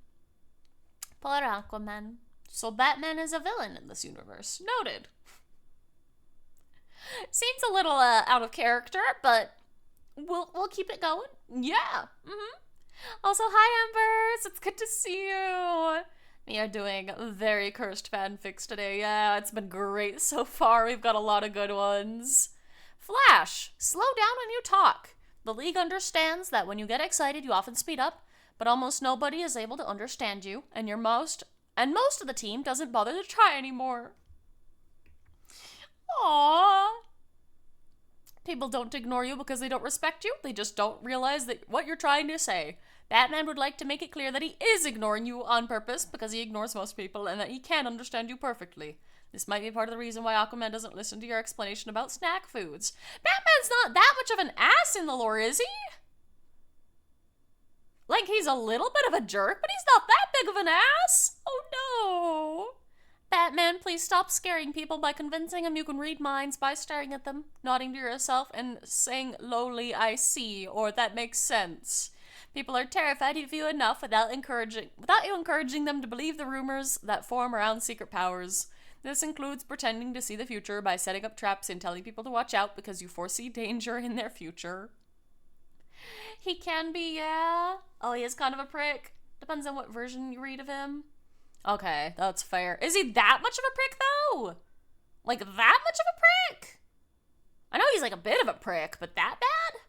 Poor Aquaman. So Batman is a villain in this universe. Noted. Seems a little out of character, but we'll keep it going. Yeah. Also, hi Embers. It's good to see you. We are doing very cursed fanfics today. Yeah, it's been great so far. We've got a lot of good ones. Flash, slow down when you talk. The League understands that when you get excited, you often speed up. But almost nobody is able to understand you, and most of the team doesn't bother to try anymore. Aww. People don't ignore you because they don't respect you. They just don't realize that what you're trying to say. Batman would like to make it clear that he is ignoring you on purpose because he ignores most people and that he can understand you perfectly. This might be part of the reason why Aquaman doesn't listen to your explanation about snack foods. Batman's not that much of an ass in the lore, is he? Like, he's a little bit of a jerk, but he's not that big of an ass. Oh, no. Batman, please stop scaring people by convincing them you can read minds by staring at them, nodding to yourself, and saying lowly, "I see," or "that makes sense." People are terrified of you enough without you encouraging them to believe the rumors that form around secret powers. This includes pretending to see the future by setting up traps and telling people to watch out because you foresee danger in their future. He can be, yeah. Oh, he is kind of a prick. Depends on what version you read of him. Okay, that's fair. Is he that much of a prick, though? Like, that much of a prick? I know he's like a bit of a prick, but that bad?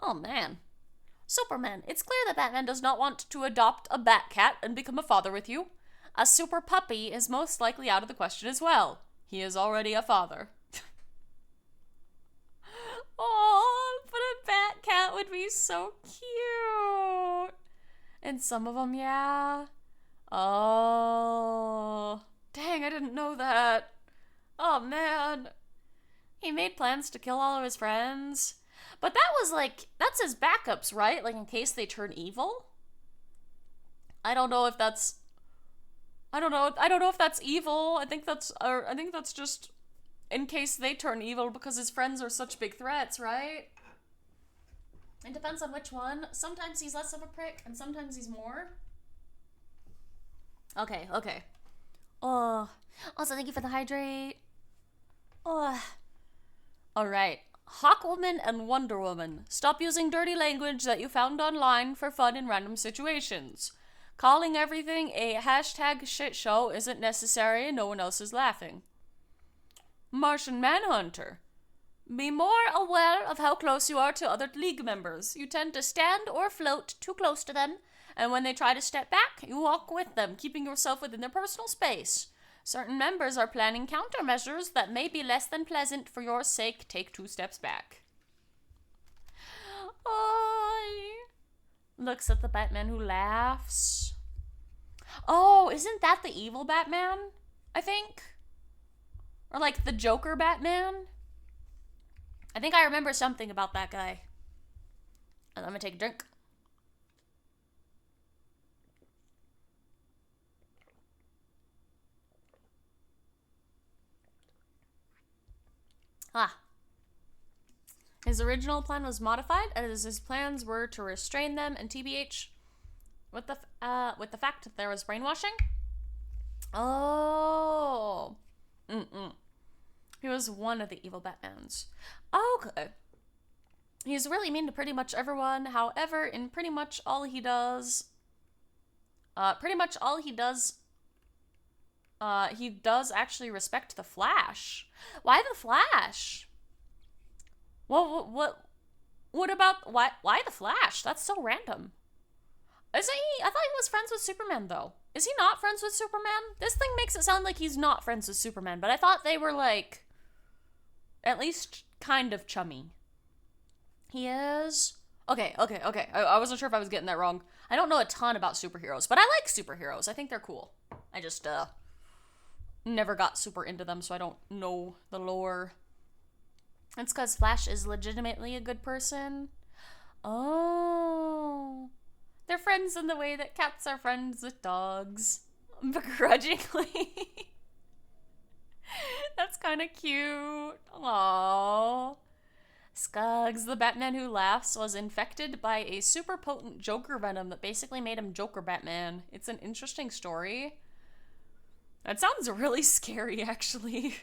Oh, man. Superman, it's clear that Batman does not want to adopt a bat cat and become a father with you. A super puppy is most likely out of the question as well. He is already a father. Oh, but a bat cat would be so cute. And some of them, yeah. Oh. Dang, I didn't know that. Oh, man. He made plans to kill all of his friends. But that was like, that's his backups, right? Like, in case they turn evil? I don't know if that's evil. I think that's just in case they turn evil because his friends are such big threats, right? It depends on which one. Sometimes he's less of a prick, and sometimes he's more. Okay. Oh. Also, thank you for the hydrate. Oh. Alright. Hawkwoman and Wonder Woman. Stop using dirty language that you found online for fun in random situations. Calling everything a hashtag shit show isn't necessary and no one else is laughing. Martian Manhunter. Be more aware of how close you are to other League members. You tend to stand or float too close to them, and when they try to step back, you walk with them, keeping yourself within their personal space. Certain members are planning countermeasures that may be less than pleasant. For your sake, take 2 steps back. Oh, looks at the Batman who laughs. Oh, isn't that the evil Batman? I think. Or like the Joker Batman? I think I remember something about that guy. And I'm gonna take a drink. His original plan was modified, as his plans were to restrain them, and TBH, with the fact that there was brainwashing. Oh. He was one of the evil Batmans. Okay. He's really mean to pretty much everyone. However, in pretty much all he does, he does actually respect the Flash. Why the Flash? What about, why the Flash? That's so random. Isn't he? I thought he was friends with Superman, though. Is he not friends with Superman? This thing makes it sound like he's not friends with Superman, but I thought they were, like, at least kind of chummy. He is? Okay. I wasn't sure if I was getting that wrong. I don't know a ton about superheroes, but I like superheroes. I think they're cool. I just, never got super into them, so I don't know the lore. It's because Flash is legitimately a good person. Oh. They're friends in the way that cats are friends with dogs. Begrudgingly. That's kind of cute. Aww. Skuggs, the Batman who laughs, was infected by a super potent Joker venom that basically made him Joker Batman. It's an interesting story. That sounds really scary, actually.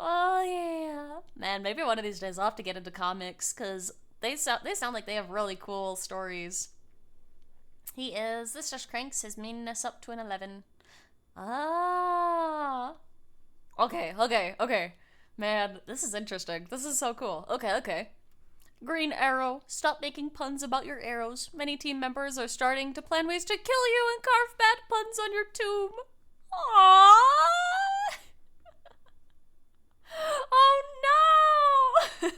Oh, yeah. Man, maybe one of these days I'll have to get into comics, because they sound like they have really cool stories. This just cranks his meanness up to an 11. Ah. Okay. Man, this is interesting. This is so cool. Okay. Green Arrow, stop making puns about your arrows. Many team members are starting to plan ways to kill you and carve bad puns on your tomb. Aww. Oh no!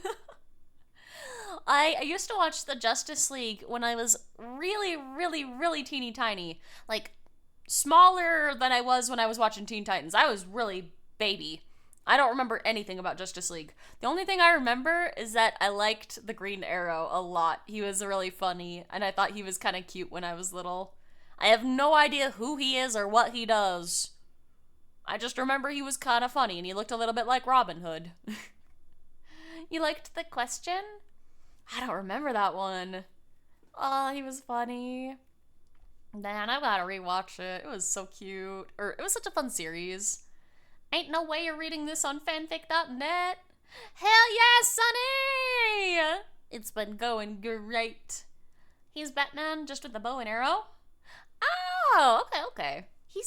I used to watch the Justice League when I was really teeny tiny. Like, smaller than I was when I was watching Teen Titans. I was really baby. I don't remember anything about Justice League. The only thing I remember is that I liked the Green Arrow a lot. He was really funny, and I thought he was kind of cute when I was little. I have no idea who he is or what he does. I just remember he was kind of funny, and he looked a little bit like Robin Hood. You liked the question? I don't remember that one. Oh, he was funny. Man, I gotta rewatch it. It was so cute. It was such a fun series. Ain't no way you're reading this on fanfic.net. Hell yeah, Sonny! It's been going great. He's Batman just with a bow and arrow? Oh, okay. He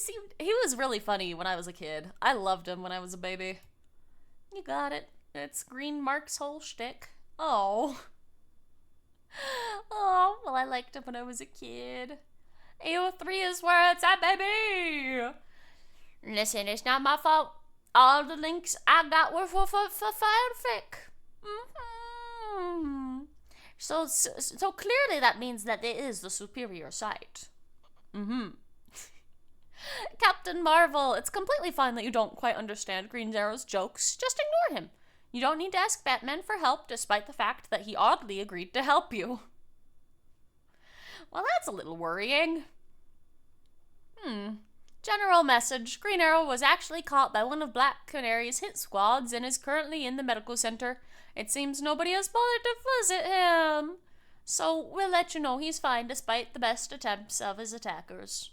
was really funny when I was a kid. I loved him when I was a baby. You got it. It's Green Mark's whole shtick. Oh, well, I liked him when I was a kid. AO3 is where it's at, baby! Listen, it's not my fault. All the links I got were for fanfic. Mm-hmm. So clearly that means that there is the superior site. Mm-hmm. Captain Marvel, it's completely fine that you don't quite understand Green Arrow's jokes. Just ignore him. You don't need to ask Batman for help, despite the fact that he oddly agreed to help you. Well, that's a little worrying. General message. Green Arrow was actually caught by one of Black Canary's hit squads and is currently in the medical center. It seems nobody has bothered to visit him. So we'll let you know he's fine despite the best attempts of his attackers.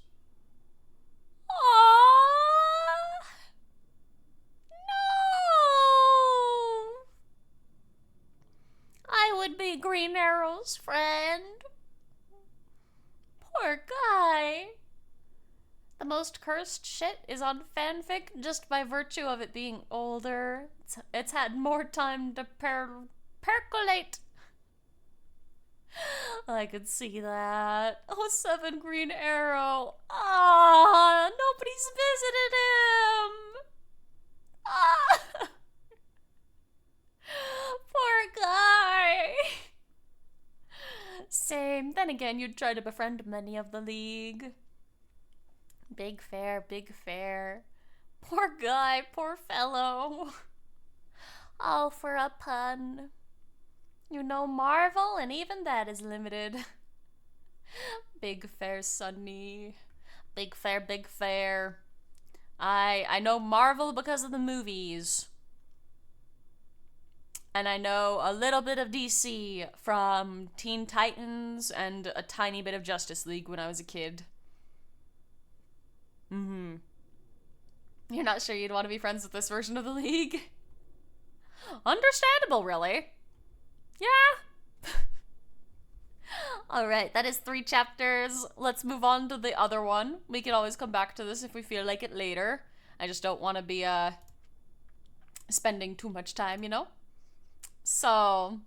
Aww. No. I would be Green Arrow's friend. Poor Poor guy. The most cursed shit is on fanfic just by virtue of it being older. It's had more time to percolate. I could see that. Oh, 7 Green Arrow. Ah, nobody's visited him. Ah, poor guy. Same. Then again, you'd try to befriend many of the League. Big fair, big fair. Poor guy, poor fellow. All for a pun. You know Marvel, and even that is limited. Big fair, Sunny. Big fair, big fair. I know Marvel because of the movies. And I know a little bit of DC from Teen Titans and a tiny bit of Justice League when I was a kid. You're not sure you'd want to be friends with this version of the League? Understandable, really. Yeah. Alright, that is 3 chapters. Let's move on to the other one. We can always come back to this if we feel like it later. I just don't want to be, spending too much time, you know? So,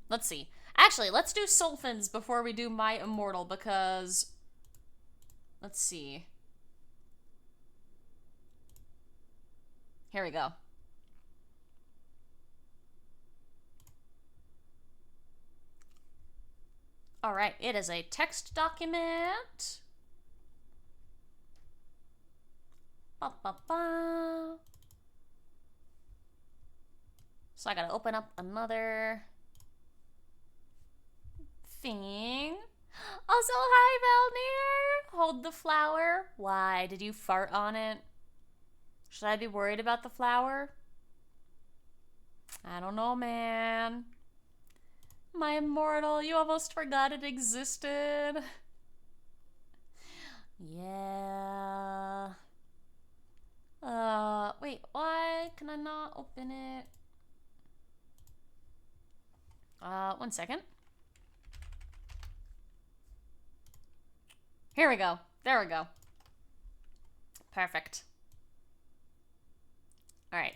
let's see. Actually, let's do Sulfins before we do My Immortal, because... Let's see. Here we go. Alright, it is a text document. Ba-ba-ba. So I gotta open up another thing. Also, hi, Valnir! Hold the flower. Why? Did you fart on it? Should I be worried about the flower? I don't know, man. My Immortal, you almost forgot it existed. Yeah. Wait, why can I not open it? 1 second. Here we go. There we go. Perfect. Alright.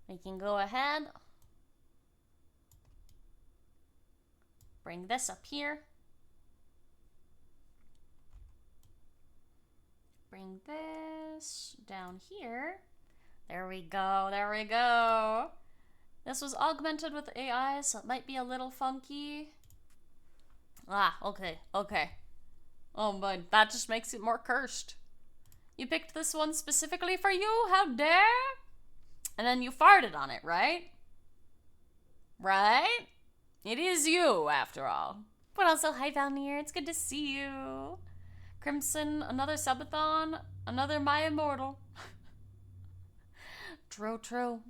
We can go ahead. Bring this up here. Bring this down here. There we go, there we go. This was augmented with AI, so it might be a little funky. Ah, okay, okay. Oh my, that just makes it more cursed. You picked this one specifically for you? How dare? And then you farted on it, right? Right? It is you, after all. But also, hi Valnir, it's good to see you. Crimson, another subathon, another My Immortal. True, true.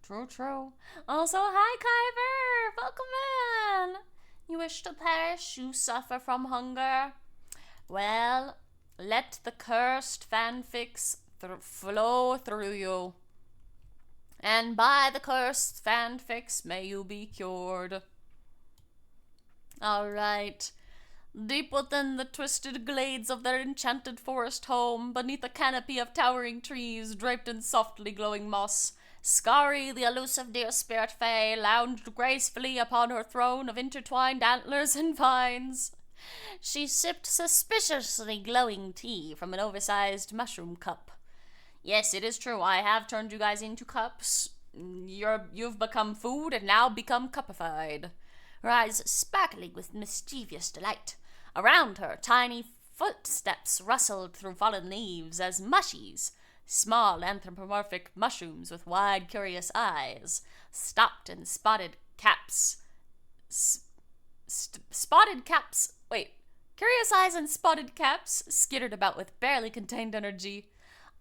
True, true. Also, hi Kyber, welcome in. You wish to perish, you suffer from hunger. Well, let the cursed fanfics flow through you. And by the cursed fanfics may you be cured. Alright. Deep within the twisted glades of their enchanted forest home, beneath a canopy of towering trees draped in softly glowing moss, Skari, the elusive deer spirit fae, lounged gracefully upon her throne of intertwined antlers and vines. She sipped suspiciously glowing tea from an oversized mushroom cup. Yes, it is true, I have turned you guys into cups. You've become food and now become cupified. Her eyes sparkling with mischievous delight. Around her, tiny footsteps rustled through fallen leaves as mushies, small anthropomorphic mushrooms with wide, curious eyes, stopped and spotted caps. Curious eyes and spotted caps skittered about with barely contained energy.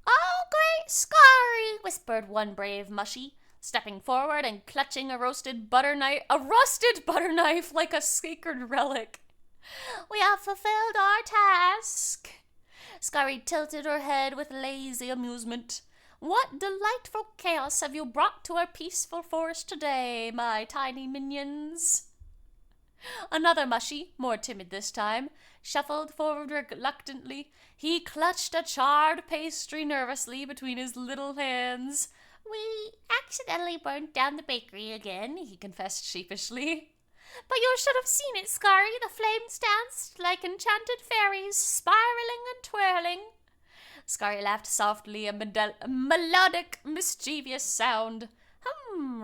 "Oh, great Skari," whispered one brave mushy, stepping forward and clutching a rusted butter knife like a sacred relic. "We have fulfilled our task." Skari tilted her head with lazy amusement. "What delightful chaos have you brought to our peaceful forest today, my tiny minions?" Another mushy, more timid this time, shuffled forward reluctantly. He clutched a charred pastry nervously between his little hands. We accidentally burnt down the bakery again, he confessed sheepishly. But you should have seen it, Skari. The flames danced like enchanted fairies, spiraling and twirling. Skari laughed softly, a melodic, mischievous sound.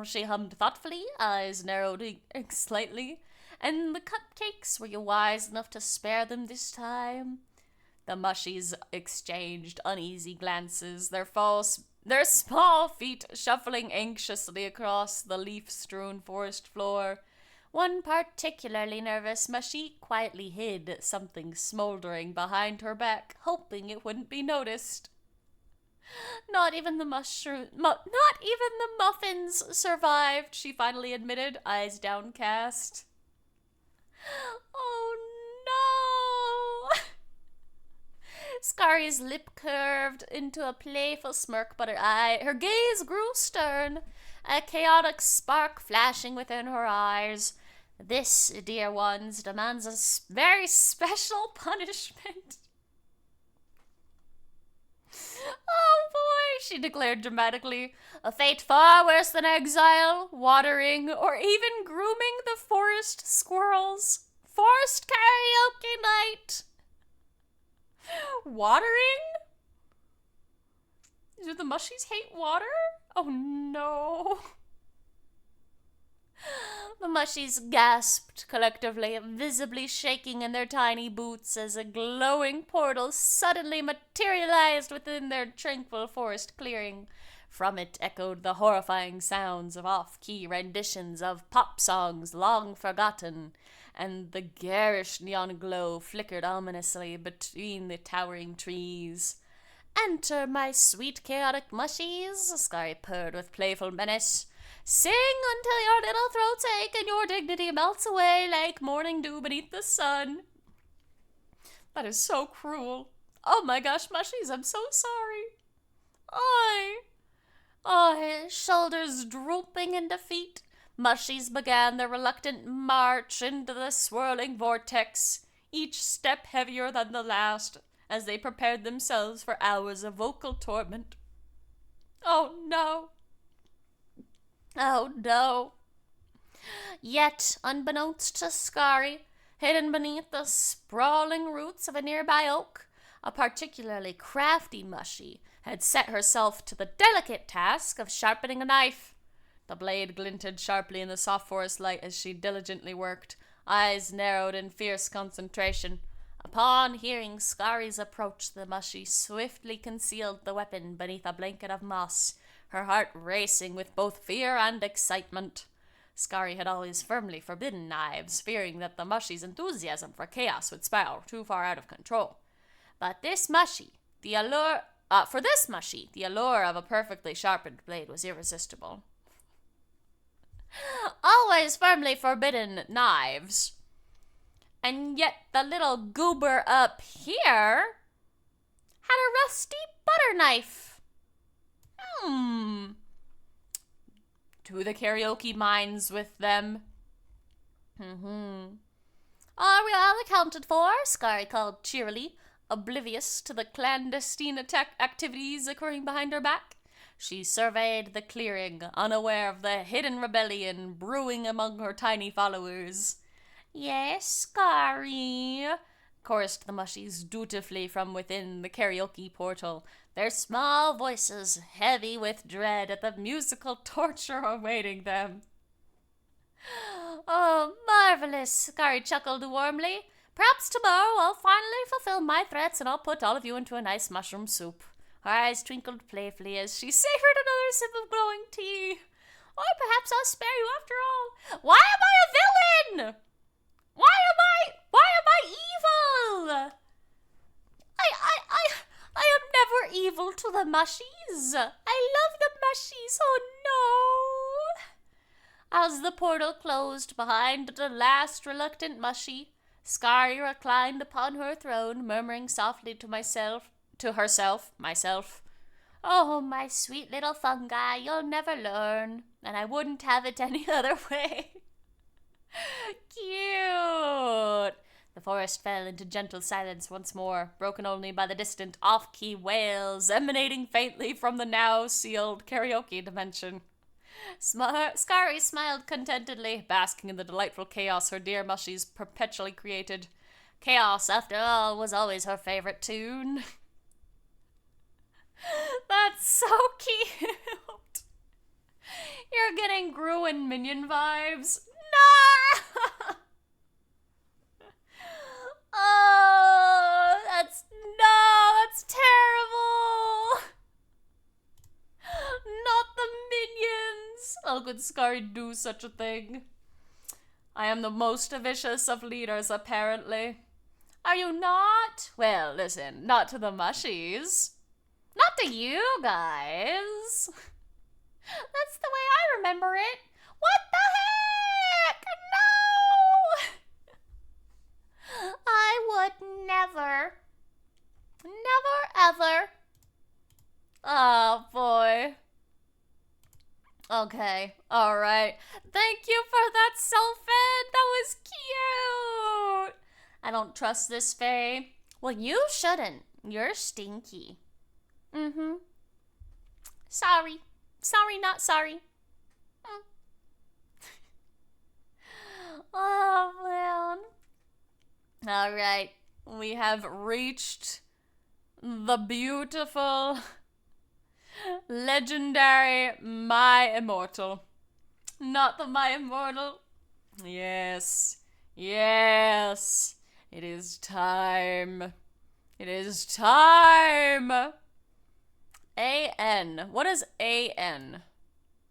She hummed thoughtfully, eyes narrowed slightly. And the cupcakes, were you wise enough to spare them this time? The mushies exchanged uneasy glances, their small feet shuffling anxiously across the leaf-strewn forest floor. One particularly nervous mushy quietly hid something smoldering behind her back, hoping it wouldn't be noticed. Not even the muffins survived, she finally admitted, eyes downcast. Oh no! Skari's lip curved into a playful smirk, but her gaze grew stern, a chaotic spark flashing within her eyes. This, dear ones, demands a very special punishment. Oh boy, she declared dramatically. A fate far worse than exile, watering, or even grooming the forest squirrels. Forest karaoke night. Watering? Do the mushies hate water? Oh no. The mushies gasped collectively, visibly shaking in their tiny boots as a glowing portal suddenly materialized within their tranquil forest clearing. From it echoed the horrifying sounds of off-key renditions of pop songs long forgotten, and the garish neon glow flickered ominously between the towering trees. "Enter, my sweet chaotic mushies," Skari purred with playful menace. "Sing until your little throats ache and your dignity melts away like morning dew beneath the sun." That is so cruel. Oh my gosh, mushies, I'm so sorry. Shoulders drooping in defeat, mushies began their reluctant march into the swirling vortex, each step heavier than the last, as they prepared themselves for hours of vocal torment. Oh no. Oh no. Yet, unbeknownst to Skari, hidden beneath the sprawling roots of a nearby oak, a particularly crafty mushy had set herself to the delicate task of sharpening a knife. The blade glinted sharply in the soft forest light as she diligently worked, eyes narrowed in fierce concentration. Upon hearing Skari's approach, the mushy swiftly concealed the weapon beneath a blanket of moss, her heart racing with both fear and excitement. Skari had always firmly forbidden knives, fearing that the mushy's enthusiasm for chaos would spiral too far out of control. But this mushy, the allure of a perfectly sharpened blade was irresistible. Always firmly forbidden knives. And yet the little goober up here had a rusty butter knife. To the karaoke mines with them. Are we all accounted for? Skari called cheerily, oblivious to the clandestine activities occurring behind her back. She surveyed the clearing, unaware of the hidden rebellion brewing among her tiny followers. Yes, Skari, chorused the mushies dutifully from within the karaoke portal, their small voices heavy with dread at the musical torture awaiting them. Oh, marvelous, Skari chuckled warmly. Perhaps tomorrow I'll finally fulfill my threats and I'll put all of you into a nice mushroom soup. Her eyes twinkled playfully as she savored another sip of glowing tea. Or perhaps I'll spare you after all. Why am I a villain? Why am I evil? I am never evil to the mushies. I love the mushies, oh no. As the portal closed behind the last reluctant mushy, Skari reclined upon her throne, murmuring softly to herself, "Oh, my sweet little fungi, you'll never learn, and I wouldn't have it any other way." Cute! The forest fell into gentle silence once more, broken only by the distant off-key wails emanating faintly from the now sealed karaoke dimension. Skari smiled contentedly, basking in the delightful chaos her dear mushies perpetually created. Chaos, after all, was always her favorite tune. That's so cute. You're getting Gru and Minion vibes. No! Oh, that's terrible. Not the minions. How could Skari do such a thing? I am the most vicious of leaders, apparently. Are you not? Well, listen, not to the mushies. Not to you guys. That's the way I remember it. What the heck? No! I would never. Never ever. Oh, boy. Okay, alright. Thank you for that, Selfin. That was cute. I don't trust this Fae. Well, you shouldn't. You're stinky. Mm-hmm. Sorry. Sorry, not sorry. Oh, man. Alright. We have reached the beautiful, legendary My Immortal. Not the My Immortal. Yes. Yes. It is time. It is time. A.N. What is A.N.?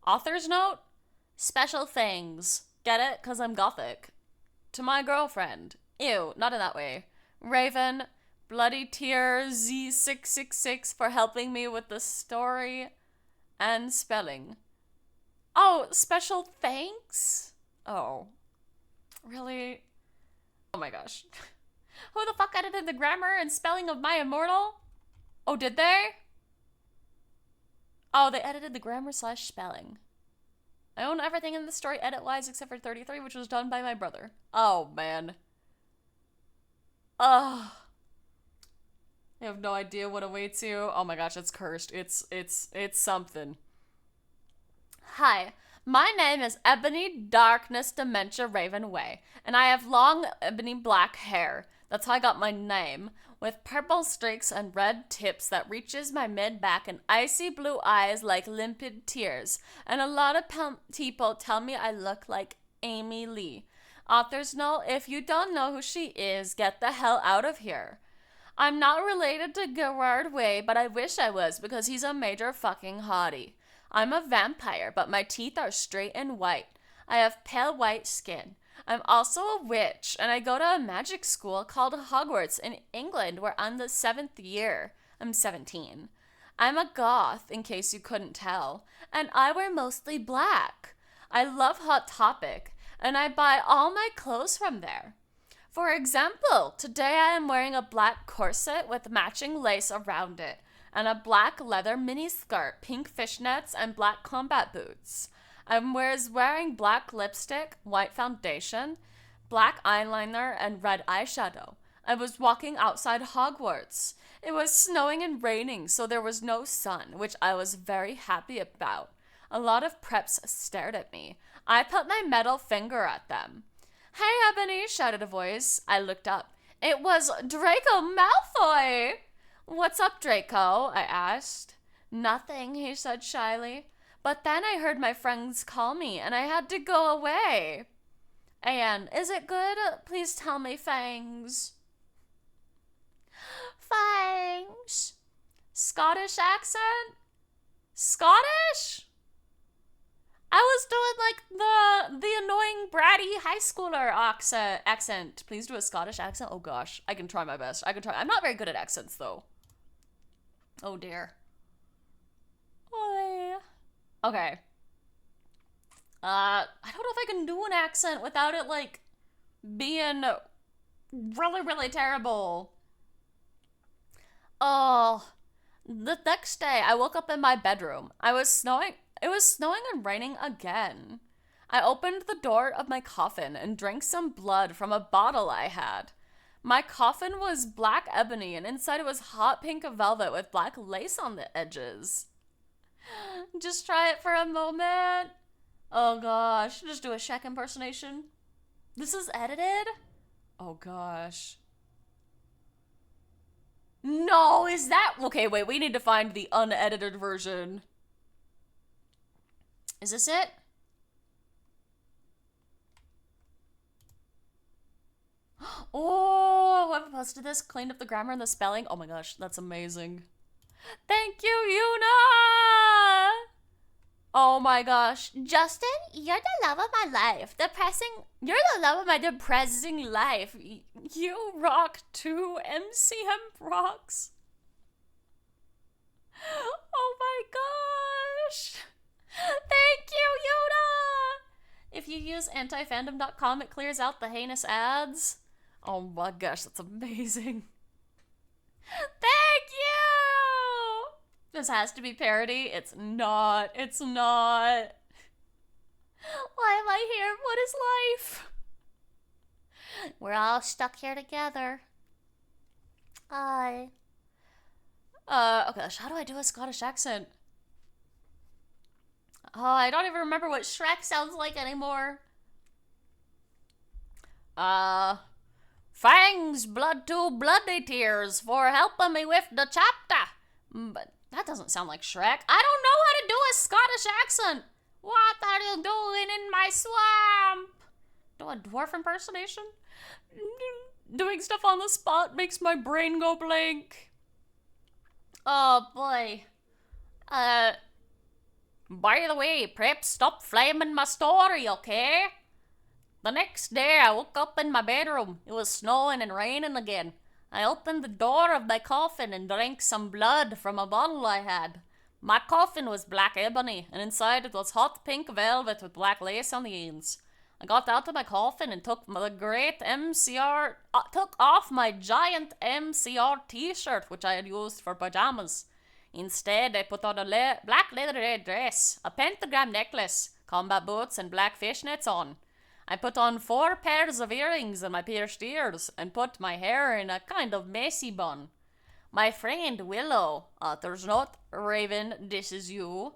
Author's note? Special things. Get it? 'Cause I'm gothic. To my girlfriend. Ew, not in that way. Raven, Bloody Tear Z666 for helping me with the story and spelling. Oh, special thanks? Oh. Really? Oh my gosh. Who the fuck edited the grammar and spelling of My Immortal? Oh, did they? Oh, they edited the grammar / spelling. I own everything in the story edit-wise except for 33, which was done by my brother. Oh, man. Ugh. I have no idea what awaits you. Oh my gosh, it's cursed. It's something. Hi, my name is Ebony Darkness Dementia Raven Way, and I have long ebony black hair. That's how I got my name, with purple streaks and red tips that reaches my mid-back and icy blue eyes like limpid tears. And a lot of people tell me I look like Amy Lee. Authors know if you don't know who she is, get the hell out of here. I'm not related to Gerard Way, but I wish I was because he's a major fucking hottie. I'm a vampire, but my teeth are straight and white. I have pale white skin. I'm also a witch, and I go to a magic school called Hogwarts in England, where I'm the 7th year. I'm 17. I'm a goth, in case you couldn't tell, and I wear mostly black. I love Hot Topic, and I buy all my clothes from there. For example, today I am wearing a black corset with matching lace around it, and a black leather miniskirt, pink fishnets, and black combat boots. I'm wearing black lipstick, white foundation, black eyeliner, and red eyeshadow. I was walking outside Hogwarts. It was snowing and raining, so there was no sun, which I was very happy about. A lot of preps stared at me. I put my middle finger at them. "Hey, Ebony," shouted a voice. I looked up. It was Draco Malfoy! "What's up, Draco?" I asked. "Nothing," he said shyly. But then I heard my friends call me, and I had to go away. "Anne, is it good? Please tell me, Fangs." Fangs. Scottish accent? Scottish? I was doing like the annoying bratty high schooler accent. Please do a Scottish accent. Oh gosh, I can try my best. I'm not very good at accents though. Oh dear. Oh. Okay. I don't know if I can do an accent without it like being really, really terrible. Oh, the next day I woke up in my bedroom. It was snowing and raining again. I opened the door of my coffin and drank some blood from a bottle I had. My coffin was black ebony, and inside it was hot pink velvet with black lace on the edges. Just try it for a moment. Oh gosh, just do a Shrek impersonation. This is edited? Oh gosh. No, is that... Okay, wait, we need to find the unedited version. Is this it? Oh, whoever posted this cleaned up the grammar and the spelling. Oh my gosh, that's amazing. Thank you, Yuna! Oh my gosh. Justin, you're the love of my life. You're the love of my depressing life. You rock too, MCM rocks. Oh my gosh. Thank you, Yuna! If you use antifandom.com, it clears out the heinous ads. Oh my gosh, that's amazing. Thank you! This has to be parody. It's not. It's not. Why am I here? What is life? We're all stuck here together. Okay, how do I do a Scottish accent? Oh, I don't even remember what Shrek sounds like anymore. Fangs, blood to bloody tears for helping me with the chapter. But that doesn't sound like Shrek. I don't know how to do a Scottish accent. What are you doing in my swamp? Do a dwarf impersonation? Doing stuff on the spot makes my brain go blank. Oh boy. By the way, Prep, stop flaming my story, okay? The next day, I woke up in my bedroom. It was snowing and raining again. I opened the door of my coffin and drank some blood from a bottle I had. My coffin was black ebony, and inside it was hot pink velvet with black lace on the ends. I got out of my coffin and took off my giant MCR t-shirt, which I had used for pajamas. Instead, I put on a black leather dress, a pentagram necklace, combat boots, and black fishnets on. I put on 4 pairs of earrings and my pierced ears, and put my hair in a kind of messy bun. My friend Willow, author's note, Raven, this is you,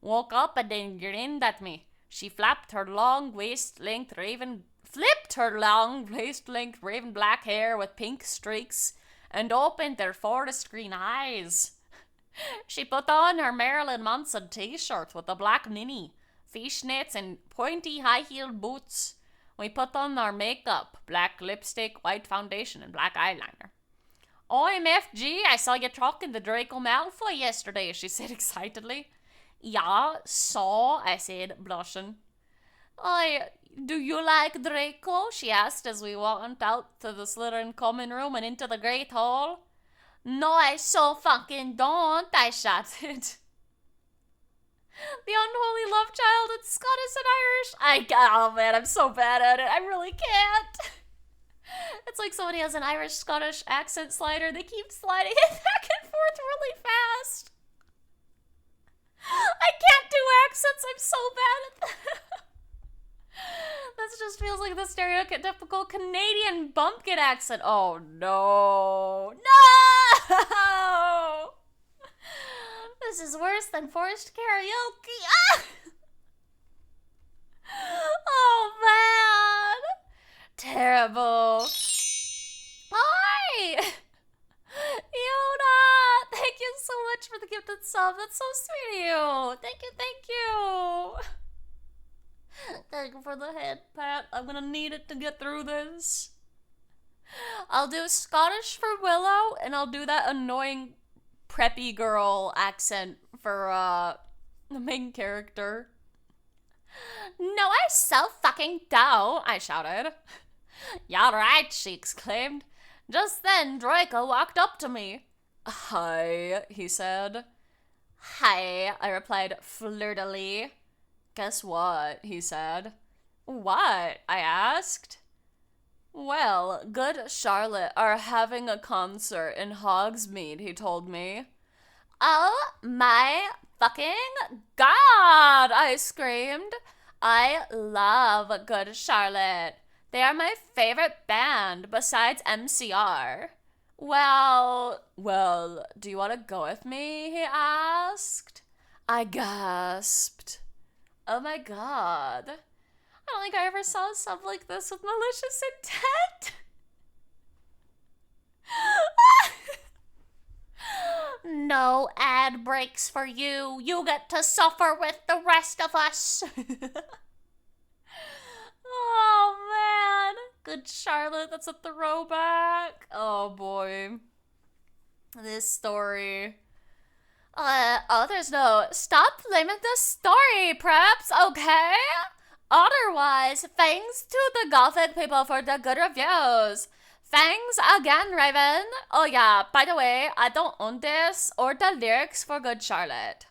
woke up and then grinned at me. She flipped her long waist-length raven black hair with pink streaks, and opened her forest green eyes. She put on her Marilyn Manson t-shirt with a black ninny, fishnets, and pointy high-heeled boots. We put on our makeup, black lipstick, white foundation, and black eyeliner. OMFG, I saw you talking to Draco Malfoy yesterday, she said excitedly. Yeah, so, I said, blushing. Do you like Draco? She asked as we went out to the Slytherin common room and into the Great Hall. No, I so fucking don't, I shouted. The unholy love child in Scottish and Irish. Oh man, I'm so bad at it. I really can't. It's like somebody has an Irish-Scottish accent slider. They keep sliding it back and forth really fast. I can't do accents. I'm so bad at that. This just feels like the stereotypical Canadian bumpkin accent. Oh no. No! This is worse than forced karaoke. Ah! Oh man. Terrible. Hi! Yona! Thank you so much for the gifted sub. That's so sweet of you. Thank you, thank you. Thank you for the head pat. I'm gonna need it to get through this. I'll do Scottish for Willow, and I'll do that annoying preppy girl accent for the main character. No, I so fucking don't, I shouted. You're right, she exclaimed. Just then, Draco walked up to me. Hi, he said. Hi, I replied flirtily. Guess what, he said. What? I asked. Well, Good Charlotte are having a concert in Hogsmeade, he told me. Oh my fucking god, I screamed. I love Good Charlotte. They are my favorite band besides MCR. Well, do you want to go with me? He asked. I gasped. Oh my god. I don't think I ever saw stuff like this with malicious intent. No ad breaks for you. You get to suffer with the rest of us. Oh man. Good Charlotte, that's a throwback. Oh boy. This story. There's no. Stop blaming the story, preps, okay? Otherwise, thanks to the Gothic people for the good reviews. Thanks again, Raven. Oh yeah, by the way, I don't own this or the lyrics for Good Charlotte.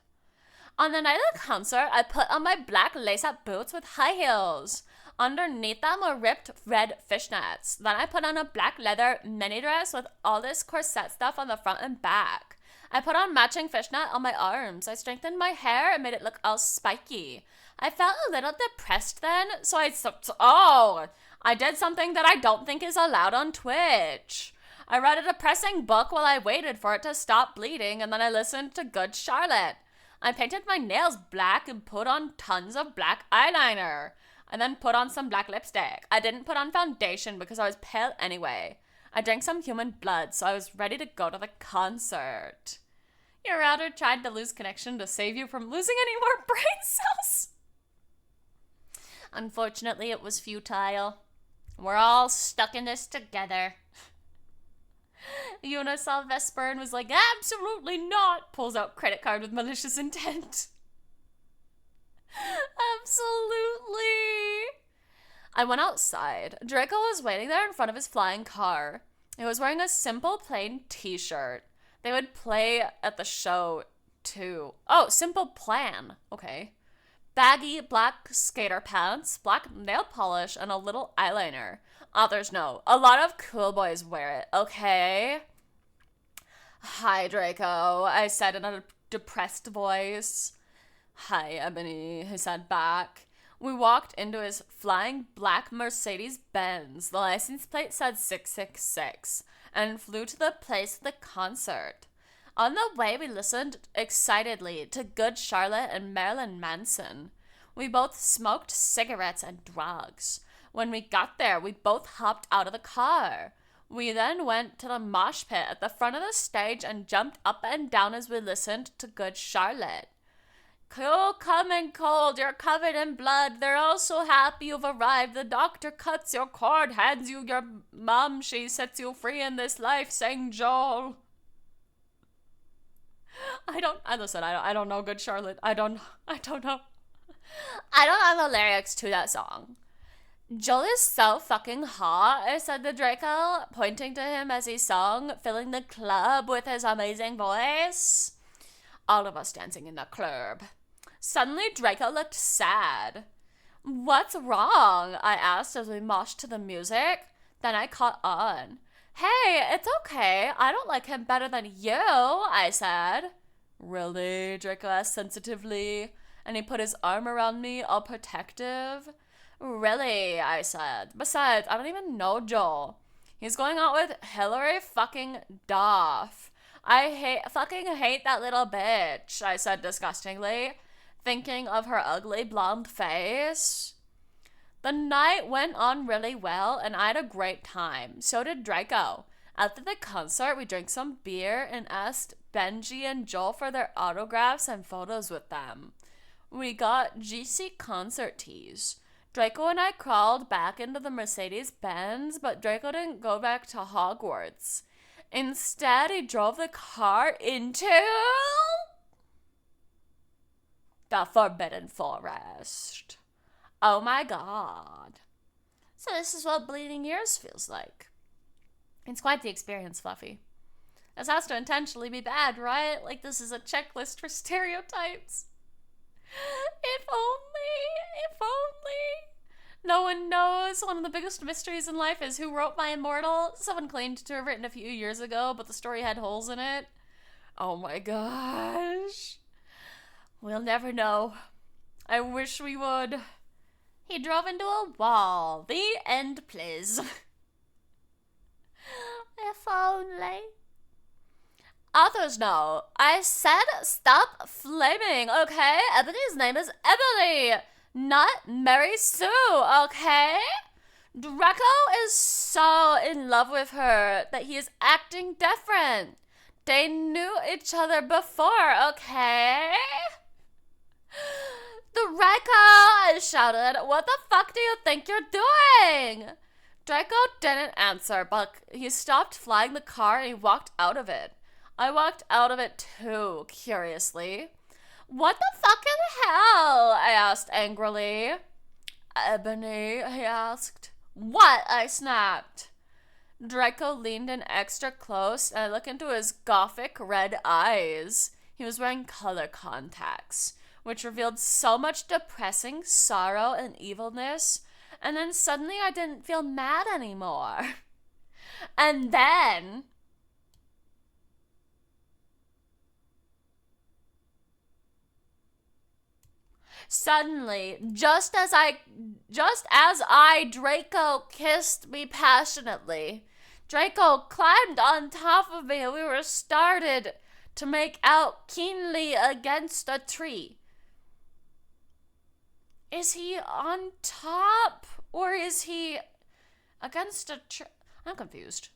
On the night of the concert, I put on my black lace-up boots with high heels. Underneath them were ripped red fishnets. Then I put on a black leather mini dress with all this corset stuff on the front and back. I put on matching fishnet on my arms. I strengthened my hair and made it look all spiky. I felt a little depressed then, so I did something that I don't think is allowed on Twitch. I read a depressing book while I waited for it to stop bleeding, and then I listened to Good Charlotte. I painted my nails black and put on tons of black eyeliner. I then put on some black lipstick. I didn't put on foundation because I was pale anyway. I drank some human blood, so I was ready to go to the concert. Your router tried to lose connection to save you from losing any more brain cells. Unfortunately, it was futile. We're all stuck in this together. Yuna saw Vesper and was like, absolutely not. Pulls out credit card with malicious intent. Absolutely. I went outside. Draco was waiting there in front of his flying car. He was wearing a simple plain t-shirt. They would play at the show too. Oh, Simple Plan. Okay. Baggy black skater pants, black nail polish, and a little eyeliner. Others know. A lot of cool boys wear it, okay? Hi, Draco, I said in a depressed voice. Hi, Ebony, he said back. We walked into his flying black Mercedes-Benz. The license plate said 666, and flew to the place of the concert. On the way, we listened excitedly to Good Charlotte and Marilyn Manson. We both smoked cigarettes and drugs. When we got there, we both hopped out of the car. We then went to the mosh pit at the front of the stage and jumped up and down as we listened to Good Charlotte. Cool, coming cold, you're covered in blood. They're all so happy you've arrived. The doctor cuts your cord, hands you your mom. She sets you free in this life, sang Joel. I don't know Good Charlotte. I don't know. I don't know the lyrics to that song. Joel is so fucking hot, I said to Draco, pointing to him as he sung, filling the club with his amazing voice. All of us dancing in the club. Suddenly, Draco looked sad. What's wrong? I asked as we moshed to the music. Then I caught on. Hey, it's okay. I don't like him better than you, I said. Really? Draco asked sensitively, and he put his arm around me, all protective. Really, I said. Besides, I don't even know Joel. He's going out with Hillary fucking Duff. I fucking hate that little bitch, I said disgustingly, thinking of her ugly blonde face. The night went on really well, and I had a great time. So did Draco. After the concert, we drank some beer and asked Benji and Joel for their autographs and photos with them. We got GC concert tees. Draco and I crawled back into the Mercedes-Benz, but Draco didn't go back to Hogwarts. Instead, he drove the car into the Forbidden Forest. Oh my god. So this is what Bleeding Years feels like. It's quite the experience, Fluffy. This has to intentionally be bad, right? Like this is a checklist for stereotypes. If only. No one knows. One of the biggest mysteries in life is who wrote My Immortal. Someone claimed to have written a few years ago, but the story had holes in it. Oh my gosh. We'll never know. I wish we would. He drove into a wall. The end, please. If only. Others know. I said stop flaming, okay? Ebony's name is Emily, not Mary Sue, okay? Draco is so in love with her that he is acting different. They knew each other before, okay? Draco, I shouted. What the fuck do you think you're doing? Draco didn't answer, but he stopped flying the car and he walked out of it. I walked out of it too, curiously. What the fucking hell? I asked angrily. Ebony, he asked. What? I snapped. Draco leaned in extra close and I looked into his gothic red eyes. He was wearing color contacts, which revealed so much depressing sorrow and evilness. And then suddenly I didn't feel mad anymore. And then suddenly, just as I, Draco kissed me passionately. Draco climbed on top of me and we were started to make out keenly against a tree. Is he on top or is he against a tree? I'm confused.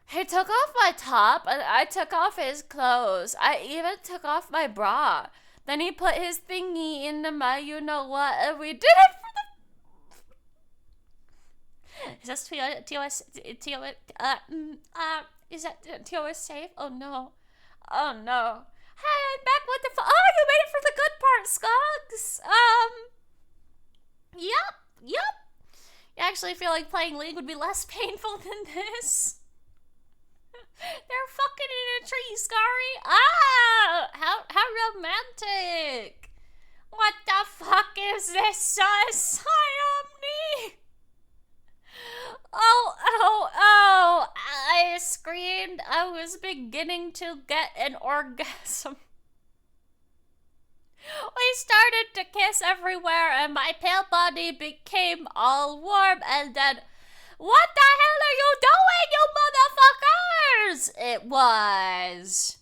He took off my top and I took off his clothes. I even took off my bra. Then he put his thingy into my you-know-what and we did it for the... Is this TOS is that TOS safe? Oh no. Oh no. Hey, I'm back. What the fuck? Oh, you made it for the good part, Skogs. Yep. You actually feel like playing League would be less painful than this? They're fucking in a tree, Skari. Ah! How romantic. What the fuck is this, sus? Omni? Oh, I screamed. I was beginning to get an orgasm. We started to kiss everywhere and my pale body became all warm and then, what the hell are you doing, you motherfuckers? It was.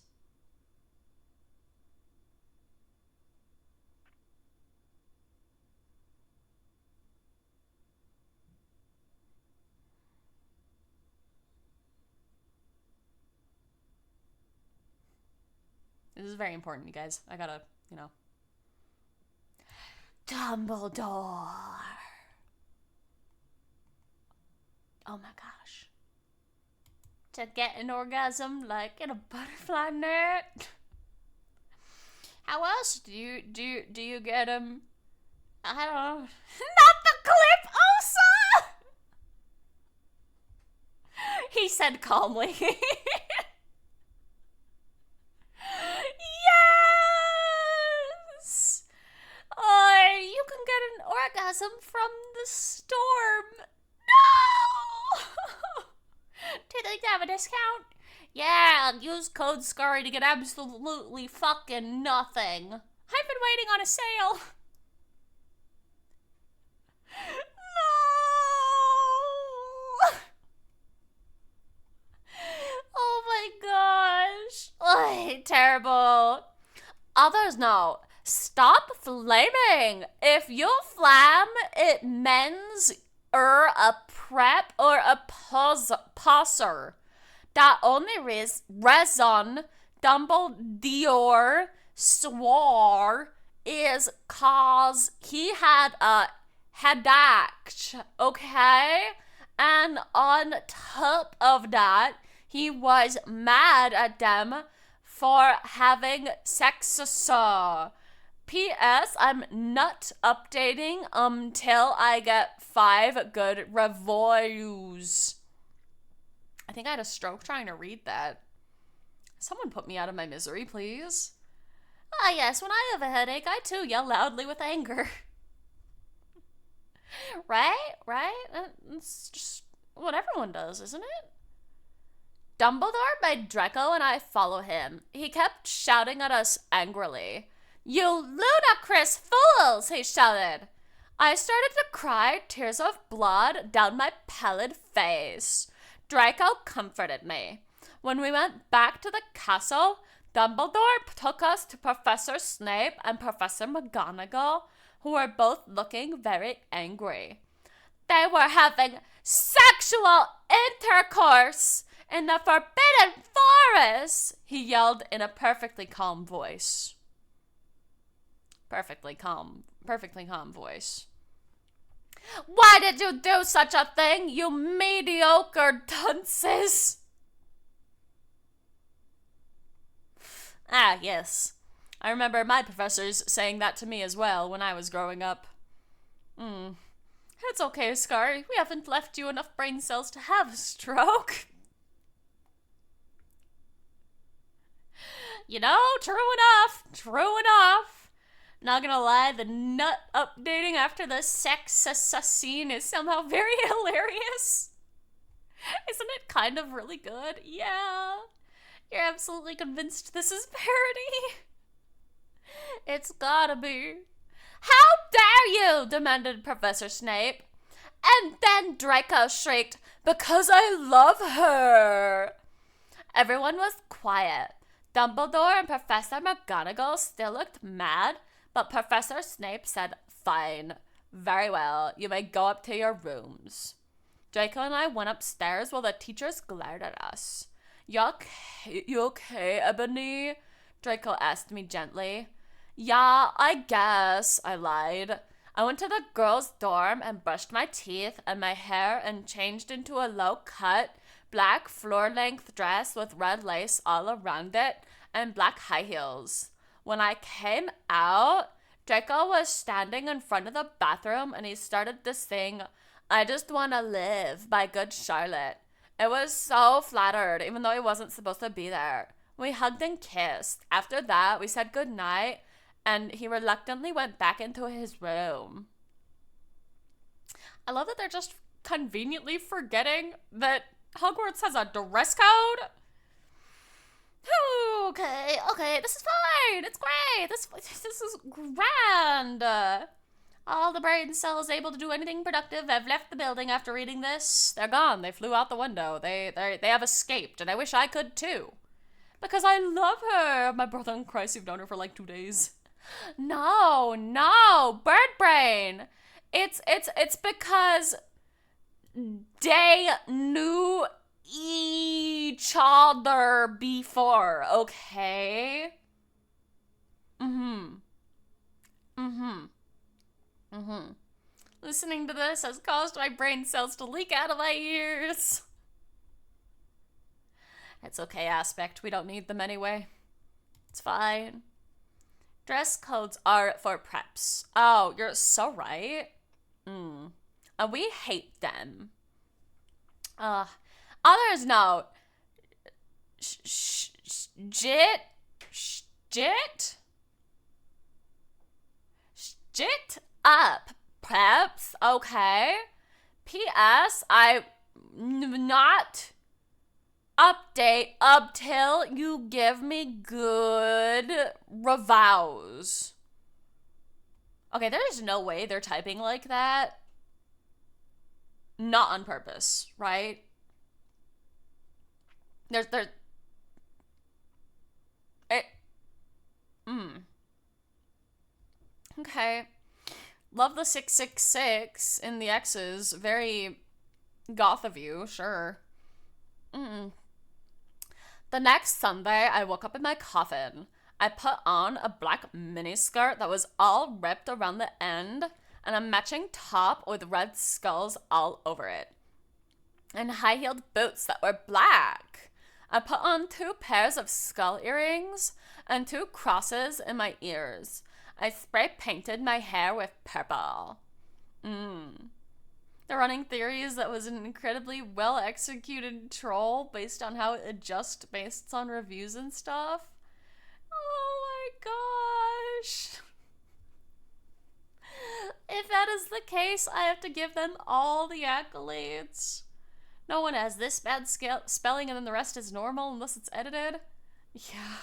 This is very important, you guys. I gotta, Dumbledore. Oh my gosh. To get an orgasm like in a butterfly net. How else do you get him? I don't know. Not the clip, Osa! He said calmly. Yes! You can get an orgasm from the storm. No! Do you think they have a discount? Yeah, use code Skari to get absolutely fucking nothing. I've been waiting on a sale. No! Oh my gosh. Oh, terrible. Others know. Stop flaming. If you flam, it means a prep or a posser. That only reason Dumbledore swore is cause he had a headache, okay? And on top of that, he was mad at them for having sex. P.S. I'm not updating until I get 5 good reviews. I think I had a stroke trying to read that. Someone put me out of my misery, please. Ah, yes, when I have a headache, I too yell loudly with anger. Right? It's just what everyone does, isn't it? Dumbledore made Draco and I follow him. He kept shouting at us angrily. You ludicrous fools, he shouted. I started to cry tears of blood down my pallid face. Draco comforted me. When we went back to the castle, Dumbledore took us to Professor Snape and Professor McGonagall, who were both looking very angry. They were having sexual intercourse in the Forbidden Forest, he yelled in a perfectly calm voice. Perfectly calm voice. Why did you do such a thing, you mediocre dunces? Ah, yes. I remember my professors saying that to me as well when I was growing up. It's okay, Skari. We haven't left you enough brain cells to have a stroke. You know, true enough. Not gonna lie, the nut updating after the sex scene is somehow very hilarious. Isn't it kind of really good? Yeah. You're absolutely convinced this is parody? It's gotta be. How dare you! Demanded Professor Snape. And then Draco shrieked, because I love her. Everyone was quiet. Dumbledore and Professor McGonagall still looked mad, but Professor Snape said, fine. Very well, you may go up to your rooms. Draco and I went upstairs while the teachers glared at us. You okay, Ebony? Draco asked me gently. Yeah, I guess, I lied. I went to the girls' dorm and brushed my teeth and my hair and changed into a low-cut, black floor-length dress with red lace all around it and black high heels. When I came out, Draco was standing in front of the bathroom and he started to sing I Just Wanna Live by Good Charlotte. It was so flattered, even though he wasn't supposed to be there. We hugged and kissed. After that, we said goodnight, and he reluctantly went back into his room. I love that they're just conveniently forgetting that Hogwarts has a dress code. Okay, this is fine. It's great. This is grand. All the brain cells able to do anything productive have left the building after reading this. They're gone. They flew out the window. They have escaped, and I wish I could too. Because I love her. My brother in Christ, you've known her for like 2 days. No, bird brain. It's because they knew each other before, okay? Listening to this has caused my brain cells to leak out of my ears. It's okay, Aspect. We don't need them anyway. It's fine. Dress codes are for preps. Oh, you're so right. And we hate them. Others note. Jit up, preps. Okay. P.S. I not update until you give me good reviews. Okay, there's no way they're typing like that. Not on purpose, right? Okay. Love the 666 in the X's. Very goth of you, sure. The next Sunday, I woke up in my coffin. I put on a black miniskirt that was all ripped around the end and a matching top with red skulls all over it. And high-heeled boots that were black. I put on 2 pairs of skull earrings and 2 crosses in my ears. I spray painted my hair with purple. The running theory is that was an incredibly well-executed troll based on how it adjusts based on reviews and stuff. Oh my gosh. If that is the case, I have to give them all the accolades. No one has this bad spelling and then the rest is normal unless it's edited. Yeah.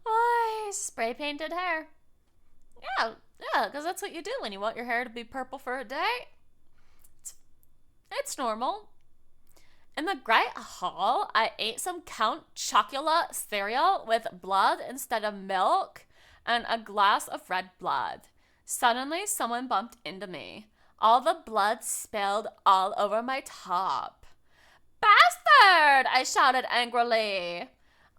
Oh, spray painted hair. Yeah, because that's what you do when you want your hair to be purple for a day. It's normal. In the Great Hall, I ate some Count Chocula cereal with blood instead of milk and a glass of red blood. Suddenly, someone bumped into me. All the blood spilled all over my top. Bastard! I shouted angrily.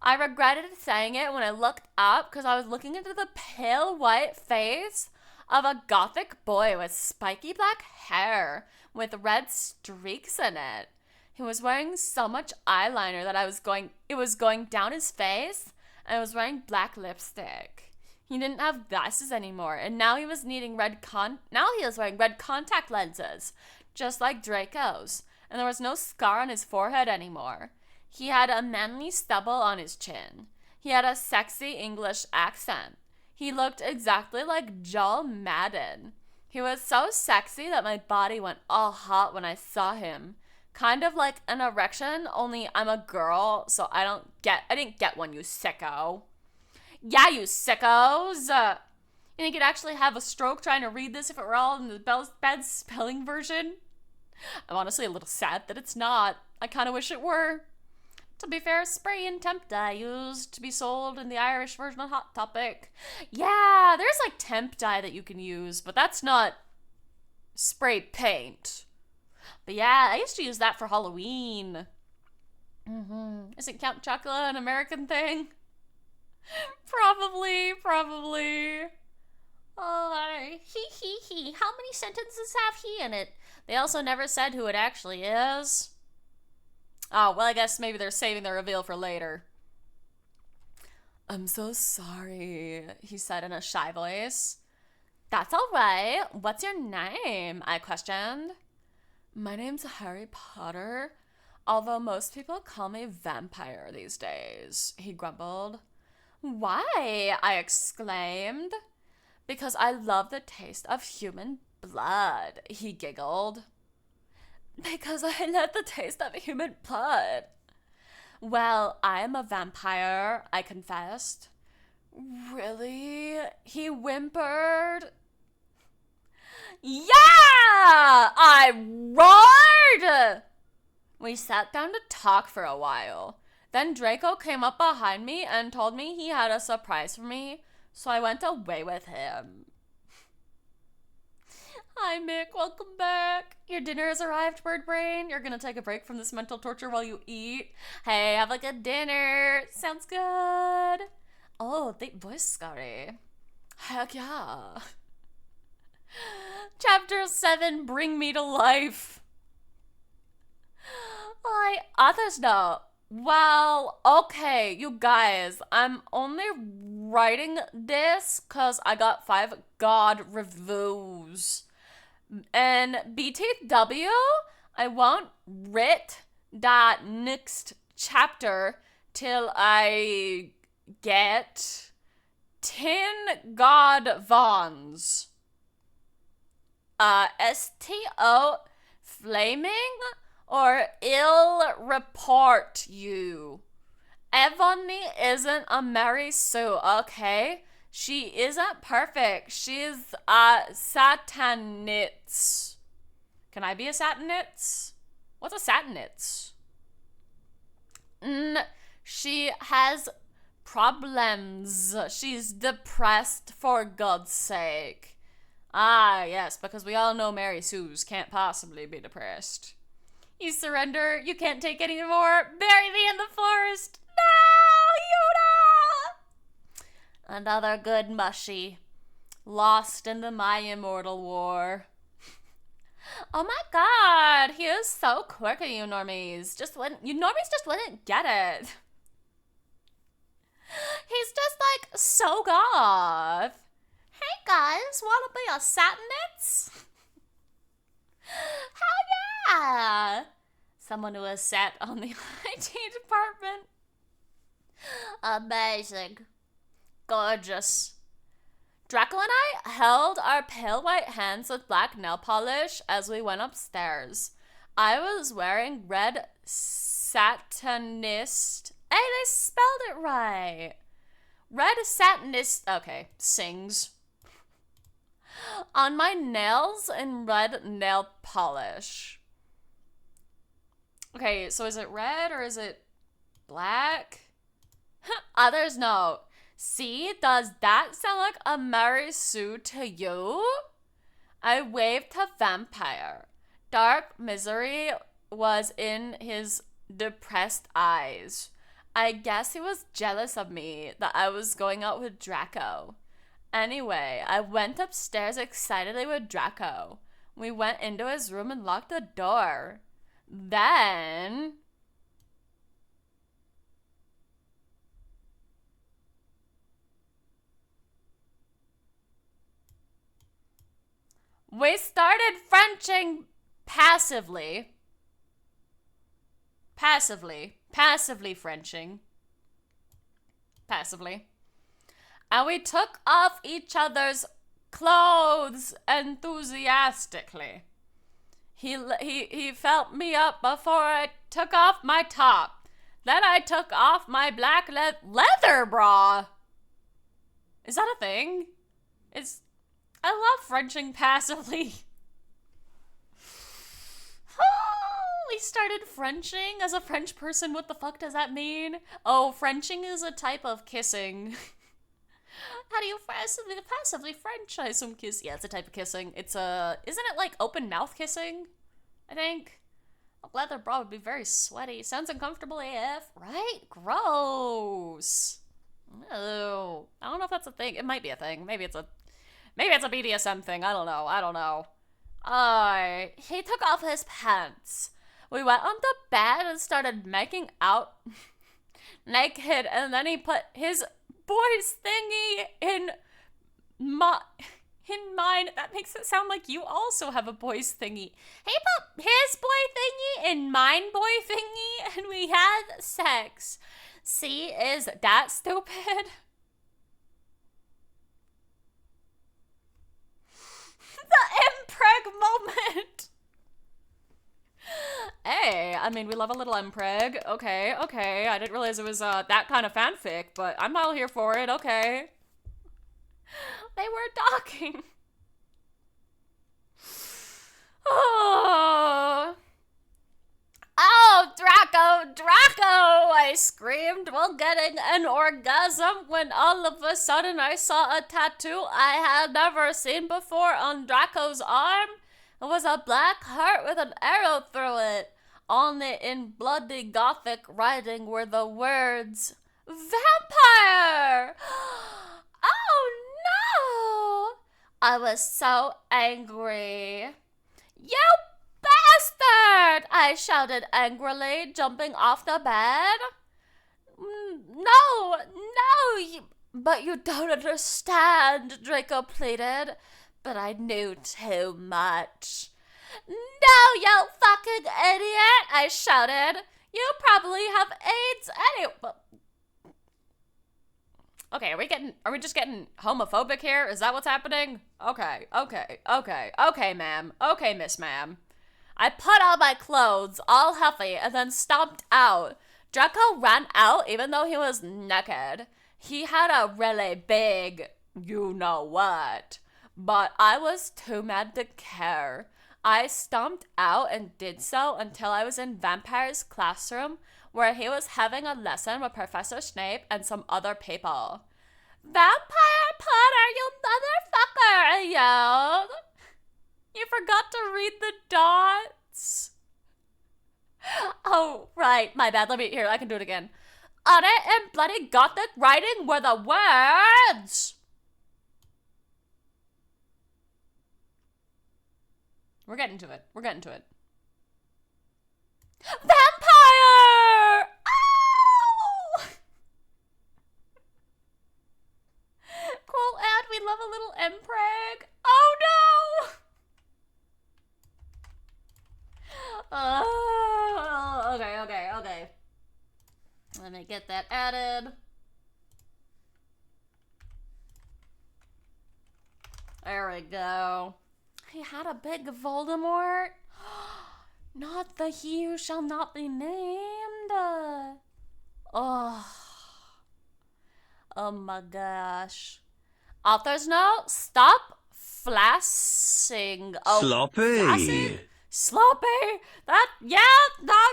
I regretted saying it when I looked up because I was looking into the pale white face of a gothic boy with spiky black hair with red streaks in it. He was wearing so much eyeliner that it was going down his face, and he was wearing black lipstick. He didn't have glasses anymore, and now he was wearing red contact lenses, just like Draco's, and there was no scar on his forehead anymore. He had a manly stubble on his chin. He had a sexy English accent. He looked exactly like Joel Madden. He was so sexy that my body went all hot when I saw him. Kind of like an erection, only I'm a girl, so I didn't get one, you sicko. Yeah, you sickos. You think you'd actually have a stroke trying to read this if it were all in the bad spelling version? I'm honestly a little sad that it's not. I kind of wish it were. To be fair, spray and temp dye used to be sold in the Irish version of Hot Topic. Yeah, there's like temp dye that you can use, but that's not spray paint. But yeah, I used to use that for Halloween. Isn't Count Chocula an American thing? Probably. Oh, he. How many sentences have he in it? They also never said who it actually is. Oh, well, I guess maybe they're saving their reveal for later. I'm so sorry, he said in a shy voice. That's all right. What's your name? I questioned. My name's Harry Potter, although most people call me Vampire these days, he grumbled. Why? I exclaimed. Because I love the taste of human blood, he giggled. Because I love the taste of human blood. Well, I'm a vampire, I confessed. Really? He whimpered. Yeah! I roared! We sat down to talk for a while. Then Draco came up behind me and told me he had a surprise for me, so I went away with him. Hi, Mick. Welcome back. Your dinner has arrived, bird brain. You're gonna take a break from this mental torture while you eat. Hey, have a good dinner. Sounds good. Oh, deep voice, Skari. Heck yeah. Chapter 7, Bring Me to Life. Others know. Well, okay, you guys, I'm only writing this because I got 5 God reviews. And BTW, I won't read that next chapter till I get 10 God Vons. STO flaming or ill report you. Ebony isn't a Mary Sue, okay? She isn't perfect. She's a satanitz. Can I be a satanitz? What's a satanitz? She has problems. She's depressed, for God's sake. Ah, yes, because we all know Mary Sue's can't possibly be depressed. You surrender. You can't take any more. Bury me in the forest. No, Yoda! Another good mushy. Lost in my immortal war. Oh my god, he is so quirky, you normies. You normies just wouldn't get it. He's just like so goth. Hey guys, wanna be a satanitz? Hell yeah! Someone who has sat on the IT department. Amazing. Gorgeous. Draco and I held our pale white hands with black nail polish as we went upstairs. I was wearing red satanist. Hey, they spelled it right. Red satanist. Okay, sings. on my nails in red nail polish. Okay, so is it red or is it black? Others note. See, does that sound like a Mary Sue to you? I waved to Vampire. Dark misery was in his depressed eyes. I guess he was jealous of me that I was going out with Draco. Anyway, I went upstairs excitedly with Draco. We went into his room and locked the door. Then we started Frenching passively. Passively Frenching. Passively. And we took off each other's clothes enthusiastically. He felt me up before I took off my top. Then I took off my black leather bra. Is that a thing? I love Frenching passively. We started Frenching as a French person. What the fuck does that mean? Oh, Frenching is a type of kissing. How do you passively French? I assume kiss. Yeah, it's a type of kissing. Isn't it like open mouth kissing? I think. A leather bra would be very sweaty. Sounds uncomfortable AF, right? Gross. Oh, I don't know if that's a thing. It might be a thing. Maybe it's a BDSM thing. I don't know. He took off his pants. We went on the bed and started making out naked, and then he put his boy's thingy in mine. That makes it sound like you also have a boy's thingy. He put his boy thingy in mine boy thingy, and we had sex. See, is that stupid? The impreg moment. Hey, I mean, we love a little impreg. Okay. I didn't realize it was that kind of fanfic, but I'm all here for it. Okay. They were talking. Oh, Draco! I screamed while getting an orgasm when all of a sudden I saw a tattoo I had never seen before on Draco's arm. It was a black heart with an arrow through it. On it in bloody Gothic writing were the words, "Vampire!" Oh no! I was so angry. You bastard! I shouted angrily, jumping off the bed. No, but you don't understand, Draco pleaded. But I knew too much. No, you fucking idiot! I shouted. You probably have AIDS anyway. Okay, are we just getting homophobic here? Is that what's happening? Okay, ma'am. Okay, miss ma'am. I put on my clothes, all huffy, and then stomped out. Draco ran out even though he was naked. He had a really big you-know-what. But I was too mad to care. I stomped out and did so until I was in Vampire's classroom, where he was having a lesson with Professor Snape and some other people. "Vampire Potter, you motherfucker!" I yelled. You forgot to read the dots. Oh, right, my bad. I can do it again. On it in bloody Gothic writing were the words. We're getting to it. Vampire! Ow! Cool ad, we love a little impreg. Oh no! Oh, okay. Let me get that added. There we go. He had a big Voldemort. Not the he who shall not be named. Oh my gosh. Author's note, stop flassing. Oh, Sloppy. flaccid? Sloppy. No,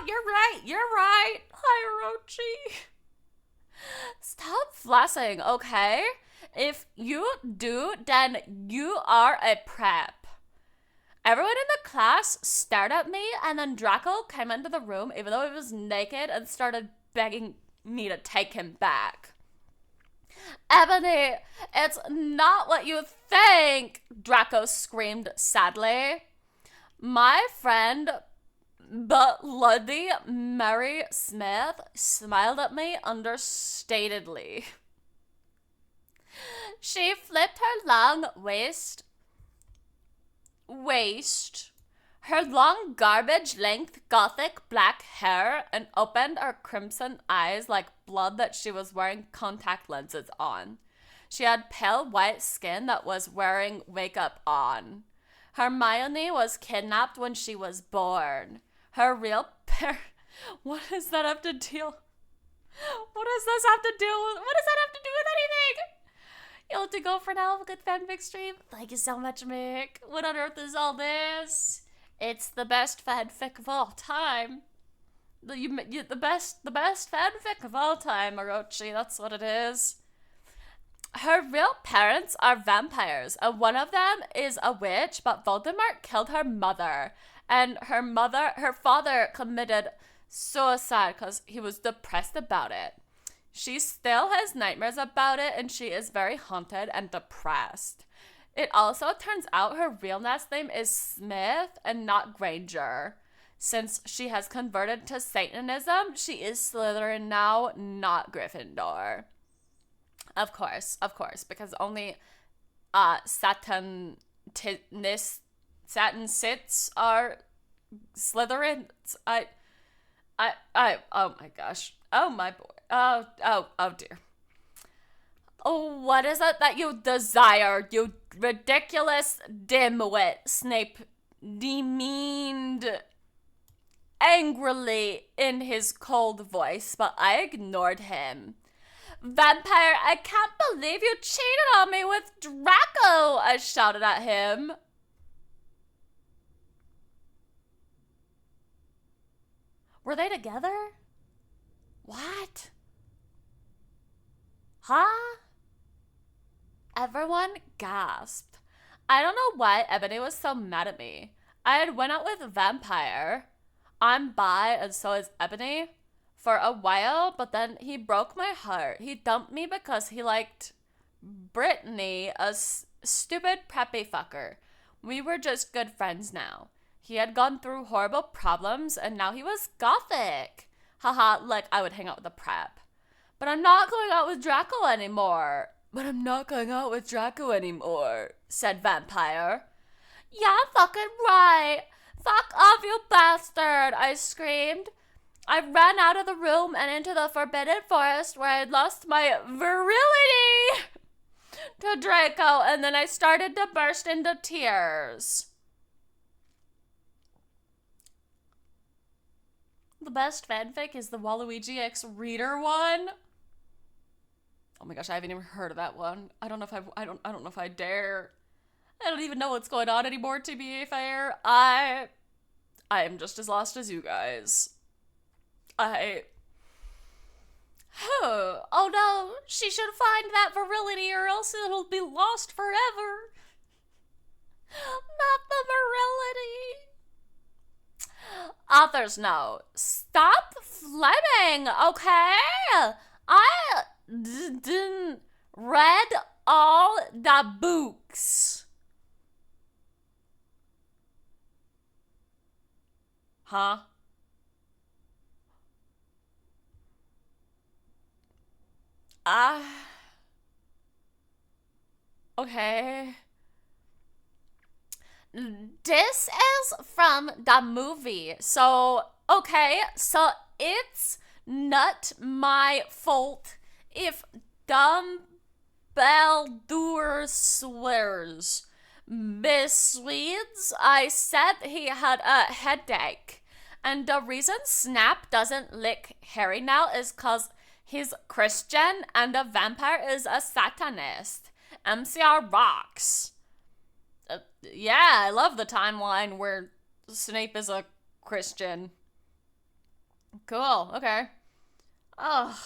you're right. You're right. Hi, Orochi. Stop flassing, okay? If you do, then you are a prep. Everyone in the class stared at me, and then Draco came into the room, even though he was naked, and started begging me to take him back. Ebony, it's not what you think, Draco screamed sadly. My friend, Bloody Mary Smith, smiled at me understatedly. She flipped her long waist, her long garbage-length gothic black hair, and opened her crimson eyes like blood that she was wearing contact lenses on. She had pale white skin that was wearing makeup on. Hermione was kidnapped when she was born. Her real parents... What does that have to do? What does that have to do with anything? You'll have to go for now. Have a good fanfic stream. Thank you so much, Mick. What on earth is all this? It's the best fanfic of all time. The best fanfic of all time, Orochi. That's what it is. Her real parents are vampires, and one of them is a witch, but Voldemort killed her mother. And her father committed suicide because he was depressed about it. She still has nightmares about it, and she is very haunted and depressed. It also turns out her real last name is Smith and not Granger. Since she has converted to Satanism, she is Slytherin now, not Gryffindor. Of course, because only Saturn sits are Slytherin. Oh my gosh. Oh my boy. Oh dear. Oh, what is it that you desire, you ridiculous dimwit? Snape demeaned angrily in his cold voice, but I ignored him. Vampire, I can't believe you cheated on me with Draco, I shouted at him. Were they together? What? Huh? Everyone gasped. I don't know why Ebony was so mad at me. I had went out with a vampire. I'm bi and so is Ebony for a while, but then he broke my heart. He dumped me because he liked Brittany, a stupid preppy fucker. We were just good friends now. He had gone through horrible problems and now he was gothic. Haha, like I would hang out with a prep. But I'm not going out with Draco anymore, said Vampire. Yeah, fucking right. Fuck off, you bastard, I screamed. I ran out of the room and into the Forbidden Forest where I had lost my virility to Draco, and then I started to burst into tears. The best fanfic is the Waluigi X Reader one. Oh my gosh, I haven't even heard of that one. I don't know if I dare. I don't even know what's going on anymore, to be fair. I am just as lost as you guys. Oh no, she should find that virility or else it'll be lost forever. Not the virility. Author's note. Stop flaming, okay? I didn't read all the books. Huh? Okay. This is from the movie. So it's not my fault if Dumbledore swears. Miss Swedes, I said he had a headache. And the reason Snap doesn't lick Harry now is because he's Christian and the vampire is a Satanist. MCR rocks. Yeah, I love the timeline where Snape is a Christian. Cool, okay. Oh,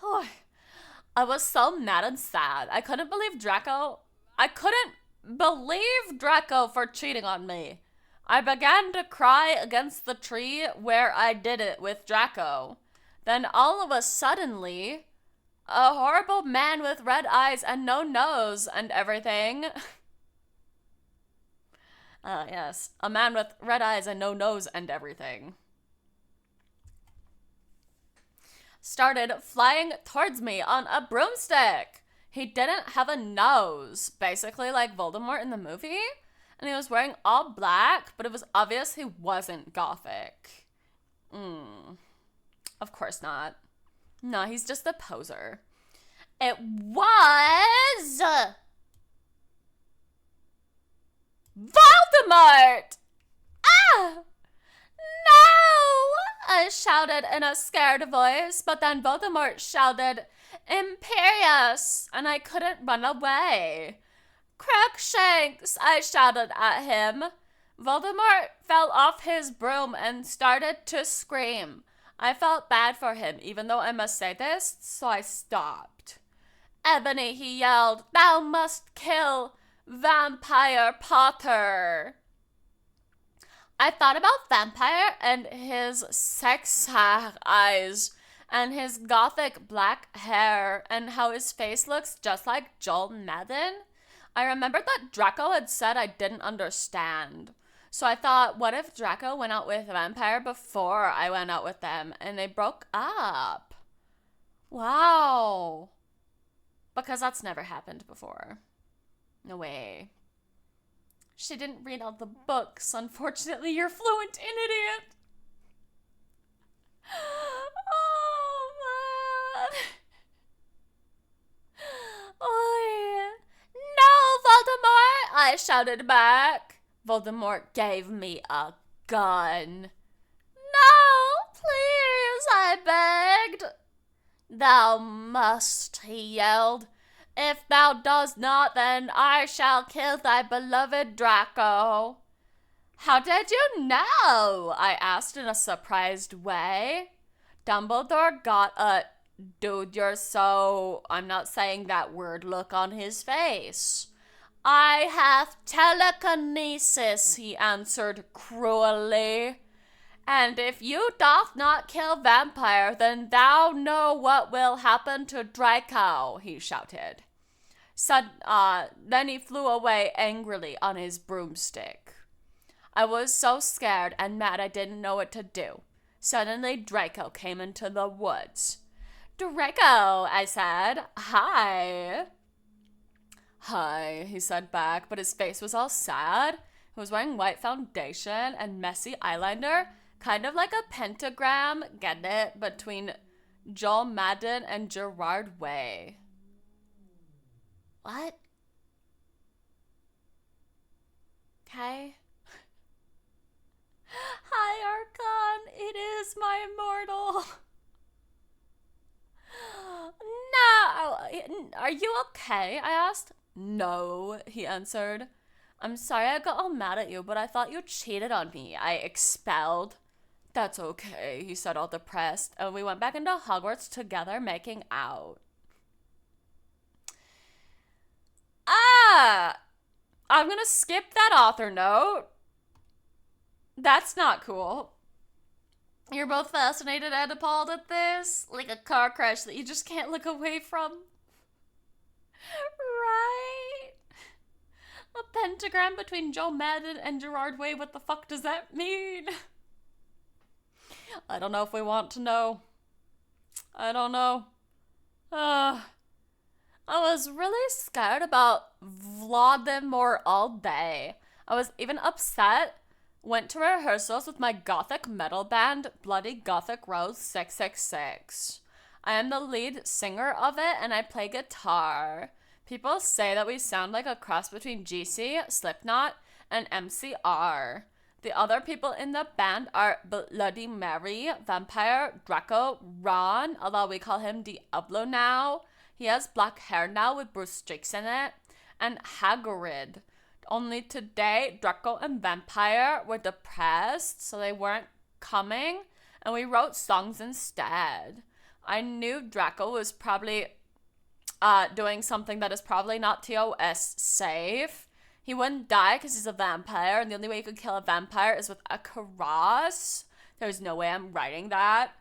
oh, I was so mad and sad. I couldn't believe Draco for cheating on me. I began to cry against the tree where I did it with Draco. Then all of a suddenly, a horrible man with red eyes and no nose and everything. Yes, a man with red eyes and no nose and everything started flying towards me on a broomstick. He didn't have a nose, basically like Voldemort in the movie, and he was wearing all black, but it was obvious he wasn't gothic. Of course not. No, he's just a poser. It was Voldemort! Ah! No! I shouted in a scared voice, but then Voldemort shouted, Imperious! And I couldn't run away. Crookshanks! I shouted at him. Voldemort fell off his broom and started to scream. I felt bad for him, even though I must say this, so I stopped. Ebony, he yelled, thou must kill Vampire Potter. I thought about Vampire and his sex eyes and his gothic black hair and how his face looks just like Joel Madden. I remembered that Draco had said I didn't understand. So I thought, what if Draco went out with Vampire before I went out with them and they broke up? Wow. Because that's never happened before. No way. She didn't read all the books. Unfortunately, you're fluent in idiot. Oh, man. Oi. No, Voldemort, I shouted back. Voldemort gave me a gun. No, please, I begged. Thou must, he yelled. If thou dost not, then I shall kill thy beloved Draco. How did you know? I asked in a surprised way. Dumbledore got a dude, you're so, I'm not saying that word, look on his face. I have telekinesis, he answered cruelly. And if you doth not kill Vampire, then thou know what will happen to Draco, he shouted. Then he flew away angrily on his broomstick. I was so scared and mad I didn't know what to do. Suddenly Draco came into the woods. Draco, I said. Hi. Hi, he said back, but his face was all sad. He was wearing white foundation and messy eyeliner, kind of like a pentagram, get it, between Joel Madden and Gerard Way. What? Okay. Hi, Archon. It is my immortal. No. Are you okay? I asked. No, he answered. I'm sorry I got all mad at you, but I thought you cheated on me. I expelled. That's okay, he said all depressed, and we went back into Hogwarts together making out. I'm gonna skip that author note. That's not cool. You're both fascinated and appalled at this, like a car crash that you just can't look away from. Right? A pentagram between Joe Madden and Gerard Way, what the fuck does that mean? I don't know if we want to know. I don't know. I was really scared about Voldemort all day. I was even upset. Went to rehearsals with my gothic metal band, Bloody Gothic Rose 666. I am the lead singer of it and I play guitar. People say that we sound like a cross between GC, Slipknot, and MCR. The other people in the band are Bloody Mary, Vampire, Draco, Ron, although we call him Diablo now. He has black hair now with blue streaks in it. And Hagrid. Only today, Draco and Vampire were depressed, so they weren't coming, and we wrote songs instead. I knew Draco was probably doing something that is probably not TOS safe. He wouldn't die because he's a vampire, and the only way you could kill a vampire is with a cross. There's no way I'm writing that.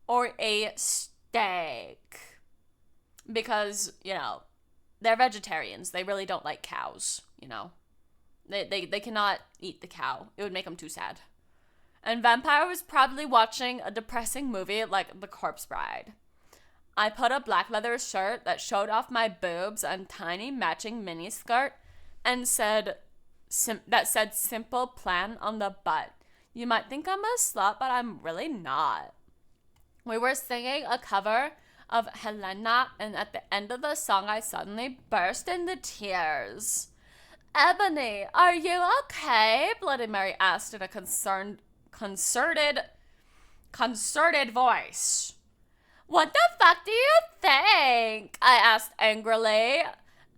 Or a steak. Because, they're vegetarians. They really don't like cows, They cannot eat the cow. It would make them too sad. And Vampire was probably watching a depressing movie like The Corpse Bride. I put a black leather shirt that showed off my boobs and tiny matching miniskirt and said simple plan on the butt. You might think I'm a slut, but I'm really not. We were singing a cover of Helena, and at the end of the song, I suddenly burst into tears. Ebony, are you okay? Bloody Mary asked in a concerted voice. What the fuck do you think? I asked angrily.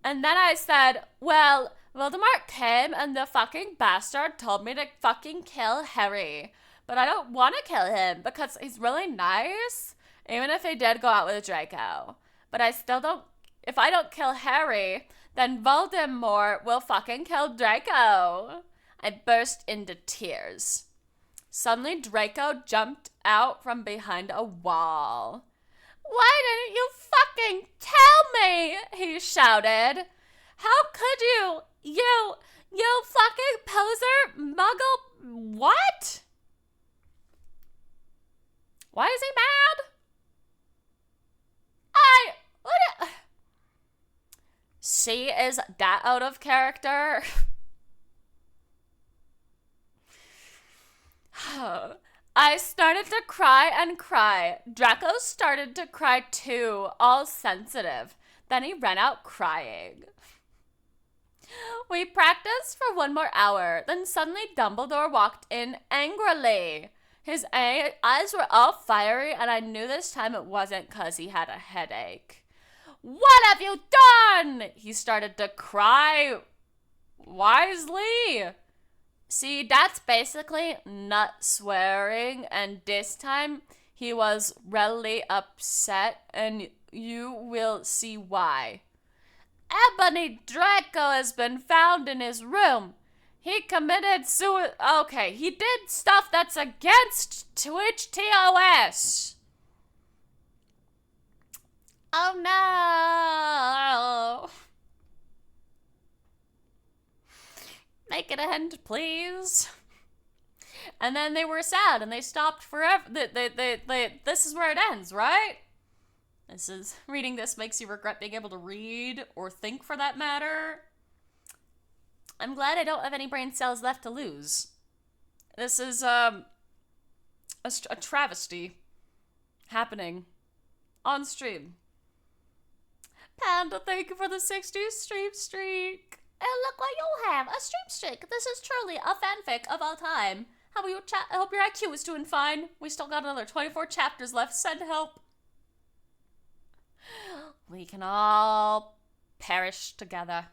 And then I said, well, Voldemort came and the fucking bastard told me to fucking kill Harry. But I don't want to kill him because he's really nice, even if he did go out with Draco. But I still don't, if I don't kill Harry, then Voldemort will fucking kill Draco. I burst into tears. Suddenly, Draco jumped out from behind a wall. Why didn't you fucking tell me? He shouted. How could you? You fucking poser, muggle, what? Why is he mad? She is that out of character. I started to cry and cry. Draco started to cry too, all sensitive. Then he ran out crying. We practiced for 1 more hour. Then suddenly Dumbledore walked in angrily. His eyes were all fiery, and I knew this time it wasn't because he had a headache. What have you done? He started to cry wisely. See, that's basically nut swearing, and this time he was really upset, and you will see why. Ebony Draco has been found in his room. He committed suicide. Okay, he did stuff that's against Twitch TOS. Oh no. Make it end, please. And then they were sad and they stopped forever. This is where it ends, right? Reading this makes you regret being able to read or think for that matter. I'm glad I don't have any brain cells left to lose. This is a travesty happening on stream. Panda, thank you for the 60 stream streak. And look what you have, a stream streak. This is truly a fanfic of all time. I hope your IQ is doing fine. We still got another 24 chapters left. Send help. We can all perish together.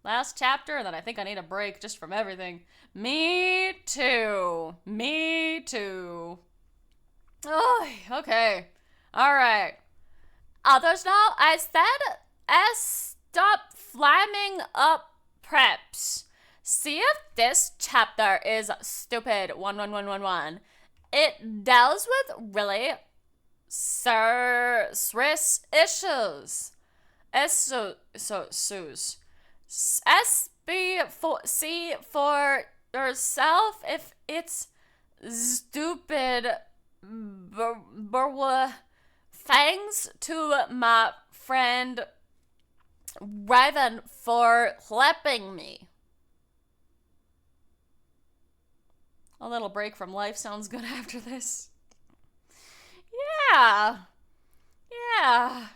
Last chapter, and then I think I need a break just from everything. Me too. Oh, okay. All right. Others now, I said, stop flamming up preps. See if this chapter is stupid. 11111. It deals with really serious issues. See for yourself if it's stupid. Thanks to my friend Raven for helping me. A little break from life sounds good after this. Yeah. No!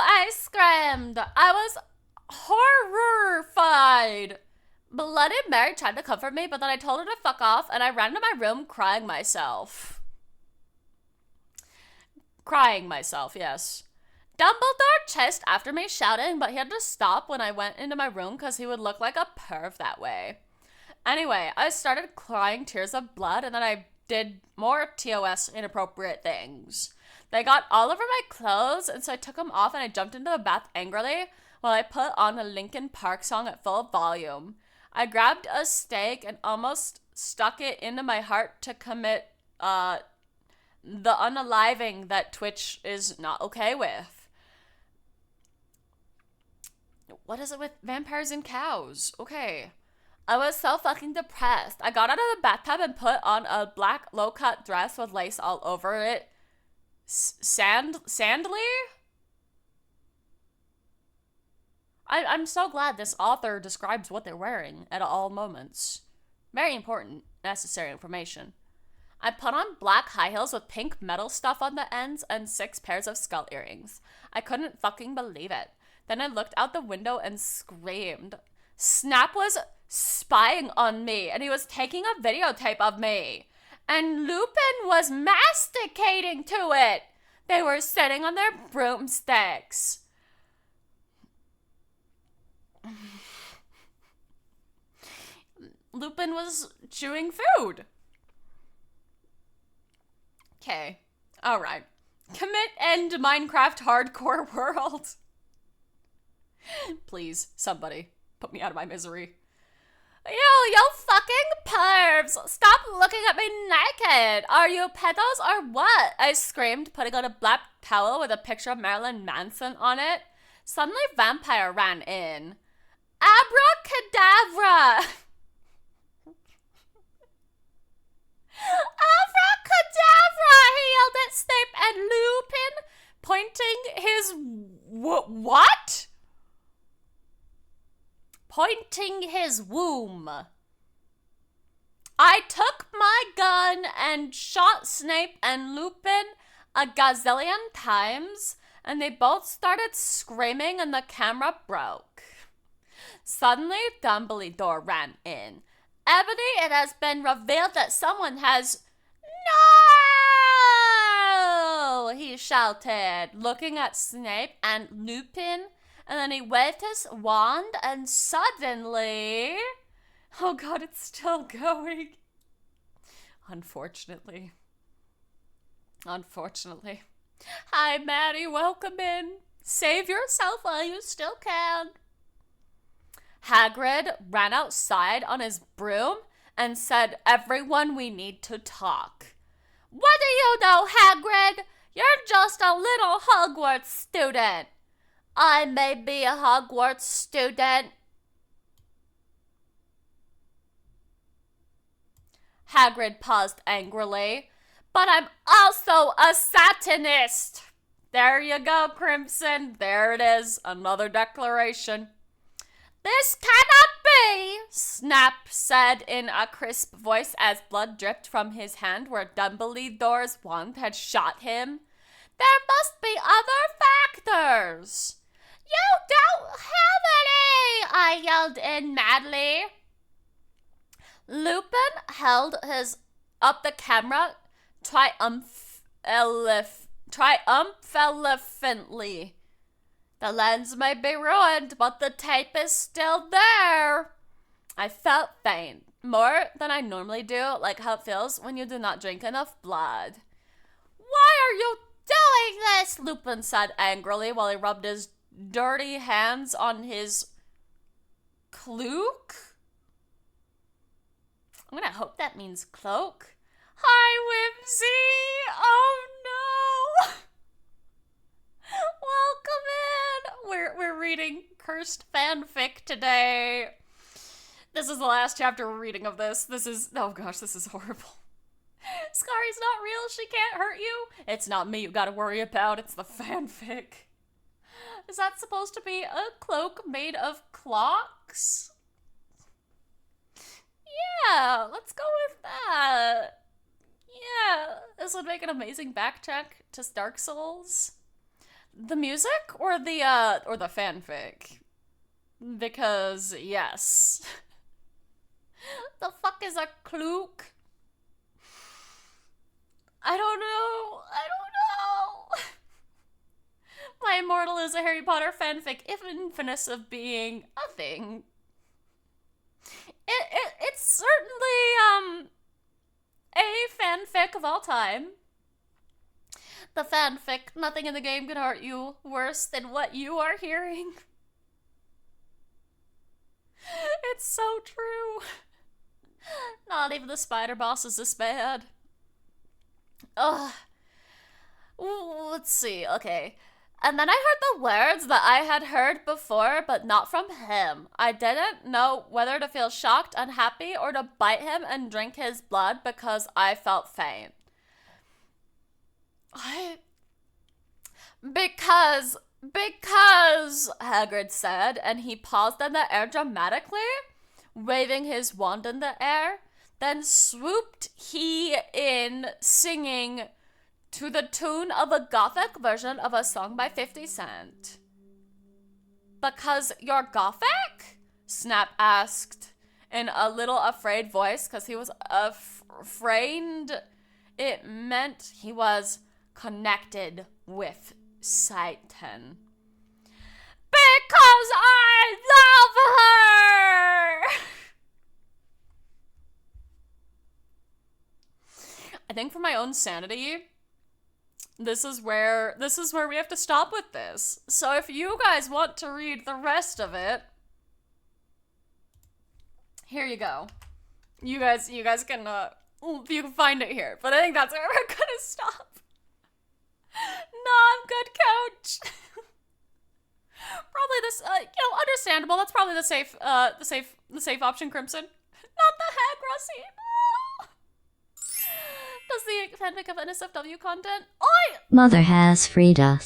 I screamed. I was horrified. Bloody Mary tried to comfort me, but then I told her to fuck off, and I ran to my room crying myself. Yes. Dumbledore chased after me shouting, but he had to stop when I went into my room because he would look like a perv that way. Anyway, I started crying tears of blood, and then I did more TOS inappropriate things. They got all over my clothes, and so I took them off and I jumped into the bath angrily while I put on a Linkin Park song at full volume. I grabbed a stake and almost stuck it into my heart to commit the unaliving that Twitch is not okay with. What is it with vampires and cows? Okay. I was so fucking depressed. I got out of the bathtub and put on a black low-cut dress with lace all over it. Sandly? I'm so glad this author describes what they're wearing at all moments. Very important, necessary information. I put on black high heels with pink metal stuff on the ends and 6 pairs of skull earrings. I couldn't fucking believe it. Then I looked out the window and screamed. Snap was spying on me, and he was taking a videotape of me. And Lupin was masticating to it. They were sitting on their broomsticks. Lupin was chewing food. Okay. Alright. Commit end Minecraft hardcore world. Please, somebody, put me out of my misery. You fucking pervs! Stop looking at me naked! Are you pedos or what? I screamed, putting on a black towel with a picture of Marilyn Manson on it. Suddenly, Vampire ran in. Abracadabra! Abracadabra! He yelled at Snape and Lupin, pointing his... what? Pointing his womb. I took my gun and shot Snape and Lupin a gazillion times, and they both started screaming and the camera broke. Suddenly, Dumbledore ran in. Ebony, it has been revealed that someone has... No! He shouted, looking at Snape and Lupin. And then he waved his wand, and suddenly... Oh god, it's still going. Unfortunately. Hi, Maddie, welcome in. Save yourself while you still can. Hagrid ran outside on his broom and said, everyone, we need to talk. What do you know, Hagrid? You're just a little Hogwarts student. I may be a Hogwarts student. Hagrid paused angrily. But I'm also a Satanist. There you go, Crimson. There it is. Another declaration. This cannot be, Snap said in a crisp voice as blood dripped from his hand where Dumbledore's wand had shot him. There must be other factors. You don't have any, I yelled in madly. Lupin held up the camera triumphantly. The lens may be ruined, but the tape is still there. I felt faint, more than I normally do, like how it feels when you do not drink enough blood. Why are you doing this? Lupin said angrily while he rubbed his dirty hands on his cloak. I'm gonna hope that means cloak. Hi, Whimsy! Oh no! Welcome in! We're reading cursed fanfic today. This is the last chapter we're reading of this. Oh gosh, this is horrible. Skari's not real, she can't hurt you. It's not me you gotta worry about, it's the fanfic. Is that supposed to be a cloak made of clocks? Yeah, let's go with that. Yeah, this would make an amazing backtrack to Dark Souls. The music or the fanfic? Because, yes. The fuck is a cloak? I don't know. My Immortal is a Harry Potter fanfic, if infamous of being a thing. It's certainly, a fanfic of all time. The fanfic, nothing in the game can hurt you worse than what you are hearing. It's so true. Not even the spider boss is this bad. Ugh. Let's see, okay. And then I heard the words that I had heard before, but not from him. I didn't know whether to feel shocked, unhappy, or to bite him and drink his blood because I felt faint. Because, Hagrid said, and he paused in the air dramatically, waving his wand in the air. Then swooped he in, singing to the tune of a gothic version of a song by 50 Cent. Because you're gothic? Snap asked in a little afraid voice, because he was afraid it meant he was connected with Satan. Because I love her! I think for my own sanity, this is where we have to stop with this. So if you guys want to read the rest of it, here you go. You guys can you can find it here. But I think that's where we're gonna stop. No, I'm good, coach. Probably this understandable. That's probably the safe option, Crimson. Not the hag, Russie. No. Does the fanfic of NSFW content? Oi! Mother has freed us.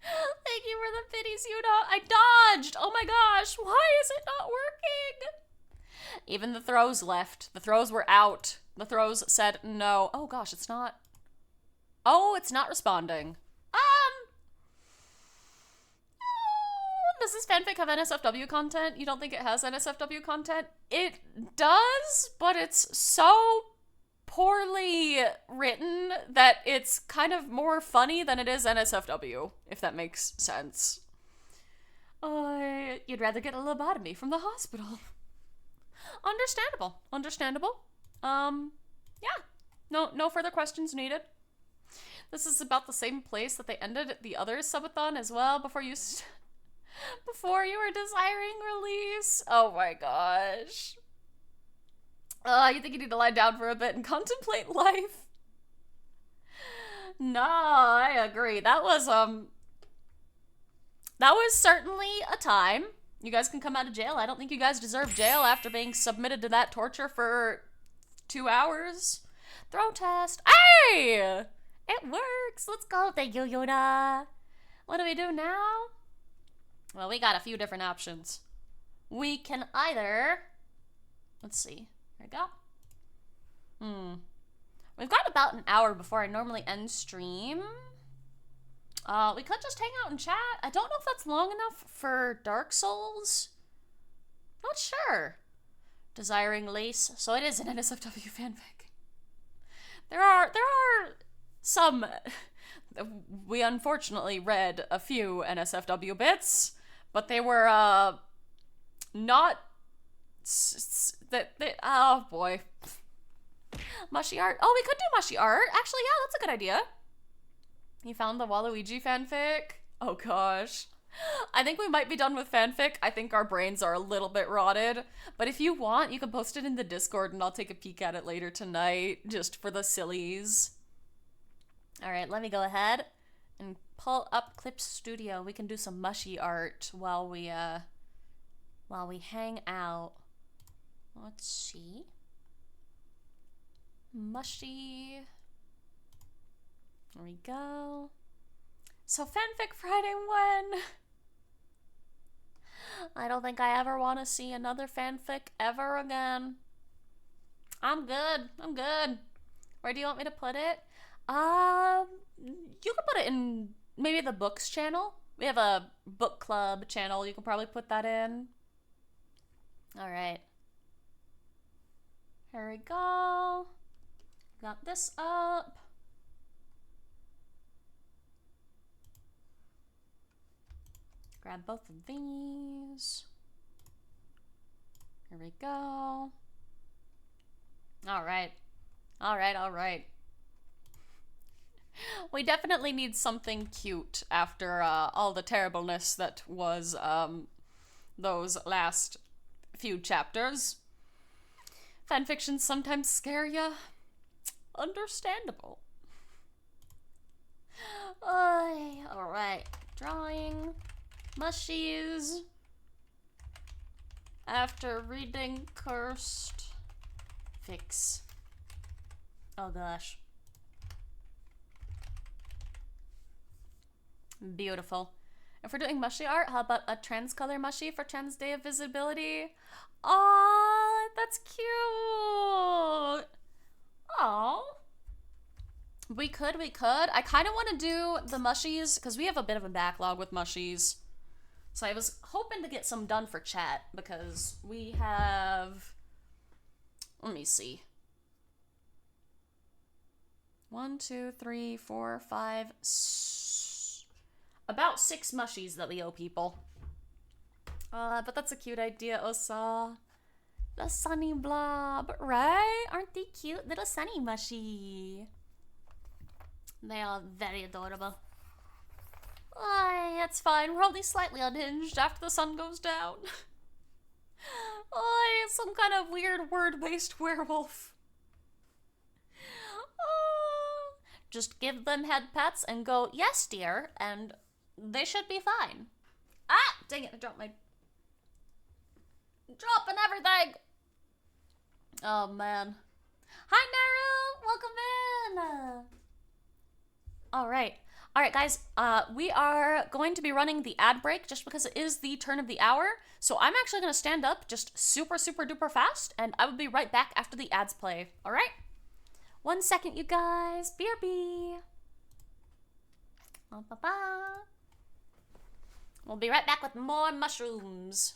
Thank you for the pities, Yuna. I dodged. Oh my gosh. Why is it not working? Even the throws left. The throws were out. The throws said no. Oh gosh, it's not. Oh, it's not responding. Does this fanfic have NSFW content? You don't think it has NSFW content? It does, but it's so poorly written that it's kind of more funny than it is NSFW, if that makes sense. You'd rather get a lobotomy from the hospital. Understandable. Yeah. No further questions needed. This is about the same place that they ended the other subathon as well before you were desiring release. Oh my gosh. You think you need to lie down for a bit and contemplate life? No, I agree. That was certainly a time. You guys can come out of jail. I don't think you guys deserve jail after being submitted to that torture for 2 hours. Throw test. Hey! It works. Let's go. Thank you, Yoda. What do we do now? Well, we got a few different options. We can either... Let's see. Here we go. We've got about an hour before I normally end stream. We could just hang out and chat. I don't know if that's long enough for Dark Souls. Not sure. Desiring Lace. So it is an NSFW fanfic. There are some... We unfortunately read a few NSFW bits, but they were, not... Oh, boy. Mushy art. Oh, we could do mushy art. Actually, yeah, that's a good idea. You found the Waluigi fanfic? Oh, gosh. I think we might be done with fanfic. I think our brains are a little bit rotted. But if you want, you can post it in the Discord and I'll take a peek at it later tonight, just for the sillies. Alright, let me go ahead and pull up Clip Studio. We can do some mushy art while we hang out. Let's see. Mushy. There we go. So fanfic Friday when? I don't think I ever want to see another fanfic ever again. I'm good. Where do you want me to put it? You can put it in maybe the books channel. We have a book club channel. You can probably put that in. Alright. Here we go. Got this up. Grab both of these. Here we go. All right. All right, all right. We definitely need something cute after all the terribleness that was those last few chapters. Fanfictions sometimes scare ya. Understandable. Alright. Drawing. Mushies. After reading Cursed. Fix. Oh gosh. Beautiful. If we're doing mushy art, how about a trans color mushy for Trans Day of Visibility? Aww, that's cute. Aww. We could. I kind of want to do the mushies because we have a bit of a backlog with mushies. So I was hoping to get some done for chat because we have, let me see. 1, 2, 3, 4, 5, about 6 mushies that we owe people. But that's a cute idea, Osa. The sunny blob, right? Aren't they cute? Little sunny mushy. They are very adorable. It's fine. We're only slightly unhinged after the sun goes down. It's some kind of weird word-based werewolf. Just give them head pats and go, yes, dear, and they should be fine. Ah! Dang it, I dropped my... Dropping everything! Oh, man. Hi, Naru! Welcome in! Alright. Alright, guys. We are going to be running the ad break just because it is the turn of the hour. So I'm actually going to stand up just super, super duper fast, and I will be right back after the ads play. Alright? 1 second, you guys. BRB. We'll be right back with more mushrooms.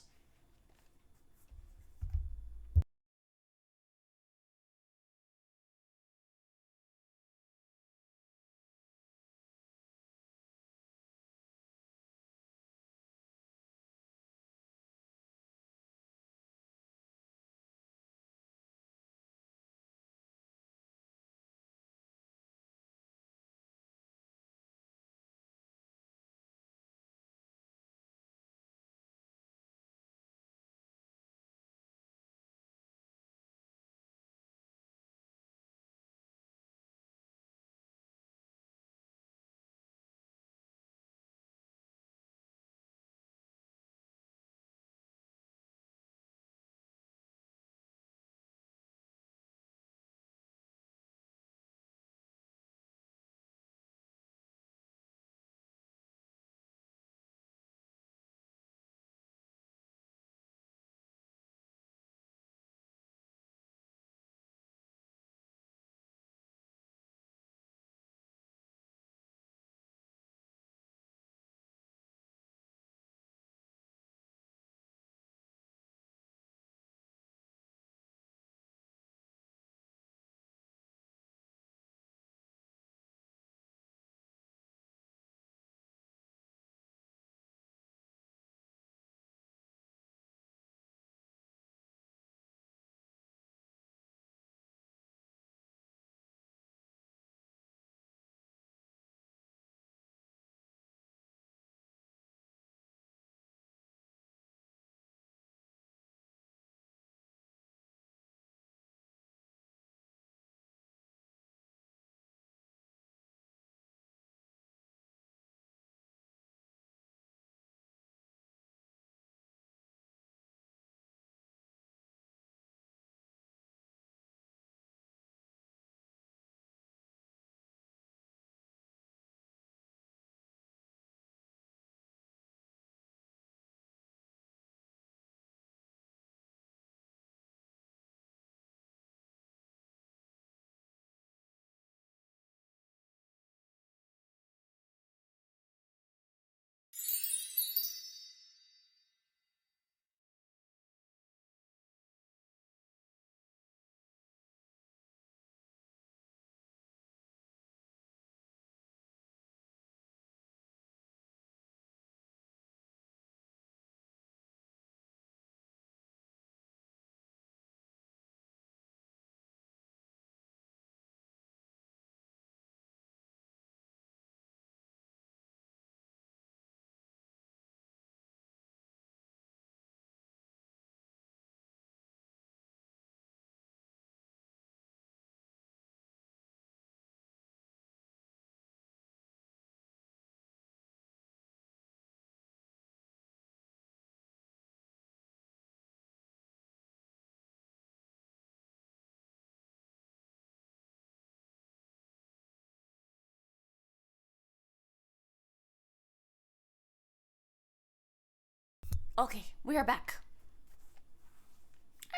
Okay, we are back.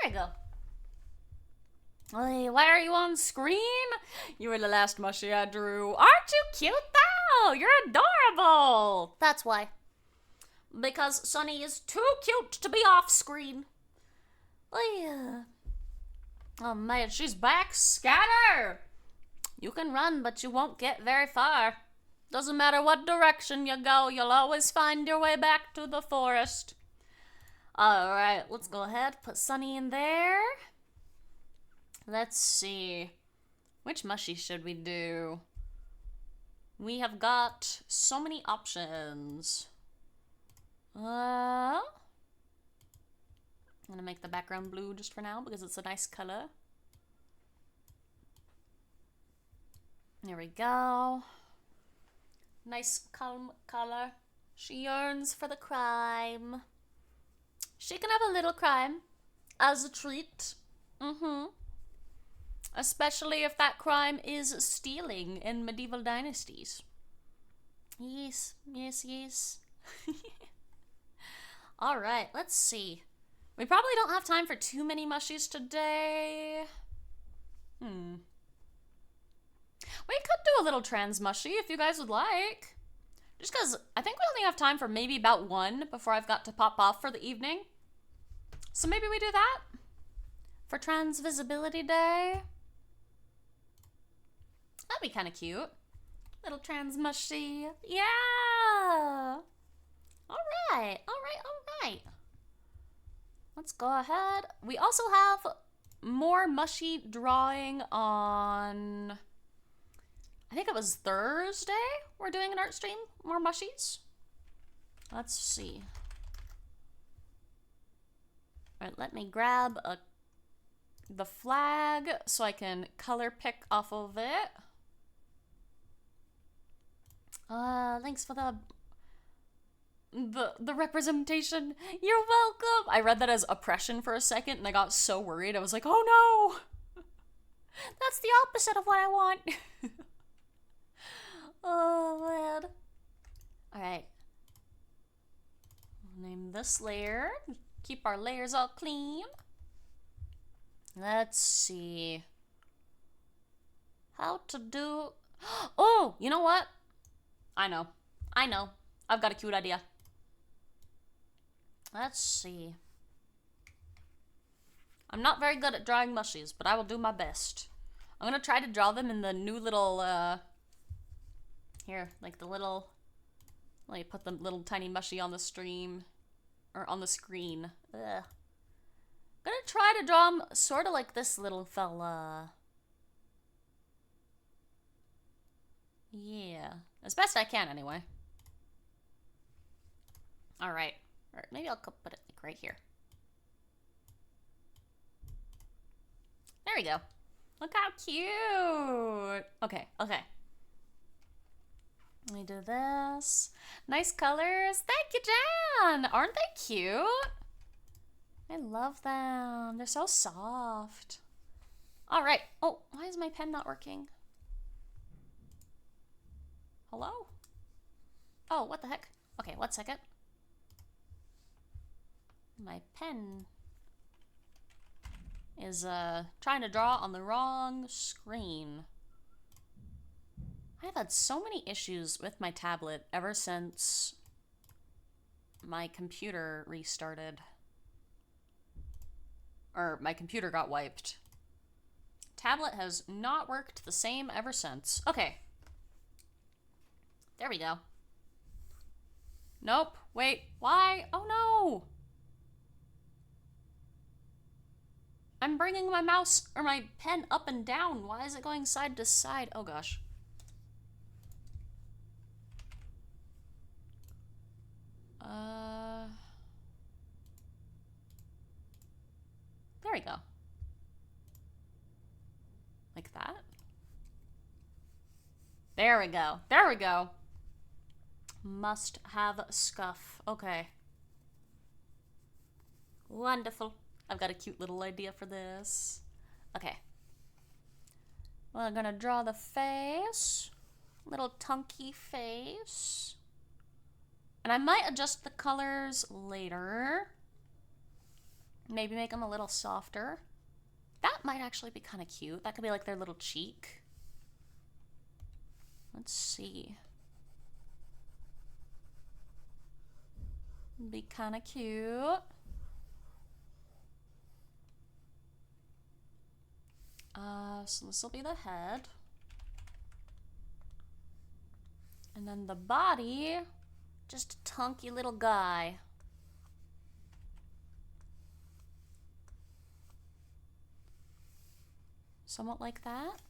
There you go. Hey, why are you on screen? You were the last mushie I drew. Aren't you cute though? You're adorable. That's why. Because Sunny is too cute to be off screen. Oh man, she's back. Scatter! You can run, but you won't get very far. Doesn't matter what direction you go, you'll always find your way back to the forest. Alright, let's go ahead, put Sunny in there. Let's see. Which mushie should we do? We have got so many options. I'm gonna make the background blue just for now because it's a nice color. There we go. Nice calm color. She yearns for the crime. She can have a little crime as a treat. Especially if that crime is stealing in medieval dynasties. Yes, yes, yes. Alright, let's see. We probably don't have time for too many mushies today. We could do a little trans mushie if you guys would like. Just because I think we only have time for maybe about one before I've got to pop off for the evening. So maybe we do that for Trans Visibility Day. That'd be kind of cute. Little trans mushie. Yeah! Alright, alright. Let's go ahead. We also have more mushy drawing on... I think it was Thursday. We're doing an art stream. More mushies. Let's see. Alright, let me grab the flag so I can color pick off of it. Thanks for the representation. You're welcome. I read that as oppression for a second and I got so worried. I was like, oh no. That's the opposite of what I want. Oh man. Alright. Name this layer. Keep our layers all clean. Let's see. How to do... Oh, you know what? I know. I've got a cute idea. Let's see. I'm not very good at drawing mushies, but I will do my best. I'm gonna try to draw them in the new little, here, like the little... Let me put the little tiny mushie on the stream. Or on the screen. Ugh. I'm gonna try to draw him sort of like this little fella. Yeah. As best I can, anyway. Alright. Alright, maybe I'll put it like right here. There we go. Look how cute! Okay, okay. Let me do this. Nice colors. Thank you, Jan! Aren't they cute? I love them. They're so soft. Alright. Oh, why is my pen not working? Hello? Oh, what the heck? Okay, 1 second. My pen is trying to draw on the wrong screen. I've had so many issues with my tablet ever since my computer restarted. Or my computer got wiped. Tablet has not worked the same ever since. Okay. There we go. Nope. Wait. Why? Oh no! I'm bringing my mouse or my pen up and down. Why is it going side to side? Oh gosh. There we go. Like that? There we go. There we go. Must have scuff. Okay. Wonderful. I've got a cute little idea for this. Okay. We're gonna draw the face. Little tunky face. And I might adjust the colors later. Maybe make them a little softer. That might actually be kind of cute. That could be like their little cheek. Let's see. Be kind of cute. So this will be the head. And then the body, just a tunky little guy. Somewhat like that.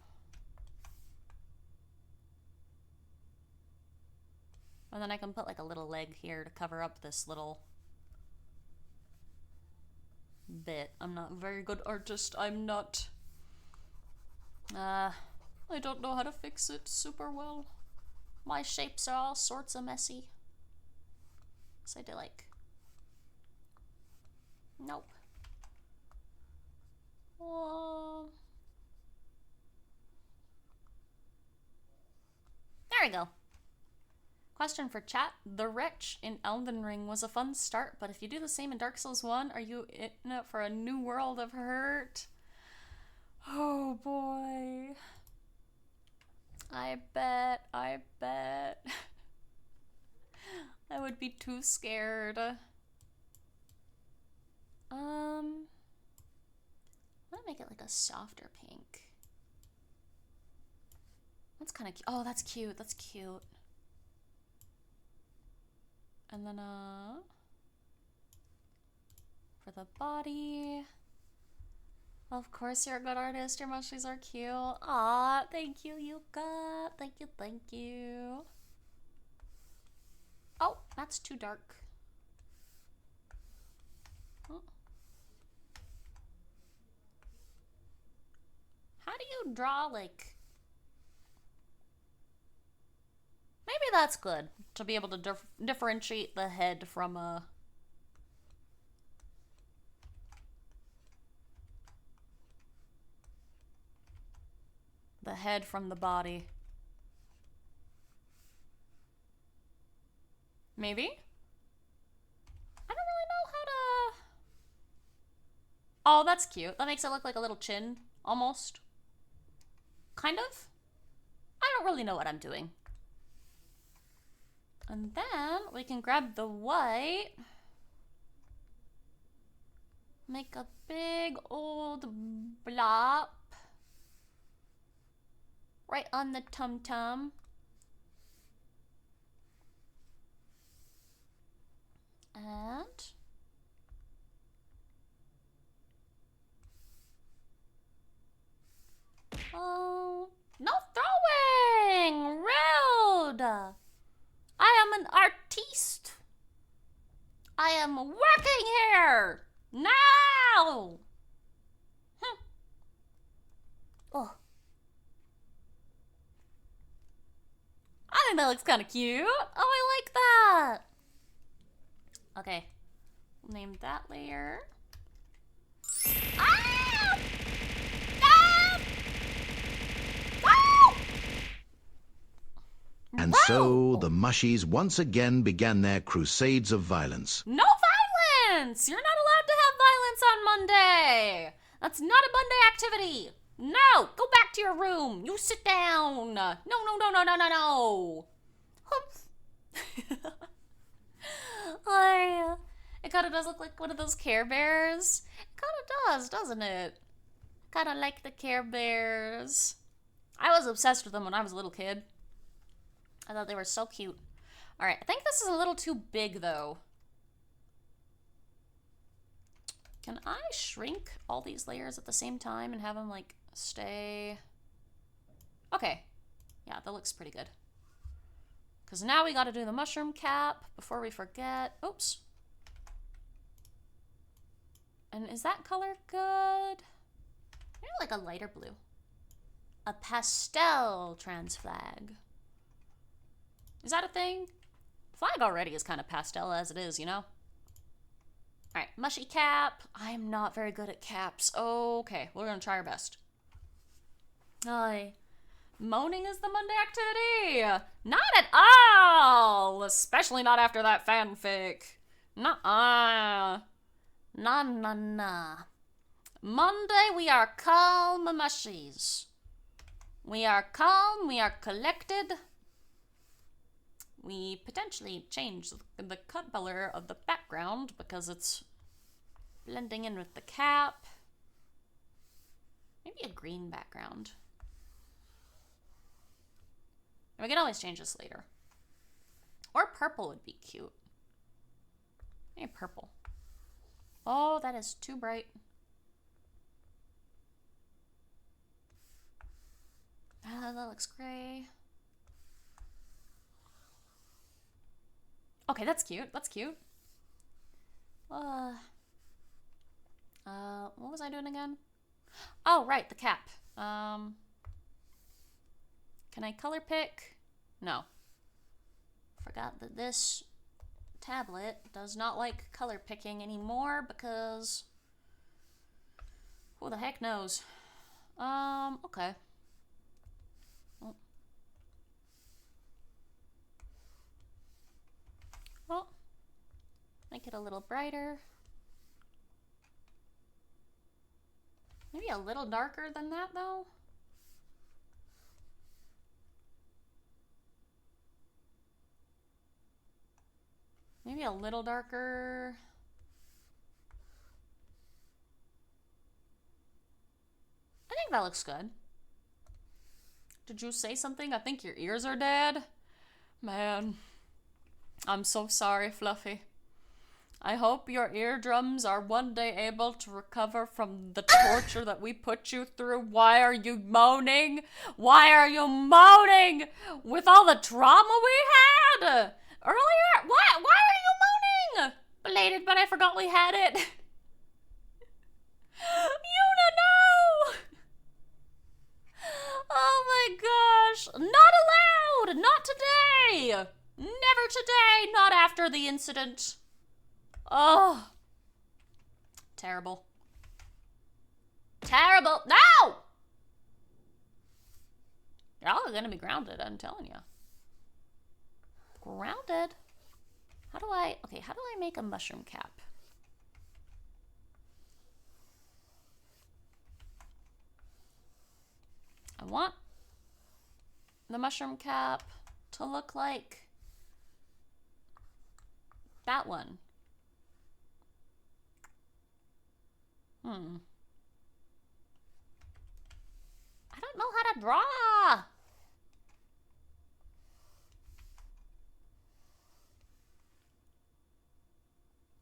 And then I can put like a little leg here to cover up this little bit. I'm not a very good artist. I'm not. I don't know how to fix it super well. My shapes are all sorts of messy. So I did like. Nope. There we go. Question for chat. The Wretch in Elden Ring was a fun start, but if you do the same in Dark Souls 1, are you in it for a new world of hurt? Oh boy. I bet. I would be too scared. I'm gonna make it like a softer pink. That's kind of cute. Oh, that's cute. That's cute. And then, for the body. Of course, you're a good artist. Your mushies are cute. Aw, thank you, Yuka. Thank you, thank you. Oh, that's too dark. Oh. How do you draw, like... Maybe that's good, to be able to differentiate the head from a... the head from the body. Maybe? I don't really know how to... Oh, that's cute. That makes it look like a little chin, almost. Kind of? I don't really know what I'm doing. And then we can grab the white. Make a big old blob. Right on the tum-tum. And... oh, no throwing! Rude! I am an artiste. I am working here now. Oh, I think that looks kind of cute. Oh, I like that. Okay, we'll name that layer. Ah! Ah! Ah! And so the mushies once again began their crusades of violence. No violence! You're not allowed to have violence on Monday! That's not a Monday activity! No! Go back to your room! You sit down! No, no, no, no, no, no, no! It kind of does look like one of those Care Bears. It kind of does, doesn't it? Kind of like the Care Bears. I was obsessed with them when I was a little kid. I thought they were so cute. Alright, I think this is a little too big, though. Can I shrink all these layers at the same time and have them, like, stay... Okay. Yeah, that looks pretty good. Because now we gotta do the mushroom cap before we forget. Oops. And is that color good? Maybe like a lighter blue. A pastel trans flag. Is that a thing? Flag already is kind of pastel as it is, you know? Alright, mushy cap. I'm not very good at caps. Okay, we're gonna try our best. Aye. Moaning is the Monday activity. Not at all. Especially not after that fanfic. Nuh-uh. Nah. Monday, we are calm mushies. We are calm, we are collected. We potentially change the color of the background because it's blending in with the cap. Maybe a green background. And we can always change this later. Or purple would be cute. Maybe purple. Oh, that is too bright. Ah, that looks gray. Okay, that's cute. That's cute. What was I doing again? Oh, right, the cap. Can I color pick? No. Forgot that this tablet does not like color picking anymore because who the heck knows? Okay. Well, make it a little brighter. Maybe a little darker than that, though. Maybe a little darker. I think that looks good. Did you say something? I think your ears are dead. Man, I'm so sorry, Fluffy. I hope your eardrums are one day able to recover from the torture that we put you through. Why are you moaning? Why are you moaning? With all the trauma we had earlier? Why are you moaning? Belated, but I forgot we had it. Yuna, no! Oh my gosh. Not allowed! Not today! Never today! Not after the incident. Oh. Terrible. Terrible. No! Y'all are gonna be grounded, I'm telling you. Grounded? How do I make a mushroom cap? I want the mushroom cap to look like that one. I don't know how to draw.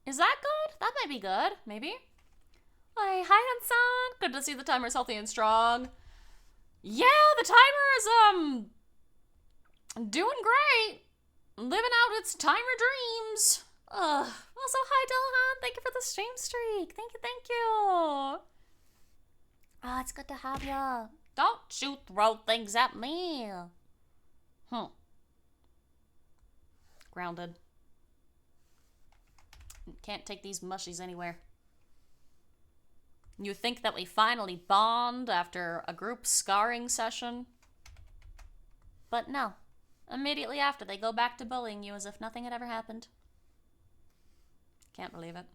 Is that good? That might be good. Maybe. Hi, Hanson. Good to see the timer's healthy and strong. Yeah, the timer is doing great. Living out its timer dreams. Also, hi, Dillahan. Thank you for the stream streak. Thank you. Oh, it's good to have you. Don't you throw things at me. Grounded. Can't take these mushies anywhere. You think that we finally bond after a group scarring session? But no. Immediately after, they go back to bullying you as if nothing had ever happened. Can't believe it.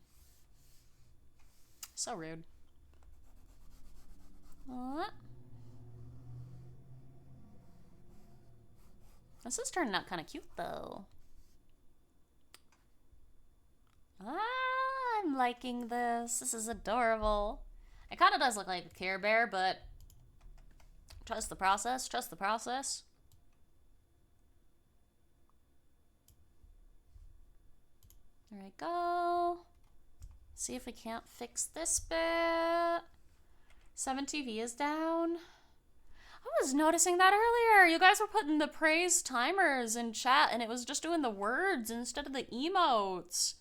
So rude. What? This is turning out kind of cute, though. I'm liking this. This is adorable. It kind of does look like a Care Bear, but trust the process. Trust the process. There we go. See if we can't fix this bit. 7TV is down. I was noticing that earlier. You guys were putting the praise timers in chat and it was just doing the words instead of the emotes.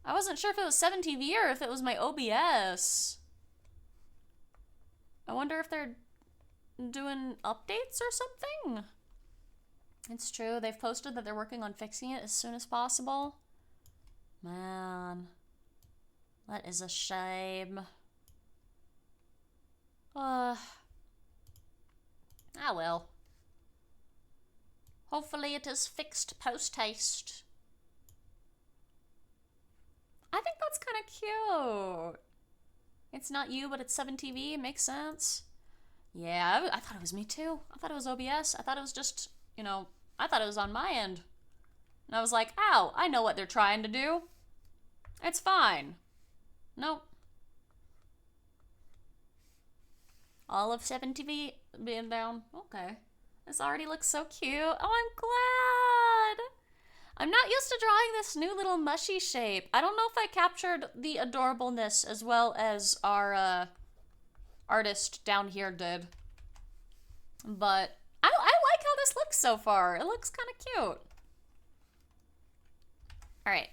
I wasn't sure if it was 7TV or if it was my OBS. I wonder if they're doing updates or something. It's true. They've posted that they're working on fixing it as soon as possible. Man, that is a shame. Ah well. Hopefully it is fixed post-haste. I think that's kind of cute. It's not you, but it's 7TV. It makes sense. Yeah, I thought it was me too. I thought it was OBS. I thought it was just, you know, I thought it was on my end. And I was like, ow, I know what they're trying to do. It's fine. Nope. All of 7TV being down. Okay. This already looks so cute. Oh, I'm glad. I'm not used to drawing this new little mushy shape. I don't know if I captured the adorableness as well as our artist down here did. But I like how this looks so far. It looks kind of cute. Alright.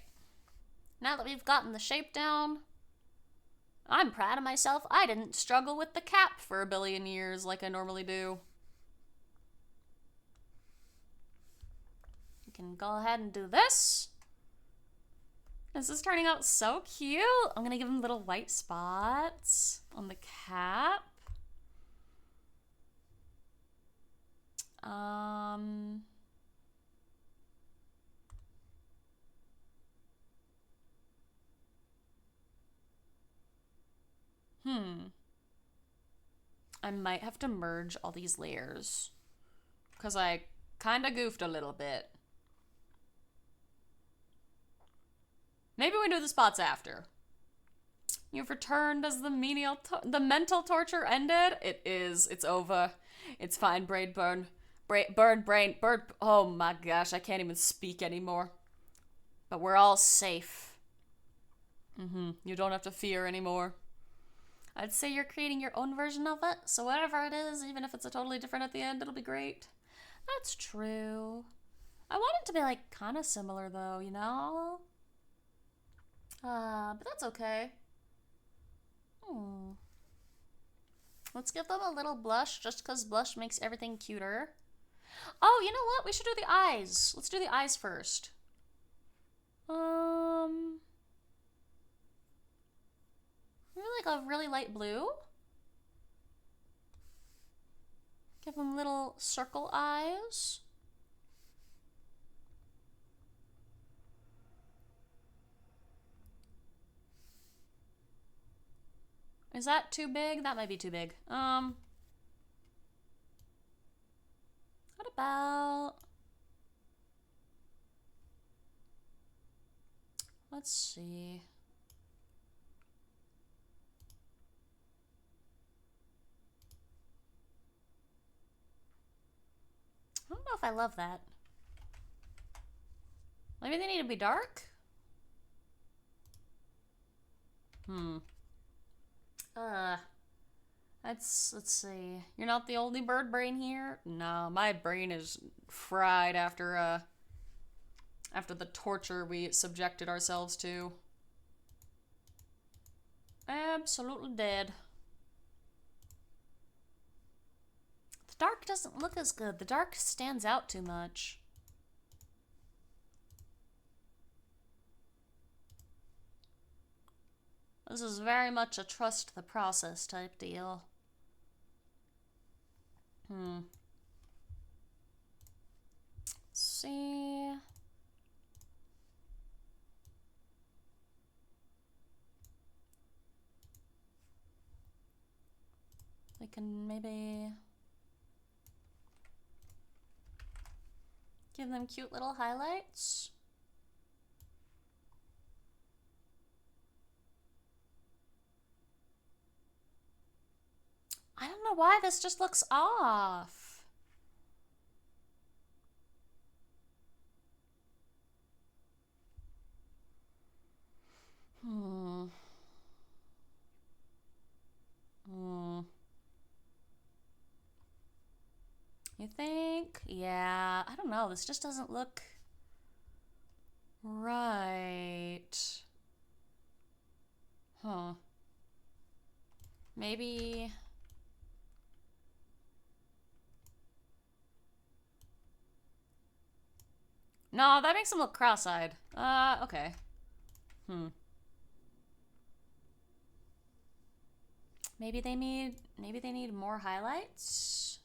Now that we've gotten the shape down, I'm proud of myself. I didn't struggle with the cap for a billion years like I normally do. You can go ahead and do this. This is turning out so cute. I'm gonna give him little white spots on the cap. I might have to merge all these layers because I kind of goofed a little bit. Maybe we do the spots after. You've returned as the mental torture ended. It is. It's over. It's fine. Brain burn. Brain. Oh my gosh, I can't even speak anymore. But we're all safe. You don't have to fear anymore. I'd say you're creating your own version of it, so whatever it is, even if it's a totally different at the end, it'll be great. That's true. I want it to be, like, kind of similar, though, you know? But that's okay. Let's give them a little blush, just because blush makes everything cuter. Oh, you know what? We should do the eyes. Let's do the eyes first. Maybe like a really light blue. Give them little circle eyes. Is that too big? That might be too big. What about... Let's see. I don't know if I love that. Maybe they need to be dark? Let's see. You're not the only bird brain here? No, my brain is fried after the torture we subjected ourselves to. Absolutely dead. The dark doesn't look as good. The dark stands out too much. This is very much a trust the process type deal. Let's see. We can maybe give them cute little highlights. I don't know why this just looks off. You think? Yeah, I don't know. This just doesn't look right. Maybe... No, that makes him look cross-eyed. Okay. Maybe they need more highlights?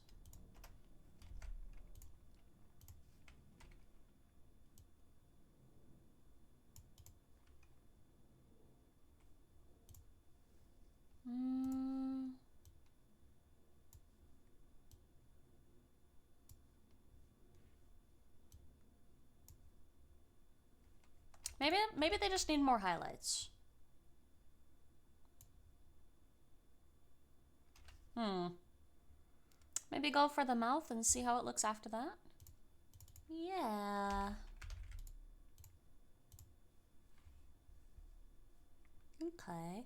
Maybe they just need more highlights. Maybe go for the mouth and see how it looks after that. Yeah. Okay.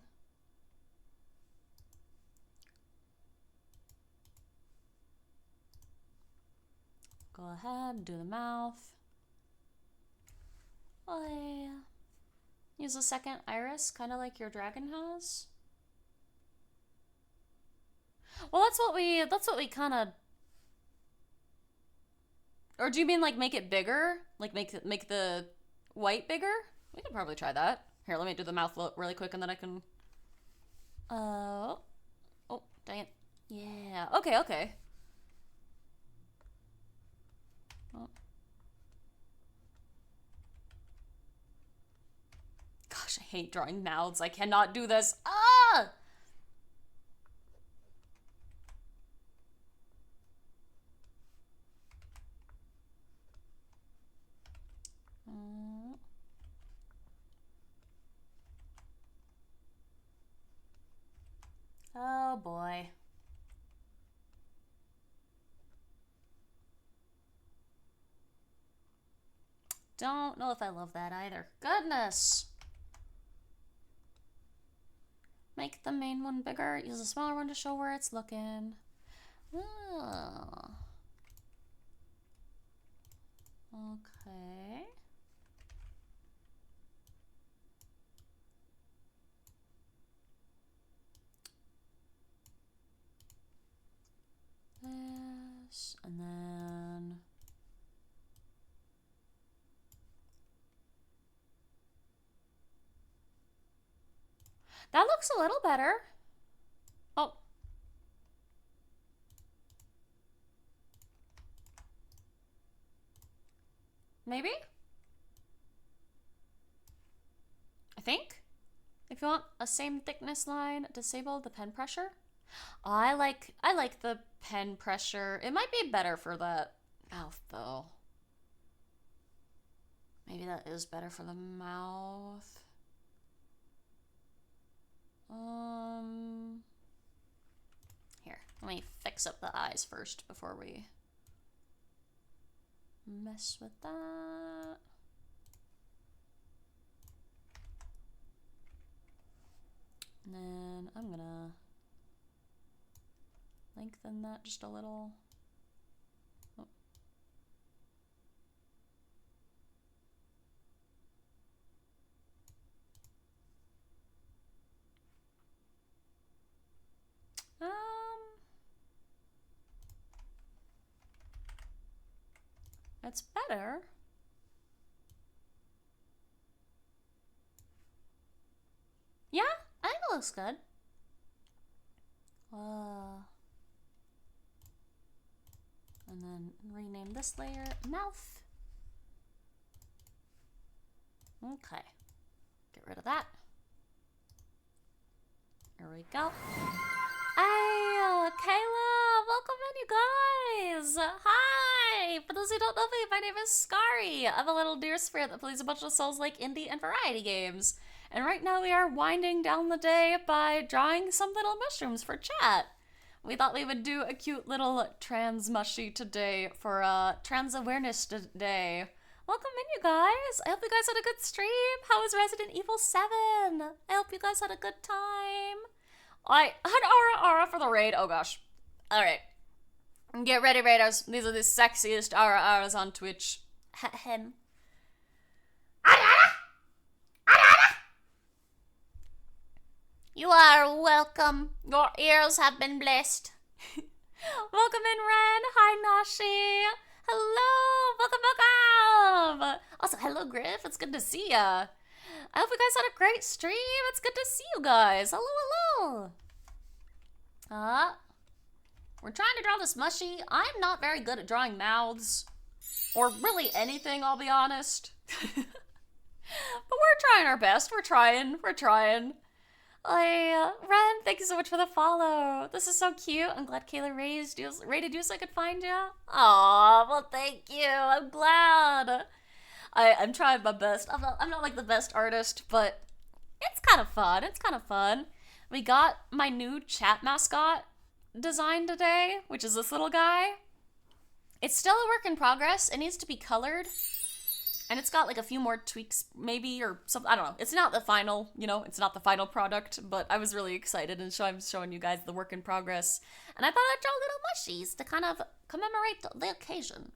Go ahead, do the mouth. Oh, yeah. Use a second iris, kind of like your dragon has. Well, that's what we kind of. Or do you mean like make it bigger? Like make the white bigger? We could probably try that. Here, let me do the mouth really quick and then I can. Oh, dang it. Yeah. Okay. Oh. Gosh, I hate drawing mouths. I cannot do this. Ah! Oh boy. Don't know if I love that either. Goodness! Make the main one bigger. Use a smaller one to show where it's looking. Oh. Okay. This, and then that looks a little better. Oh. Maybe? I think. If you want a same thickness line, disable the pen pressure. I like the pen pressure. It might be better for that mouth though. Maybe that is better for the mouth. Here, let me fix up the eyes first before we mess with that. And then I'm gonna lengthen that just a little. Oh. It's better. Yeah, I think it looks good. And then rename this layer mouth. Okay, get rid of that. There we go. Hey, Kayla, welcome in, you guys. Hi. For those who don't know me, my name is Skari. I'm a little deer spirit that plays a bunch of Souls-like indie and variety games. And right now we are winding down the day by drawing some little mushrooms for chat. We thought we would do a cute little trans mushy today for Trans Awareness Day. Welcome in, you guys. I hope you guys had a good stream. How was Resident Evil 7? I hope you guys had a good time. I had aura for the raid. Oh gosh. Alright. Get ready, raiders. These are the sexiest auras on Twitch. Hem. You are welcome. Your ears have been blessed. Welcome in, Ren. Hi, Nashi. Hello. Welcome. Also, hello, Griff. It's good to see ya. I hope you guys had a great stream. It's good to see you guys. Hello. We're trying to draw this mushy. I'm not very good at drawing mouths. Or really anything, I'll be honest. But we're trying our best. We're trying. Ren, thank you so much for the follow. This is so cute. I'm glad Kayla rated you so I could find you. Aw, well, thank you. I'm glad. I'm trying my best. I'm not like the best artist, but it's kind of fun. It's kind of fun. We got my new chat mascot design today, which is this little guy. It's still a work in progress. It needs to be colored. And it's got like a few more tweaks maybe or something. I don't know. It's not the final, it's not the final product, but I was really excited and I'm showing you guys the work in progress. And I thought I'd draw little mushies to kind of commemorate the occasion.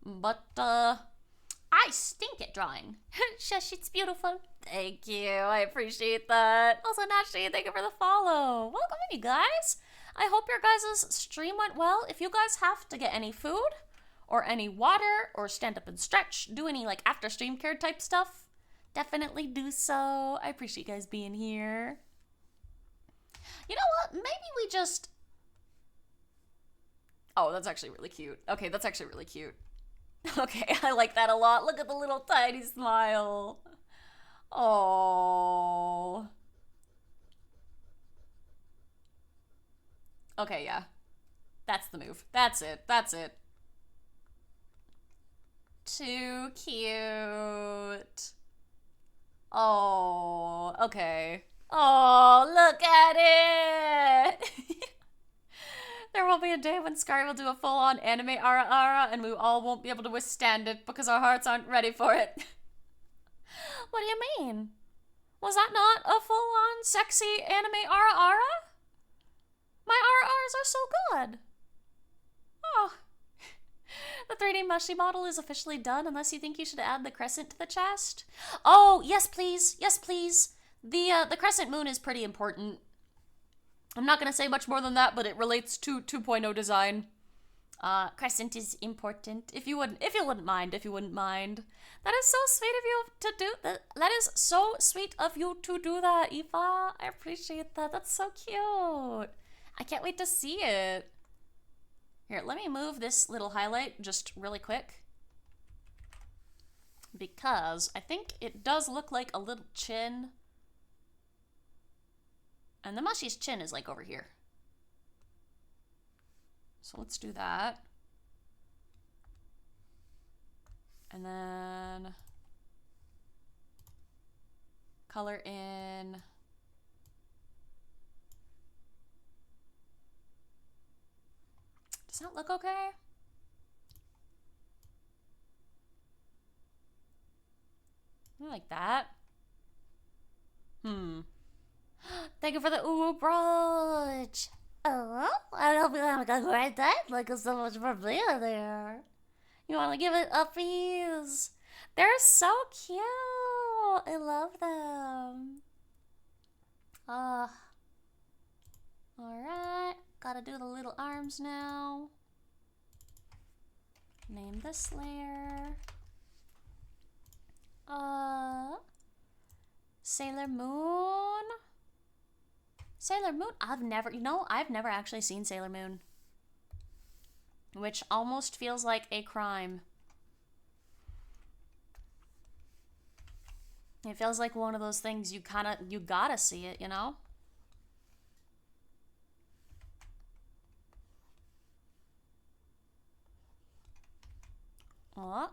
But I stink at drawing. Shush, it's beautiful. Thank you. I appreciate that. Also, Nashi, thank you for the follow. Welcome in, you guys. I hope your guys' stream went well. If you guys have to get any food or any water or stand up and stretch, do any like after stream care type stuff, definitely do so. I appreciate you guys being here. You know what? Maybe we just... Oh, that's actually really cute. Okay, that's actually really cute. Okay, I like that a lot. Look at the little tiny smile. Oh. Okay, yeah. That's the move. That's it. That's it. Too cute. Oh, okay. Oh, look at it. There will be a day when Skari will do a full-on anime ara and we all won't be able to withstand it because our hearts aren't ready for it. What do you mean? Was that not a full-on sexy anime ara? My RRs are so good. Oh. The 3D mushy model is officially done unless you think you should add the crescent to the chest. Oh, yes please. Yes please. The crescent moon is pretty important. I'm not going to say much more than that, but it relates to 2.0 design. Crescent is important. If you wouldn't mind. That is so sweet of you to do that. That is so sweet of you to do that, Eva. I appreciate that. That's so cute. I can't wait to see it. Here, let me move this little highlight just really quick. Because I think it does look like a little chin. And the mushy's chin is like over here. So let's do that. And then color in. Does that look okay? Like that. Thank you for the uwu brooch. Oh, I hope you have a great day. Thank you so much for being there. You want to give it a piece? They're so cute. I love them. Alright. Gotta do the little arms now. Name this layer. Sailor Moon. Sailor Moon? I've never actually seen Sailor Moon. Which almost feels like a crime. It feels like one of those things you gotta see it, you know? What?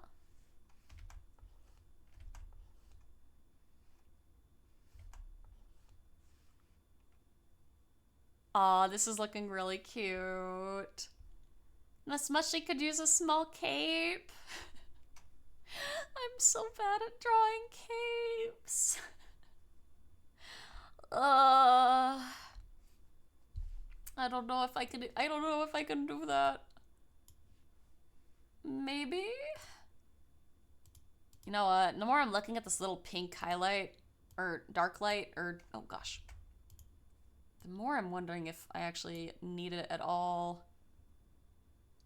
Aw, this is looking really cute. Miss Mushy could use a small cape. I'm so bad at drawing capes. I don't know if I can do that. Maybe? You know what? The more I'm looking at this little pink highlight, or dark light, or, oh gosh. The more I'm wondering if I actually need it at all.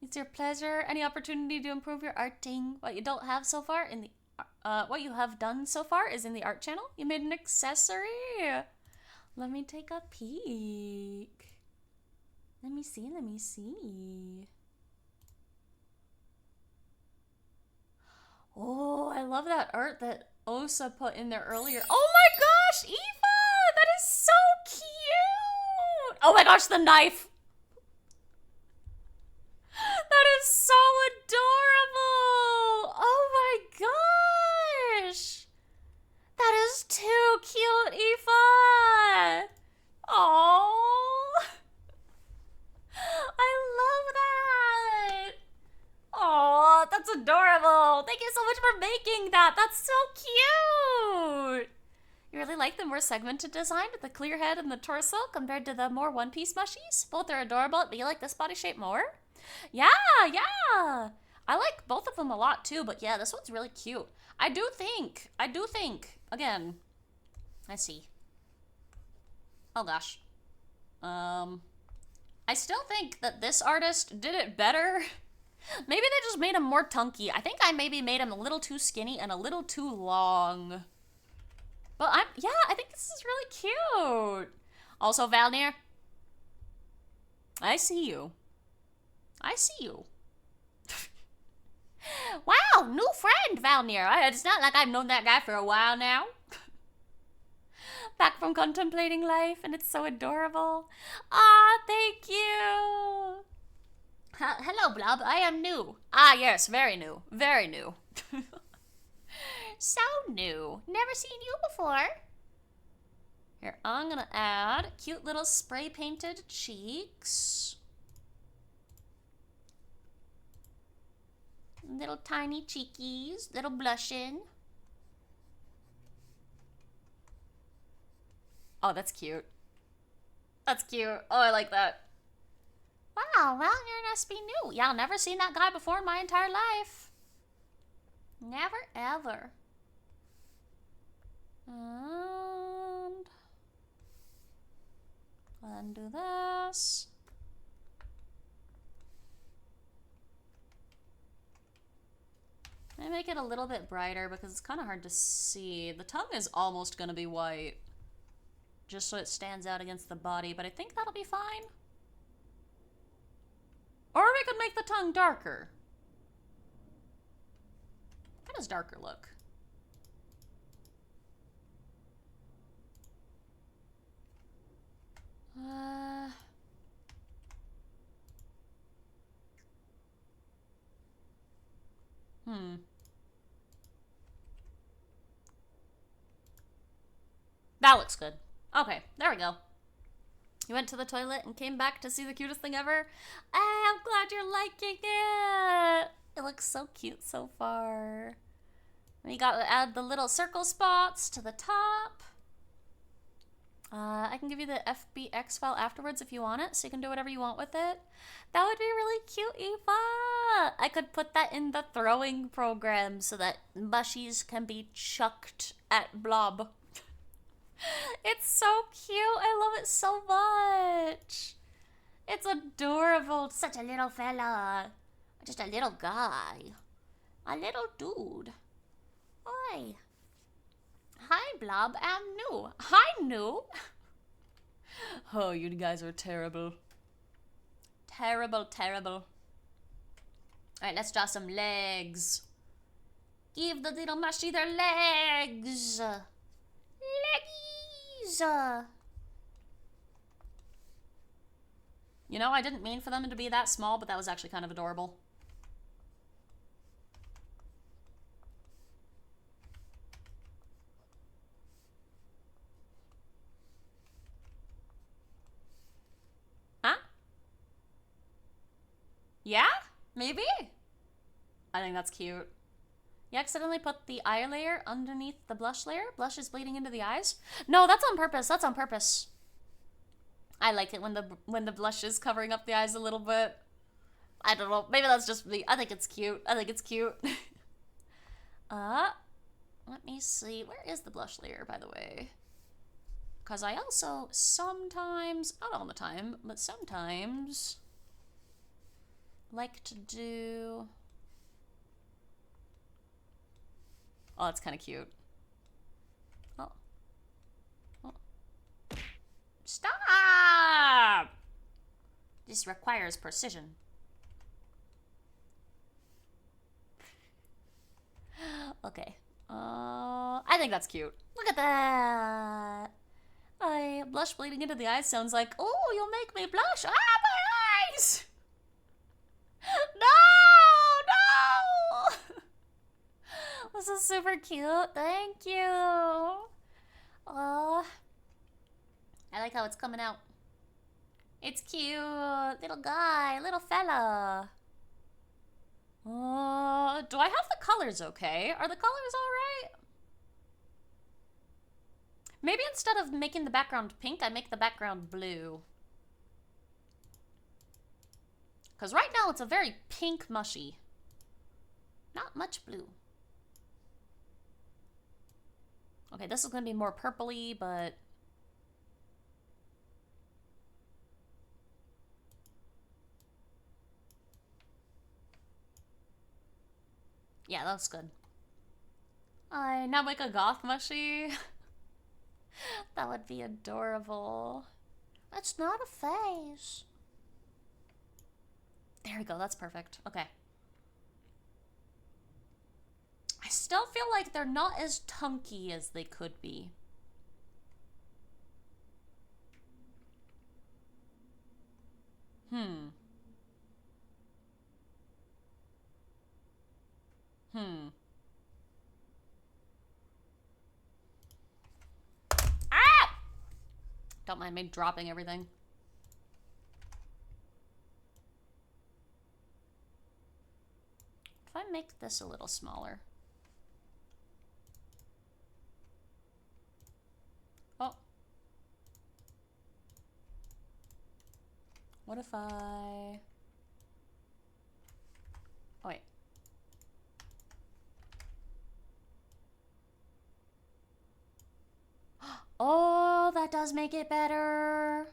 It's your pleasure. Any opportunity to improve your arting. What you don't have so far in the what you have done so far is in the art channel. You made an accessory. Let me take a peek. Let me see. Oh, I love that art that Osa put in there earlier. Oh my gosh, Eva! That is so cute! Oh my gosh, the knife! That is so adorable! Oh my That's so cute! You really like the more segmented design with the clear head and the torso compared to the more One Piece mushies? Both are adorable, but you like this body shape more? Yeah, yeah! I like both of them a lot too, but yeah, this one's really cute. I do think, again, let's see. Oh gosh. I still think that this artist did it better. Maybe they just made him more tunky. I think I maybe made him a little too skinny and a little too long. But I think this is really cute. Also, Valnir, I see you. I see you. Wow, new friend, Valnir. It's not like I've known that guy for a while now. Back from contemplating life, and it's so adorable. Ah, thank you. Hello, Blob. I am new. Ah, yes, very new. Very new. So new. Never seen you before. Here, I'm gonna add cute little spray painted cheeks. Little tiny cheekies, little blushing. Oh, that's cute. That's cute. Oh, I like that. Wow, well, you must be new. Yeah, I've never seen that guy before in my entire life. Never, ever. And undo this. I make it a little bit brighter because it's kind of hard to see. The tongue is almost going to be white, just so it stands out against the body, but I think that'll be fine. Or we could make the tongue darker. How does darker look? That looks good. Okay, there we go. You went to the toilet and came back to see the cutest thing ever? Hey, I'm glad you're liking it. It looks so cute so far. We got to add the little circle spots to the top. I can give you the FBX file afterwards if you want it, so you can do whatever you want with it. That would be really cute, Eva. I could put that in the throwing program so that mushies can be chucked at Blob. It's so cute. I love it so much. It's adorable. Such a little fella. Just a little guy. A little dude. Oi. Hi, Blob. I'm new. Hi, new. Oh, you guys are terrible. Terrible, terrible. Alright, let's draw some legs. Give the little mushy their legs. Leggies. You know, I didn't mean for them to be that small, but that was actually kind of adorable. Huh? Yeah? Maybe? I think that's cute. You accidentally put the eye layer underneath the blush layer? Blush is bleeding into the eyes? No, that's on purpose. That's on purpose. I like it when the blush is covering up the eyes a little bit. I don't know. Maybe that's just me. I think it's cute. I think it's cute. Let me see. Where is the blush layer, by the way? Because I also sometimes, not all the time, but sometimes like to do... Oh, that's kind of cute. Oh. Oh. Stop! This requires precision. Okay. I think that's cute. Look at that. Blush bleeding into the eyes sounds like, oh, you'll make me blush. Ah, my eyes! No! No! This is super cute. Thank you. I like how it's coming out. It's cute. Little guy. Little fella. Do I have the colors okay? Are the colors Maybe instead of making the background pink, I make the background blue. Because right now it's a very pink mushy. Not much blue. Okay, this is going to be more purpley, but... yeah, that's good. I now make a goth mushy. That would be adorable. It's not a phase. There we go, that's perfect. Okay. I still feel like they're not as tunky as they could be. Hmm. Ah! Don't mind me dropping everything. If I make this a little smaller. Oh. What if I... oh, wait. Oh, that does make it better.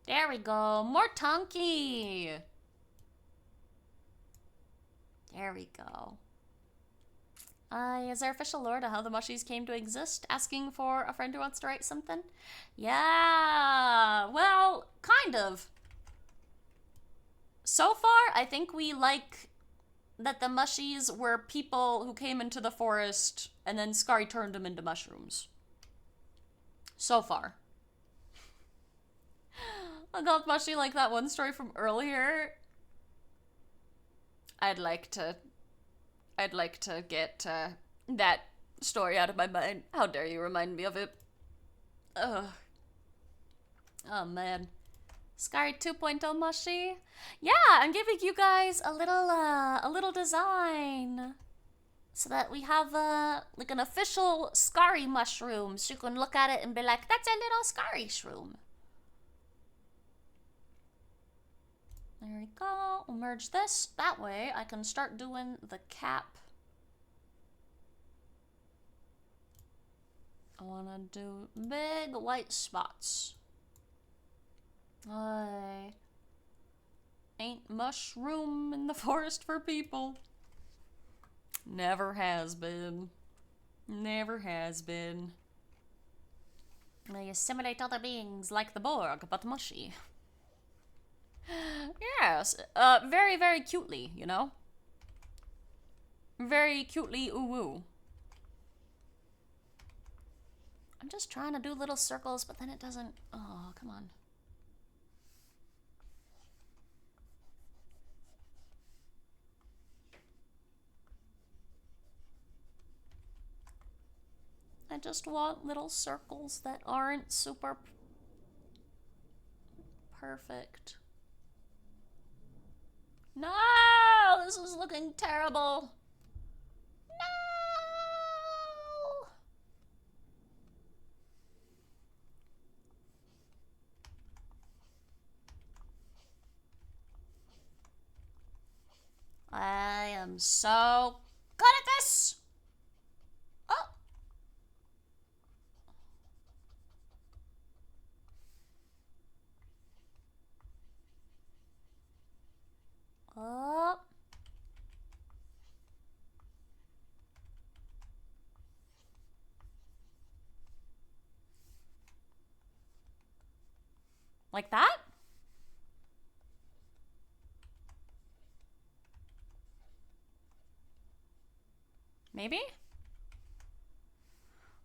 There we go. More tunky. There we go. Is there official lore to how the mushies came to exist? Asking for a friend who wants to write something? Yeah, well, kind of. So far, I think we like that the mushies were people who came into the forest and then Skari turned them into mushrooms. So far. A goth mushie like that one story from earlier. I'd like to get that story out of my mind. How dare you remind me of it? Ugh. Oh man. Skari 2.0 mushie? Yeah, I'm giving you guys a little design. So that we have like an official Skari mushroom. So you can look at it and be like, that's a little Skari shroom. There we go. We'll merge this. That way I can start doing the cap. I want to do big white spots. I ain't mushroom in the forest for people. Never has been. Never has been. They assimilate other beings like the Borg, but mushy. Yes, very, very cutely, you know? Very cutely ooh-woo. I'm just trying to do little circles, but then it doesn't... oh, come on. I just want little circles that aren't super perfect. No! This is looking terrible. No! I am so good at this! Oh! Oh. Like that? Maybe?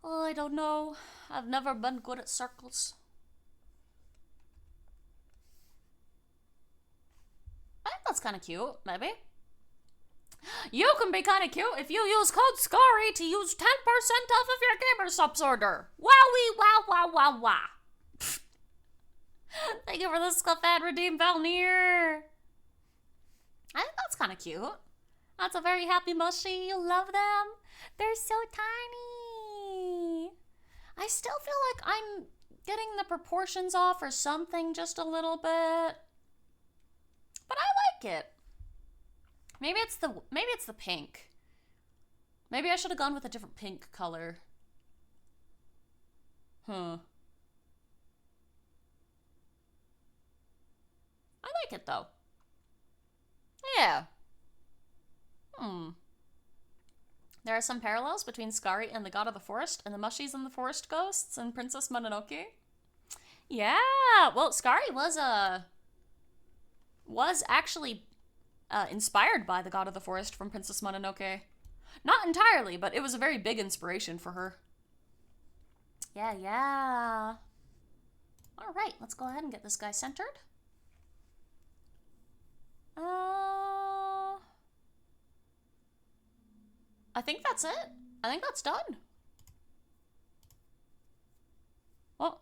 Oh, I don't know. I've never been good at circles. I think that's kind of cute, maybe. You can be kind of cute if you use code Skari to use 10% off of your gamer subs order. Wowie, wow, wow, wow, wow. Thank you for the Scuff ad redeem, Valnir. I think that's kind of cute. That's a very happy mushy. You love them? They're so tiny. I still feel like I'm getting the proportions off or something just a little bit. But I like it. Maybe it's the pink. Maybe I should have gone with a different pink color. I like it though. Yeah. There are some parallels between Skari and the God of the Forest and the Mushies and the Forest Ghosts and Princess Mononoke. Yeah, well, Skari was actually inspired by the God of the Forest from Princess Mononoke. Not entirely, but it was a very big inspiration for her. Yeah. All right, let's go ahead and get this guy centered. I think that's it. I think that's done. Oh.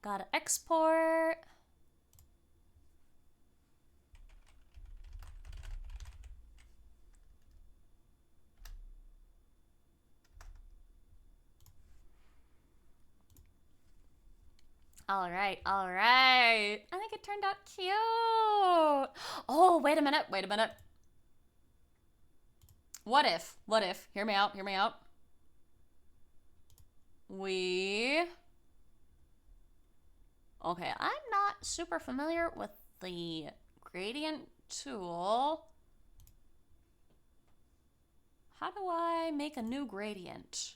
Gotta export. All right. I think it turned out cute. Oh, wait a minute. What if, hear me out. Okay, I'm not super familiar with the gradient tool. How do I make a new gradient?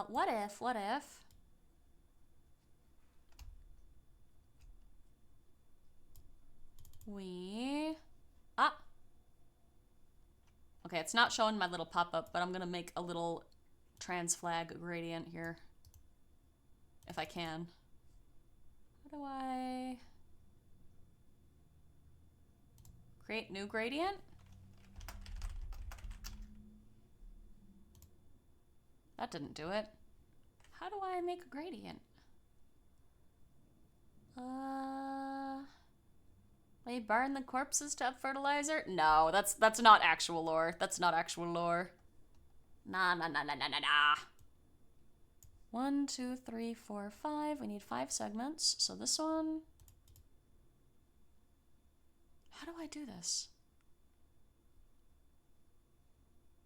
What if? Okay, it's not showing my little pop-up, but I'm gonna make a little trans flag gradient here. If I can. How do I create new gradient? That didn't do it. How do I make a gradient? We burn the corpses to have fertilizer? No, that's not actual lore. Nah. 1, 2, 3, 4, 5. We need 5 segments. So this one. How do I do this?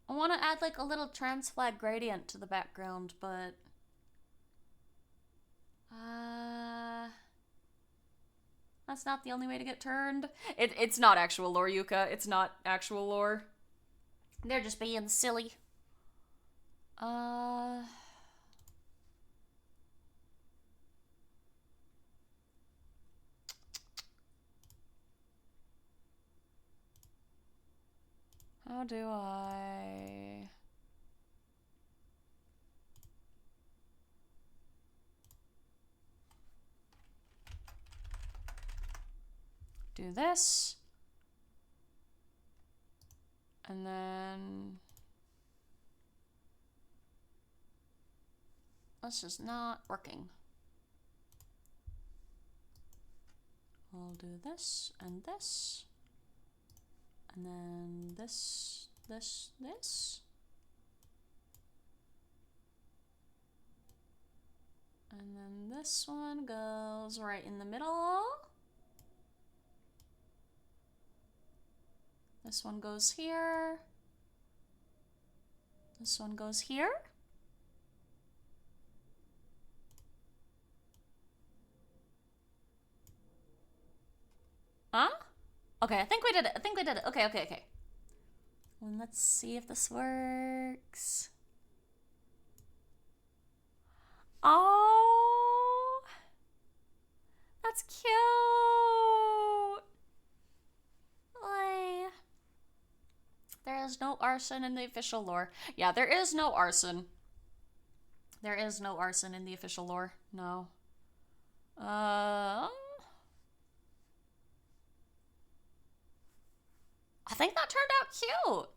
I want to add like a little trans flag gradient to the background, but that's not the only way to get turned. It's not actual lore, Yuka. It's not actual lore. They're just being silly. How do I do this? And then this is not working. I'll do this and this. And then this. And then this one goes right in the middle. This one goes here. This one goes here. Huh? Okay, I think we did it. Okay. Well, let's see if this works. Oh, that's cute. Like, there is no arson in the official lore. Yeah, there is no arson. There is no arson in the official lore. No. I think that turned out cute.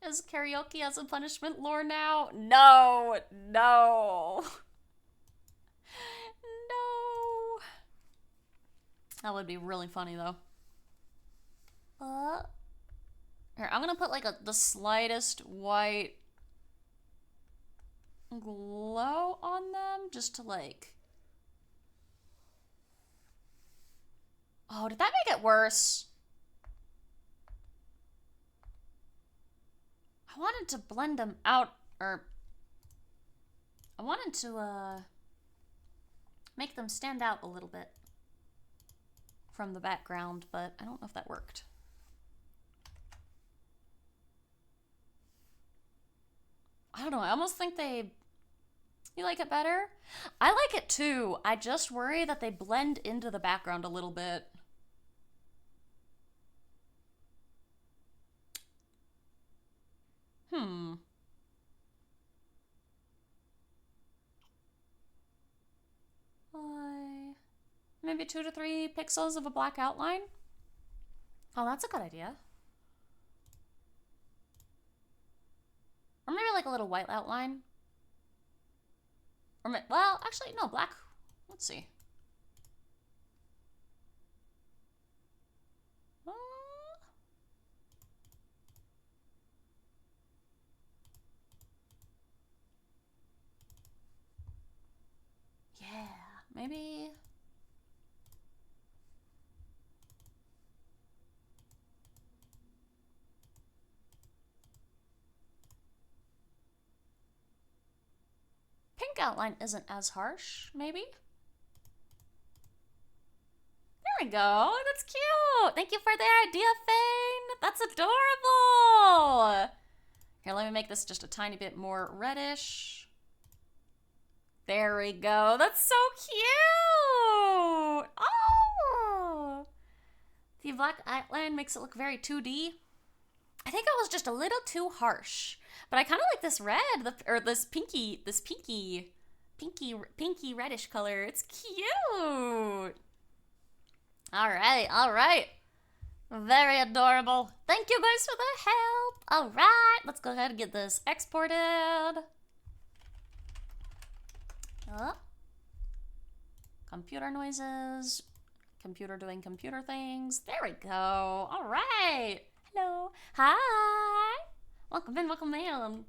Is karaoke as a punishment lore now? No, no. No. That would be really funny though. Here, I'm gonna put like the slightest white glow on them just to like... Oh, did that make it worse? I wanted to blend them out, or I wanted to make them stand out a little bit from the background, but I don't know if that worked. I don't know, I almost think they... You like it better? I like it too. I just worry that they blend into the background a little bit. Maybe 2 to 3 pixels of a black outline? Oh, that's a good idea. Or maybe like a little white outline. Or well, actually, no, black. Let's see. Yeah, maybe... Pink outline isn't as harsh, maybe? There we go. That's cute. Thank you for the idea, Fane. That's adorable. Here, let me make this just a tiny bit more reddish. There we go. That's so cute. Oh. The black outline makes it look very 2D. I think it was just a little too harsh. But I kind of like this red, or this pinky reddish color. It's cute. All right. Very adorable. Thank you guys for the help. All right, let's go ahead and get this exported. Oh. Computer noises. Computer doing computer things. There we go. All right. Hello. Hi. Welcome in, welcome in.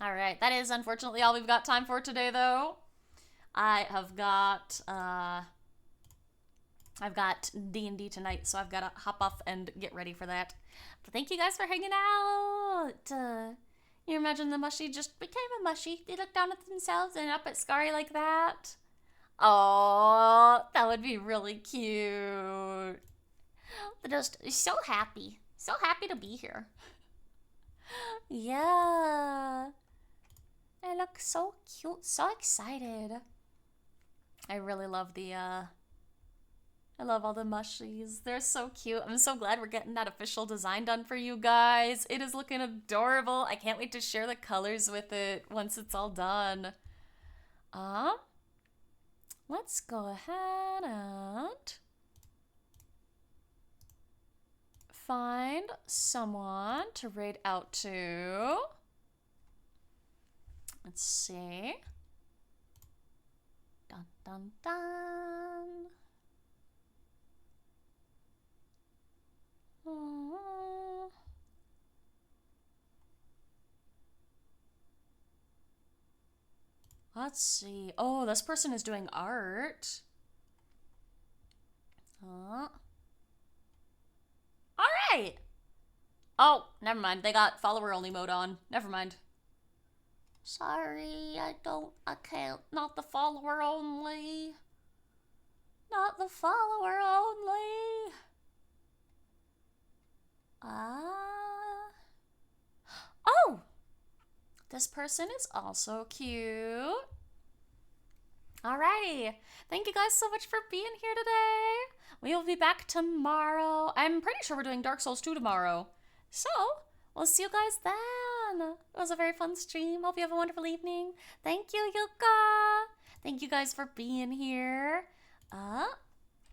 All right, that is unfortunately all we've got time for today, though. I've got D&D tonight, so I've got to hop off and get ready for that. But thank you guys for hanging out. You imagine the mushy just became a mushy. They look down at themselves and up at Skari like that. Oh, that would be really cute. They're just so happy. So happy to be here. Yeah. They look so cute, so excited. I really love I love all the mushies. They're so cute. I'm so glad we're getting that official design done for you guys. It is looking adorable. I can't wait to share the colors with it once it's all done. Let's go ahead and find someone to raid out to. Let's see. Dun dun dun. Let's see. Oh, this person is doing art. All right. Oh, never mind. They got follower only mode on. Never mind. Sorry, I can't. Not the follower only. Not the follower only. Oh! This person is also cute. Alrighty. Thank you guys so much for being here today. We will be back tomorrow. I'm pretty sure we're doing Dark Souls 2 tomorrow. So, we'll see you guys then. It was a very fun stream. Hope you have a wonderful evening. Thank you, Yuka. Thank you guys for being here.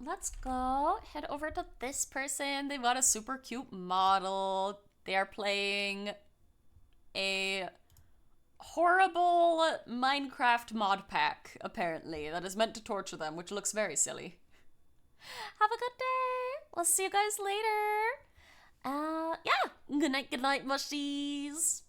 Let's go head over to this person. They've got a super cute model. They are playing a horrible Minecraft mod pack, apparently, that is meant to torture them, which looks very silly. Have a good day. We'll see you guys later. Yeah. Good night, mushies.